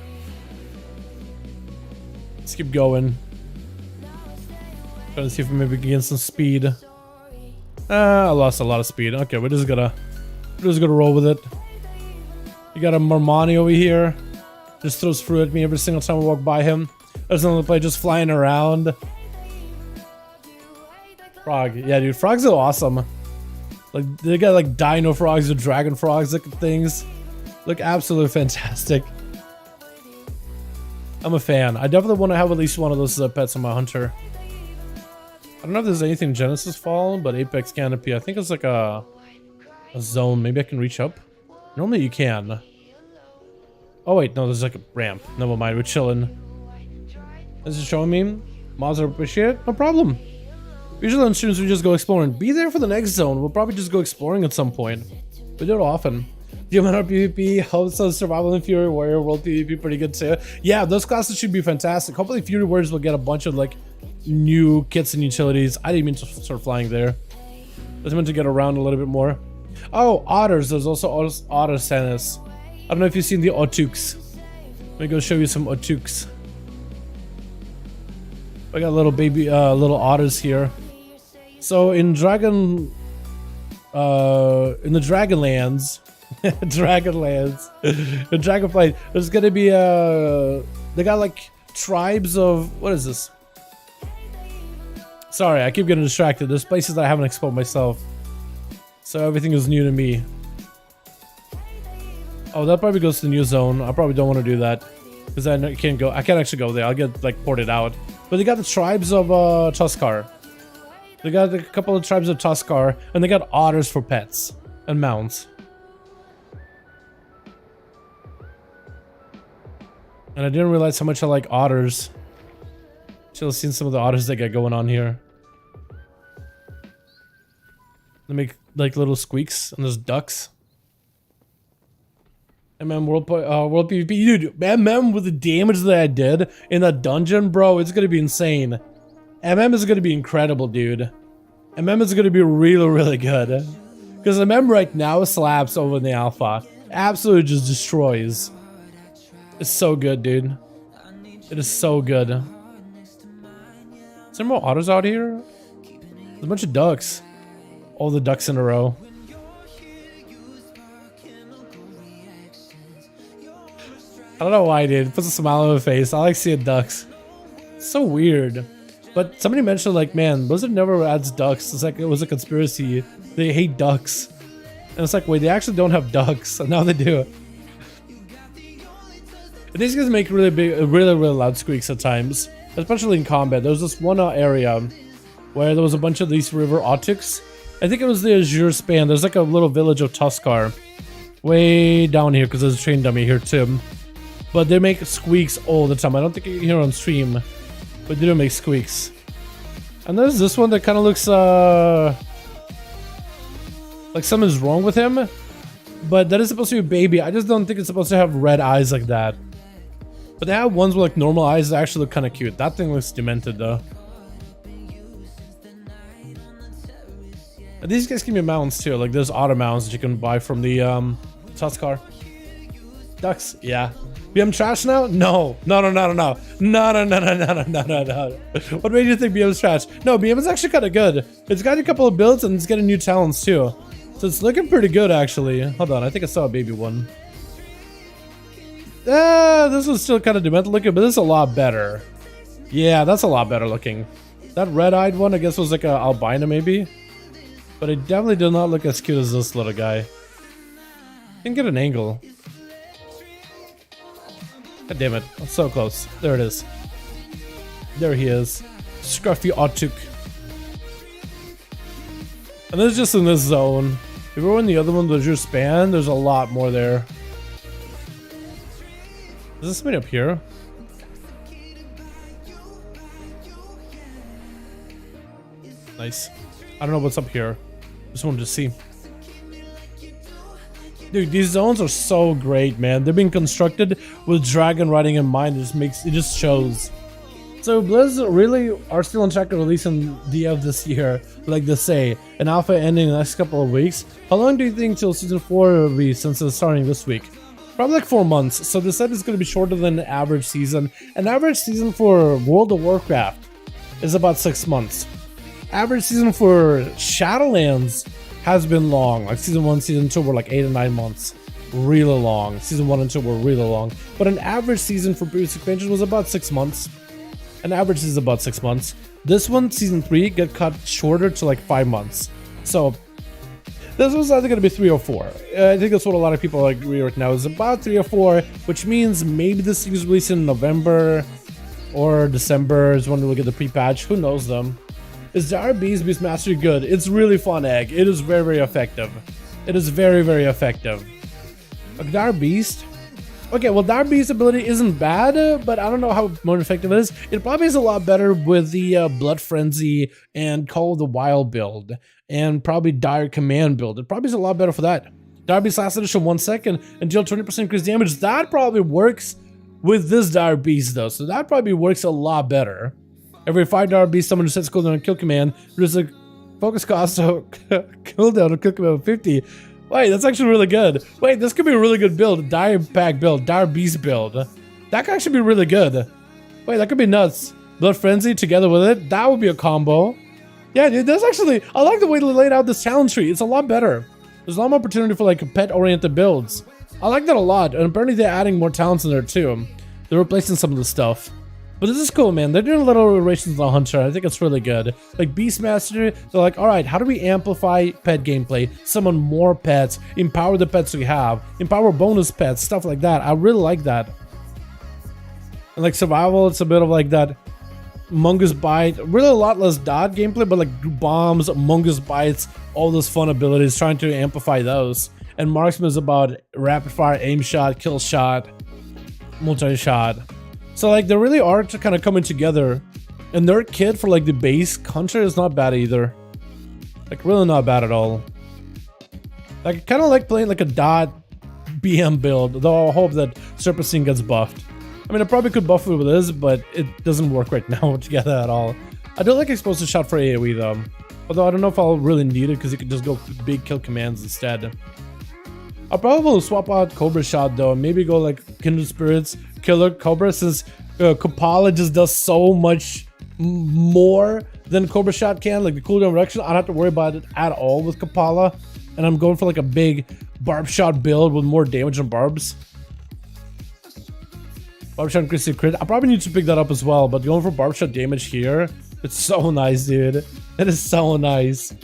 Let's keep going. Trying to see if we maybe can get some speed. I lost a lot of speed. Okay, we're just gonna roll with it. You got a Marmani over here. Just throws fruit at me every single time I walk by him. There's another play just flying around. Frog. Yeah, dude, frogs are awesome. Like, they got like dino frogs or dragon frogs looking things. Look absolutely fantastic. I'm a fan. I definitely want to have at least one of those pets on my hunter. I don't know if there's anything Genesis Fall, but Apex Canopy, I think it's like a zone. Maybe I can reach up. Normally you can. Oh wait, no, there's like a ramp. Never mind, we're chilling. This is showing me. Mods are appreciated. No problem. Usually on streams we just go exploring. Be there for the next zone. We'll probably just go exploring at some point. We do it often. DMR PvP, helps us Survival and Fury Warrior, World PvP pretty good too. Yeah, those classes should be fantastic. Hopefully Fury Warriors will get a bunch of like new kits and utilities. I didn't mean to start flying there. I was meant to get around a little bit more. Oh, otters. There's also otter Sanis. I don't know if you've seen the Otuks. Let me go show you some Otuks. I got little baby, little otters here. So in the Dragonlands, the Dragonflight, there's gonna be they got like tribes of, what is this? Sorry, I keep getting distracted. There's places that I haven't explored myself, so everything is new to me. Oh, that probably goes to the new zone. I probably don't want to do that because I can't go. I can't actually go there. I'll get like ported out. But they got the tribes of Tuskar. They got a couple of tribes of Tuskar, and they got otters for pets and mounts. And I didn't realize how much I like otters. Should have seen some of the otters they got going on here. They make like little squeaks, and there's ducks. MM World PvP, dude. MM with the damage that I did in that dungeon, bro, it's gonna be insane. MM is gonna be incredible, dude. MM is gonna be really, really good. Because MM right now slaps over in the alpha. Absolutely just destroys. It's so good, dude. It is so good. Is there more otters out here? There's a bunch of ducks. All the ducks in a row. I don't know why, dude. It puts a smile on my face. I like seeing ducks. It's so weird. But somebody mentioned, like, man, Blizzard never adds ducks. It's like it was a conspiracy. They hate ducks. And it's like, wait, they actually don't have ducks. And now they do. And these guys make really big, really loud squeaks at times. Especially in combat. There was this one area where there was a bunch of these river Otyx. I think it was the Azure Span. There's like a little village of Tuskar. Way down here, because there's a train dummy here too. But they make squeaks all the time. I don't think you can hear on stream, but they do make squeaks. And there's this one that kind of looks like something's wrong with him. But that is supposed to be a baby. I just don't think it's supposed to have red eyes like that. But they have ones with like normal eyes that actually look kind of cute. That thing looks demented though. And these guys give me mounts too. Like there's auto mounts that you can buy from the Tuskar. Ducks, yeah. BM trash now? No. No. What made you think BM's trash? No, BM is actually kind of good. It's got a couple of builds and it's getting new talents too. So it's looking pretty good actually. Hold on, I think I saw a baby one. This was still kind of demented looking, but this is a lot better. Yeah, that's a lot better looking. That red-eyed one, I guess, was like a albino maybe. But it definitely did not look as cute as this little guy. Didn't get an angle. God damn it, that's so close. There it is. There he is. Scruffy Otuk. And this is just in this zone. If we're in the other one, there's your span, there's a lot more there. Is this somebody up here? Nice. I don't know what's up here. Just wanted to see. Dude, these zones are so great, man. They're being constructed with Dragonriding in mind. It just shows. So Blizz really are still on track to releasing DF this year, like they say, an alpha ending in the next couple of weeks. How long do you think till season 4 will be since it's starting this week? Probably like 4 months. So they said it's going to be shorter than an average season. An average season for World of Warcraft is about 6 months. Average season for Shadowlands has been long. Like season 1, season 2 were like 8 or 9 months. Really long. Season 1 and 2 were really long. But an average season for previous expansions was about 6 months. An average is about 6 months. This one, season 3, got cut shorter to like 5 months. So this was either going to be 3 or 4. I think that's what a lot of people agree right now. Is about 3 or 4, which means maybe this thing is released in November or December is when we'll get the pre-patch. Who knows them? Is Dalaran's Beast Mastery good? It's really fun, Egg. It is very, very effective. It is very, very effective. Dalaran Beast? Okay, well, Dalaran Beast's ability isn't bad, but I don't know how more effective it is. It probably is a lot better with the Blood Frenzy and Call of the Wild build, and probably Dire Command build. It probably is a lot better for that. Dalaran Beast last edition 1 second and deal 20% increased damage. That probably works with this Dalaran Beast though, so that probably works a lot better. Every 5 Dalaran Beast summon sets cooldown and kill command. There's a focus cost to cooldown and kill command of 50. Wait, that's actually really good. Wait, this could be a really good build. Dire Pack build, Dalaran Beast build. That could actually be really good. Wait, that could be nuts. Blood Frenzy together with it, that would be a combo. Yeah, dude, that's actually, I like the way they laid out this talent tree. It's a lot better. There's a lot more opportunity for like pet-oriented builds. I like that a lot, and apparently they're adding more talents in there too. They're replacing some of the stuff. But this is cool, man. They're doing little iterations on the Hunter. I think it's really good. Like Beastmaster, they're like, all right, how do we amplify pet gameplay, summon more pets, empower the pets we have, empower bonus pets, stuff like that. I really like that. And like survival, it's a bit of like that Mungus Bite, really a lot less dot gameplay, but like bombs, Mungus Bites, all those fun abilities, trying to amplify those. And Marksman is about rapid fire, aim shot, kill shot, multi-shot. So like they really are kind of coming together, and their kit for like the base Hunter is not bad either. Like really not bad at all. Like kind of like playing like a dot BM build, though I hope that Serpentine gets buffed. I mean I probably could buff it with this, but it doesn't work right now together at all. I do like explosive shot for AoE though. Although I don't know if I'll really need it because you could just go big kill commands instead. I'll probably swap out Cobra Shot though, and maybe go like Kindred Spirits, Killer Cobra, since Kopala just does so much more than Cobra Shot can. Like the cooldown reduction, I don't have to worry about it at all with Kopala. And I'm going for like a big Barb Shot build with more damage than Barbs. Barb Shot increases crit. I probably need to pick that up as well, but going for Barb Shot damage here, it's so nice, dude. It is so nice.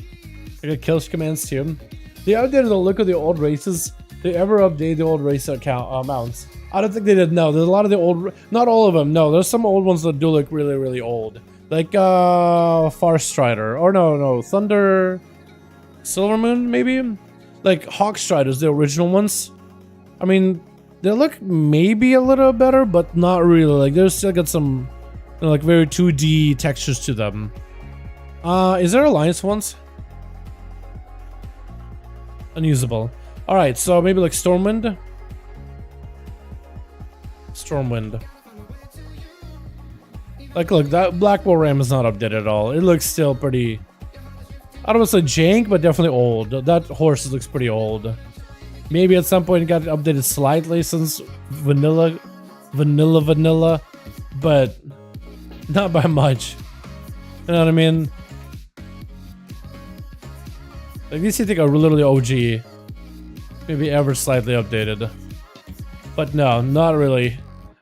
I got kill commands too. They updated the look of the old races. They ever update the old race account mounts? I don't think they did. No, there's a lot of the old, not all of them. No, there's some old ones that do look really, really old. Like Far Strider, or no, Thunder, Silvermoon maybe. Like Hawk Striders, the original ones. I mean, they look maybe a little better, but not really. Like they've still got some, you know, like very 2D textures to them. Is there alliance ones? Unusable. Alright, so maybe like Stormwind? Stormwind. Like, look, that Blackwell RAM is not updated at all. It looks still pretty... I don't want to say jank, but definitely old. That horse looks pretty old. Maybe at some point it got updated slightly since vanilla, but not by much. You know what I mean? Like, these I think are literally OG. Maybe ever slightly updated. But no, not really.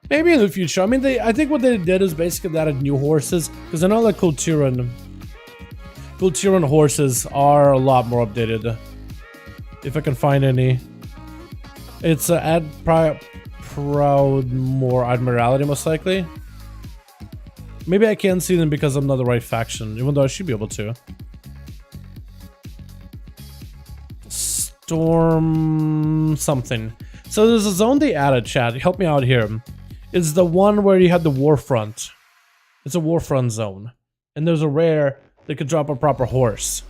Maybe in the future. I mean, I think what they did is basically they added new horses. Because I know like Kulturan horses are a lot more updated. If I can find any. It's add proud more admiralty most likely. Maybe I can't see them because I'm not the right faction, even though I should be able to. Storm something. So there's a zone they added, chat. Help me out here. It's the one where you had the Warfront. It's a Warfront zone. And there's a rare that could drop a proper horse.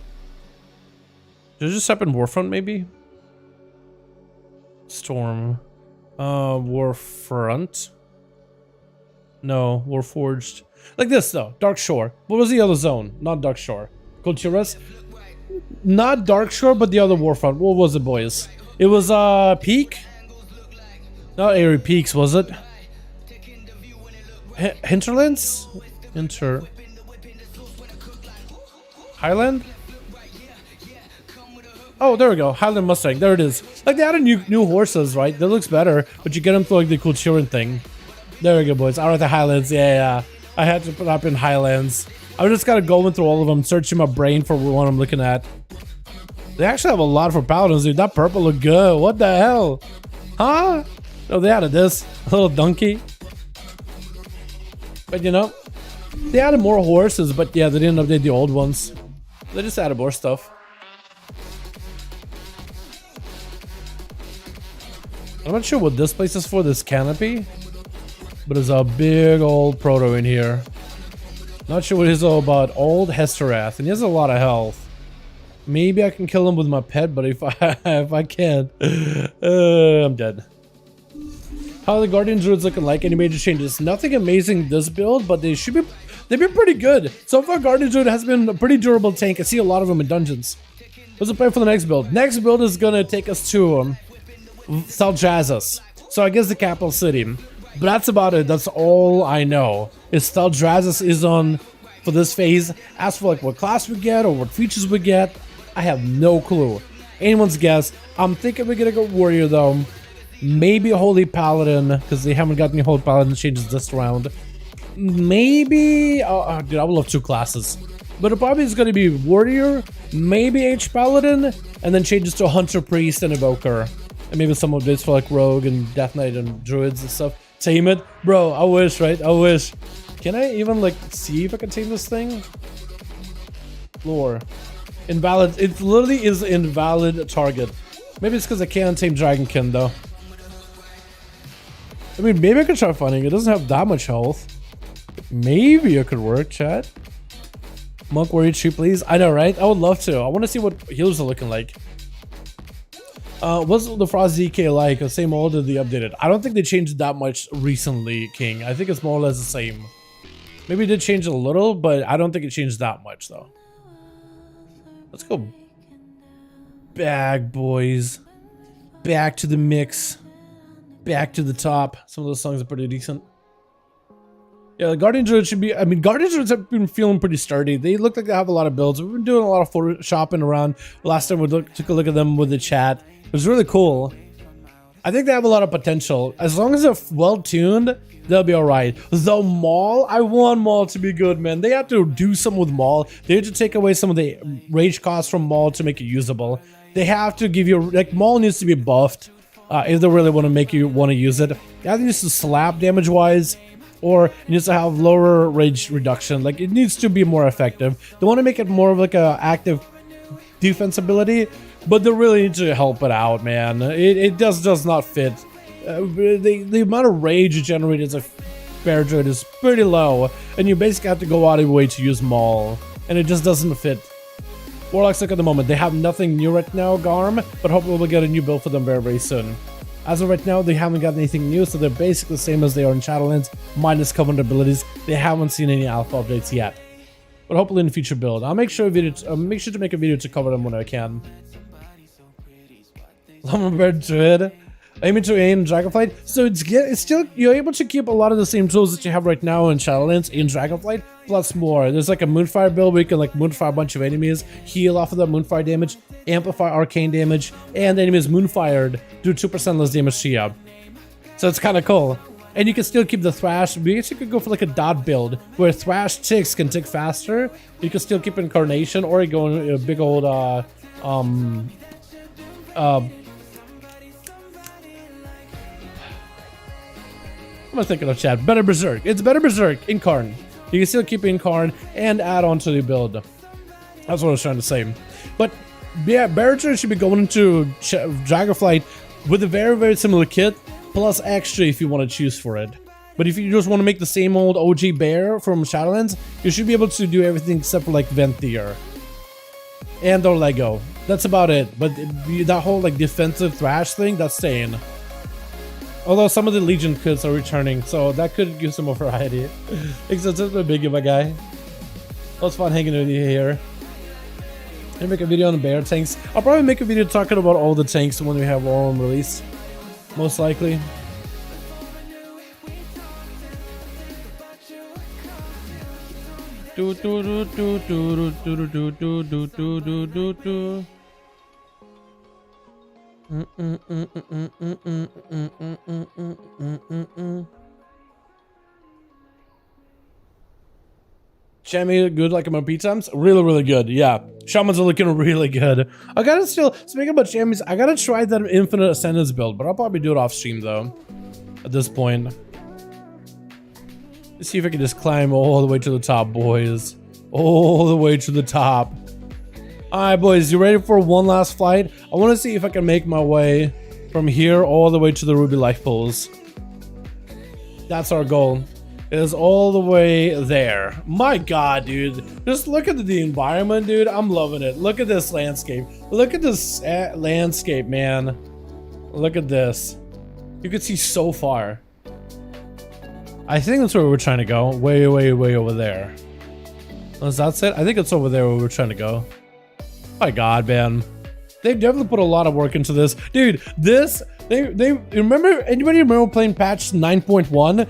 Did it just happen Warfront maybe? Storm. Warfront. No, Warforged. Like this though, Dark Shore. What was the other zone? Not Dark Shore. Culturas? Not Dark Shore, but the other Warfront. What was it, boys? It was Peak? Not Airy Peaks, was it? Hinterlands? Highland? Oh, there we go. Highland Mustang. There it is. Like, they added new horses, right? That looks better, but you get them through like the Kulturan thing. There we go, boys. Out of the Highlands. Yeah. I had to put up in Highlands. I just gotta go through all of them, searching my brain for what I'm looking at. They actually have a lot for paladins, dude. That purple looked good. What the hell? Huh? Oh, they added this. A little donkey. But you know, they added more horses, but yeah, they didn't update the old ones. They just added more stuff. I'm not sure what this place is for, this canopy. But there's a big old proto in here. Not sure what he's all about. Old Hesterath, and he has a lot of health. Maybe I can kill him with my pet, but if I can't, I'm dead. How are the Guardian Druids looking like? Any major changes? Nothing amazing this build, but they've been pretty good. So far, Guardian Druid has been a pretty durable tank. I see a lot of them in dungeons. What's the plan for the next build? Next build is gonna take us to Thaljazus. So I guess the capital city. But that's about it. That's all I know. Is Thaljazus is on for this phase. As for like what class we get or what features we get, I have no clue. Anyone's guess. I'm thinking we're gonna go warrior though. Maybe a holy paladin because they haven't got any holy paladin changes this round. Maybe dude, I would love two classes. But it probably is gonna be warrior, maybe H paladin, and then changes to a hunter, priest, and evoker. And maybe some of this for like rogue and death knight and druids and stuff. Tame it, bro. I wish, right? I wish. Can I even like see if I can tame this thing? Lore. Invalid. It literally is invalid target. Maybe it's because I can't tame Dragonkin though. I mean, maybe I could try finding it. It doesn't have that much health. Maybe it could work, chat. Monk warrior 2, please. I know, right? I would love to. I want to see what healers are looking like. What's the Frost ZK like? The same old or the updated? I don't think they changed that much recently, King. I think it's more or less the same. Maybe it did change a little, but I don't think it changed that much, though. Let's go back, boys. Back to the mix. Back to the top. Some of those songs are pretty decent. Yeah, the Guardian Druids should be... I mean, Guardian Druids have been feeling pretty sturdy. They look like they have a lot of builds. We've been doing a lot of photoshopping around. Last time we took a look at them with the chat. It was really cool. I think they have a lot of potential. As long as they're well-tuned, they'll be alright. Though Maul, I want Maul to be good, man. They have to do something with Maul. They have to take away some of the rage costs from Maul to make it usable. They have to give you... Like, Maul needs to be buffed if they really want to make you want to use it. It either needs to slap damage-wise, or it needs to have lower rage reduction. Like, it needs to be more effective. They want to make it more of like a active defense ability, but they really need to help it out, man. It does not fit. The amount of rage generated as a bear druid is pretty low, and you basically have to go out of your way to use Maul. and it just doesn't fit. Warlocks, look at the moment, they have nothing new right now, Garm, but hopefully we'll get a new build for them very, very soon. As of right now, they haven't got anything new, so they're basically the same as they are in Shadowlands, minus common abilities. They haven't seen any alpha updates yet. But hopefully in the future build. I'll make sure to make a video to cover them when I can. Lumberbird Druid. Aiming to aim Dragonflight. So it's still, you're able to keep a lot of the same tools that you have right now in Shadowlands in Dragonflight, plus more. There's like a Moonfire build where you can like Moonfire a bunch of enemies, heal off of that Moonfire damage, amplify arcane damage, and enemies Moonfired do 2% less damage to you. So it's kind of cool. And you can still keep the Thrash. We actually could go for like a dot build where Thrash ticks can tick faster. You can still keep Incarnation, or you go in a big old I'm gonna think of chat. Better Berserk. It's Better Berserk. Incarn. You can still keep Incarn and add on to the build. That's what I was trying to say. But yeah, Berserk should be going into Dragonflight with a very, very similar kit, plus extra if you want to choose for it. But if you just want to make the same old OG bear from Shadowlands, you should be able to do everything except for like Venthyr and or Lego. That's about it. But that whole like defensive Thrash thing, that's staying. Although some of the Legion kits are returning, so that could give some more variety. Except it's a big my guy. Well, it's fun hanging with you here. I'll make a video on the bear tanks. I'll probably make a video talking about all the tanks when we have all of them released. Most likely. Do do do do do do do do do do do do do. Chamois good like MLP times? Really, really good. Yeah. Shamans are looking really good. I gotta still, speaking about chamois, I gotta try that Infinite Ascendance build, but I'll probably do it off stream though. At this point. Let's see if I can just climb all the way to the top, boys. All the way to the top. Alright, boys, you ready for one last flight? I want to see if I can make my way from here all the way to the Ruby Life Pools. That's our goal. It is all the way there. My god, dude. Just look at the environment, dude. I'm loving it. Look at this landscape. Look at this landscape, man. Look at this. You can see so far. I think that's where we're trying to go. Way, way, way over there. Is that it? I think it's over there where we're trying to go. My god, man. They've definitely put a lot of work into this. Dude, this, they remember, anybody remember playing patch 9.1?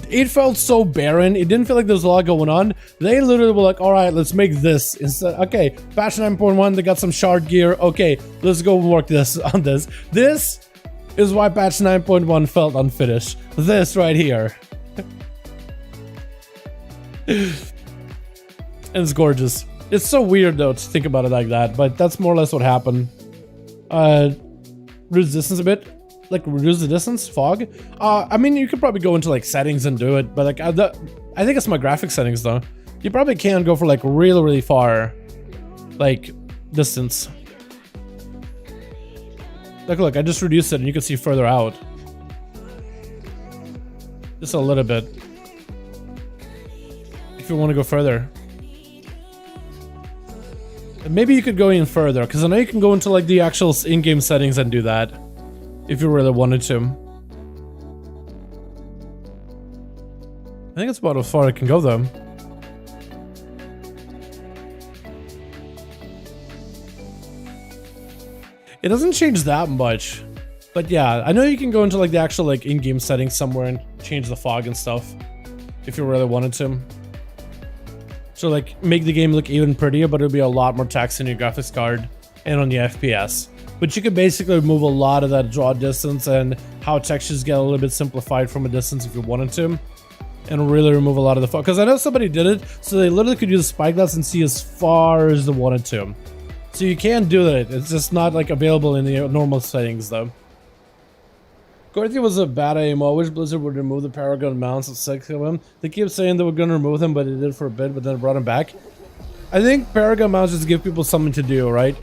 It felt so barren. It didn't feel like there was a lot going on. They literally were like, all right, let's make this. Instead, okay, patch 9.1, they got some shard gear. Okay, let's go work this on this. This is why patch 9.1 felt unfinished. This right here. And it's gorgeous. It's so weird though to think about it like that, but that's more or less what happened. Reduce distance a bit, like reduce the distance, fog. I mean, you could probably go into like settings and do it, but like I think it's my graphic settings though. You probably can go for like really, really far, like distance. Look, I just reduced it and you can see further out. Just a little bit. If you want to go further. Maybe you could go in further, because I know you can go into like the actual in-game settings and do that. If you really wanted to. I think it's about as far I can go though. It doesn't change that much. But yeah, I know you can go into like the actual like in-game settings somewhere and change the fog and stuff. If you really wanted to. So like make the game look even prettier, but it'll be a lot more text in your graphics card and on the FPS. But you could basically remove a lot of that draw distance and how textures get a little bit simplified from a distance if you wanted to. And really remove a lot of the fog. Because I know somebody did it, so they literally could use a spyglass and see as far as they wanted to. So you can do that. It's just not like available in the normal settings though. Gorthy was a bad AMO. I wish Blizzard would remove the Paragon mounts of 6 of them. They keep saying they were going to remove them, but they did for a bit, but then brought them back. I think Paragon mounts just give people something to do, right?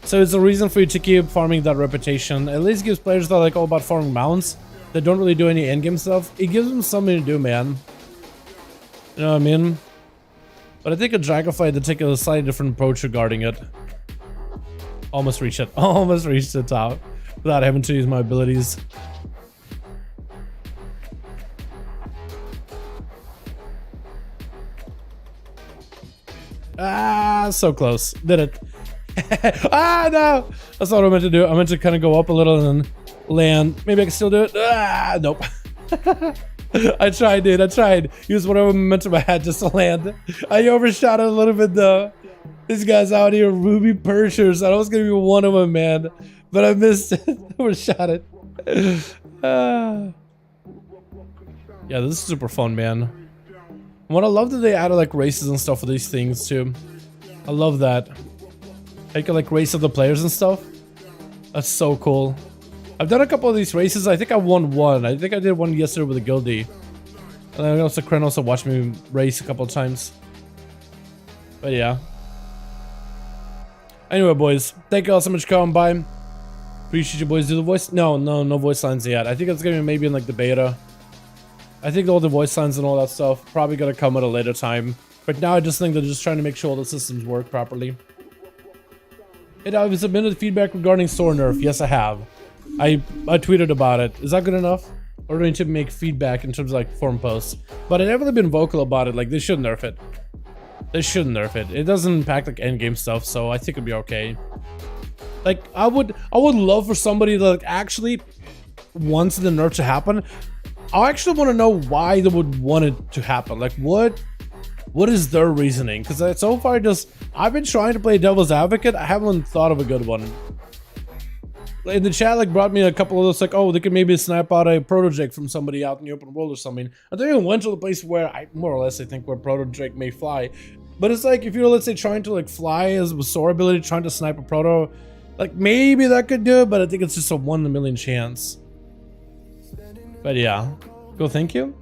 So it's a reason for you to keep farming that reputation. At least gives players that are like all about farming mounts, that don't really do any endgame stuff. It gives them something to do, man. You know what I mean? But I think a Dragonflight to take a slightly different approach regarding it. Almost reached it. Almost reached the top without having to use my abilities. Ah, so close. Did it. Ah, no. That's not what I meant to do. I meant to kind of go up a little and then land. Maybe I can still do it. Ah, nope. I tried, dude. I tried. Use whatever momentum I had just to land. I overshot it a little bit, though. This guy's out here, Ruby Perchers. I was going to be one of them, man. But I missed it. Overshot it. Yeah, this is super fun, man. What I love that they added like races and stuff for these things, too. I love that. I can like race other players and stuff. That's so cool. I've done a couple of these races. I think I won one. I think I did one yesterday with a guildie. And then also Kren also watched me race a couple of times. But yeah. Anyway, boys, thank you all so much for coming by. Appreciate you boys. Do the voice? No voice lines yet. I think it's gonna be maybe in like the beta. I think all the voice lines and all that stuff probably gonna come at a later time. But now I just think they're just trying to make sure all the systems work properly. And I've submitted feedback regarding Soar nerf. Yes, I have. I tweeted about it. Is that good enough? Or do I need to make feedback in terms of like forum posts? But I've never really been vocal about it. Like they should nerf it. They should nerf it. It doesn't impact like endgame stuff, so I think it'd be okay. Like I would love for somebody that like actually wants the nerf to happen. I actually want to know why they would want it to happen. Like what is their reasoning? Because so far I've been trying to play devil's advocate. I haven't thought of a good one. In the chat, like brought me a couple of those, like, oh, they could maybe snipe out a proto Drake from somebody out in the open world or something. I don't even went to the place where I more or less I think where proto Drake may fly. But it's like if you're let's say trying to like fly as with Soar ability, trying to snipe a proto, like maybe that could do it, but I think it's just a 1 in a million chance. But yeah, cool. Thank you.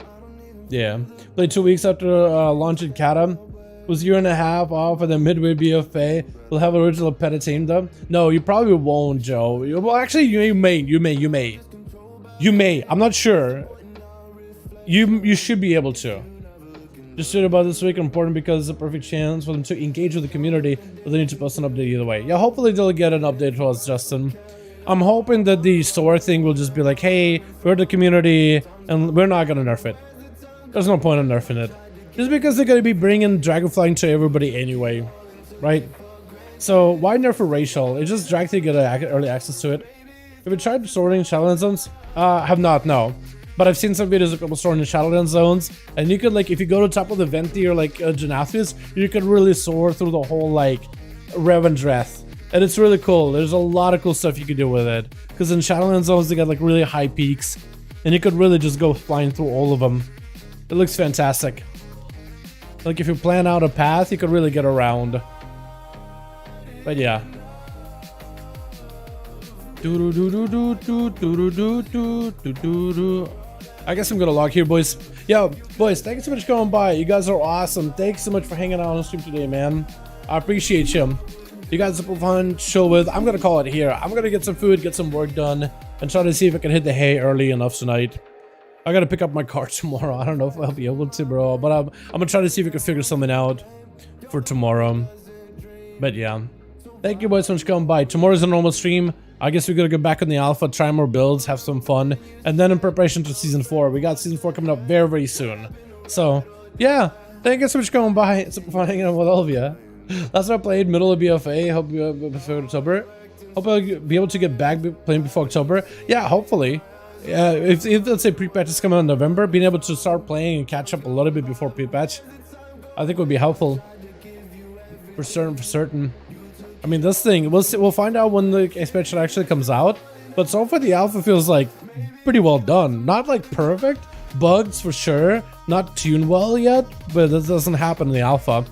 Yeah, played 2 weeks after launching Kata. Was a year and a half off of the midway BFA. We'll have original peta team though. No, you probably won't, Joe. Well, actually, you may. I'm not sure. You should be able to. Just tweet about this week important because it's a perfect chance for them to engage with the community, but they need to post an update either way. Yeah, hopefully they'll get an update to us, Justin. I'm hoping that the Soar thing will just be like, hey, we're the community, and we're not gonna nerf it. There's no point in nerfing it. Just because they're going to be bringing Dragonflight to everybody anyway, right? So why nerf for racial? It's just Drag to get early access to it. Have you tried sorting Shadowland zones? Have not, no. But I've seen some videos of people sorting the Shadowland zones, and you could like, if you go to the top of the Venti or like Genathius, you could really soar through the whole like Revendreth. And it's really cool. There's a lot of cool stuff you could do with it. Because in Shadowland zones, they got like really high peaks, and you could really just go flying through all of them. It looks fantastic. Like if you plan out a path, you could really get around. But yeah. I guess I'm gonna log here, boys. Yo, boys, thank you so much for coming by. You guys are awesome. Thanks so much for hanging out on the stream today, man. I appreciate you. You guys are super fun to chill with. I'm gonna call it here. I'm gonna get some food, get some work done, and try to see if I can hit the hay early enough tonight. I gotta pick up my car tomorrow. I don't know if I'll be able to, bro. But I'm gonna try to see if we can figure something out for tomorrow. But yeah. Thank you boys so much for coming by. Tomorrow's a normal stream. I guess we're gonna go back on the alpha, try more builds, have some fun. And then in preparation to season 4. We got season 4 coming up very, very soon. So, yeah. Thank you so much for coming by. It's super fun hanging out with all of you. Last time I played, middle of BFA. Hope you before October. Hope I'll be able to get back playing before October. Yeah, hopefully. If let's say pre-patch is coming in November, being able to start playing and catch up a little bit before pre-patch, I think would be helpful. For certain. I mean, this thing, we'll find out when the expansion actually comes out. But so far, the alpha feels like pretty well done. Not like perfect, bugs for sure, not tuned well yet, but this doesn't happen in the alpha.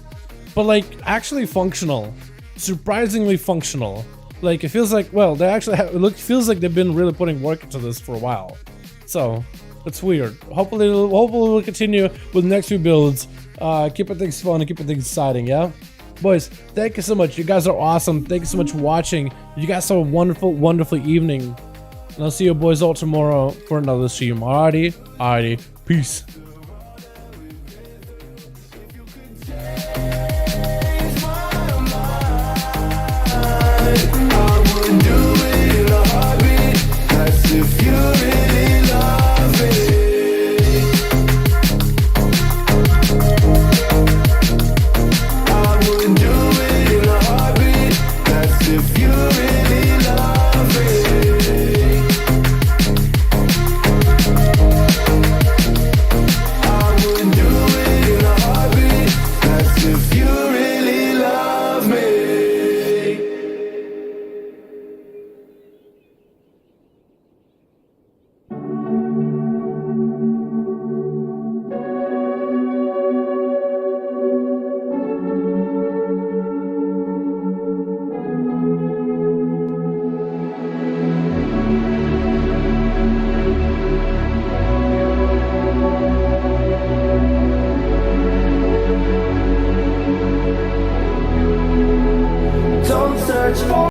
But like actually functional, surprisingly functional. Like it feels like, well, they actually have, feels like they've been really putting work into this for a while. So it's weird. Hopefully we'll continue with the next few builds. Keeping things fun and keeping things exciting, yeah? Boys, thank you so much. You guys are awesome. Thank you so much for watching. You guys have a wonderful, wonderful evening. And I'll see you boys all tomorrow for another stream. Alrighty? Alrighty. Peace.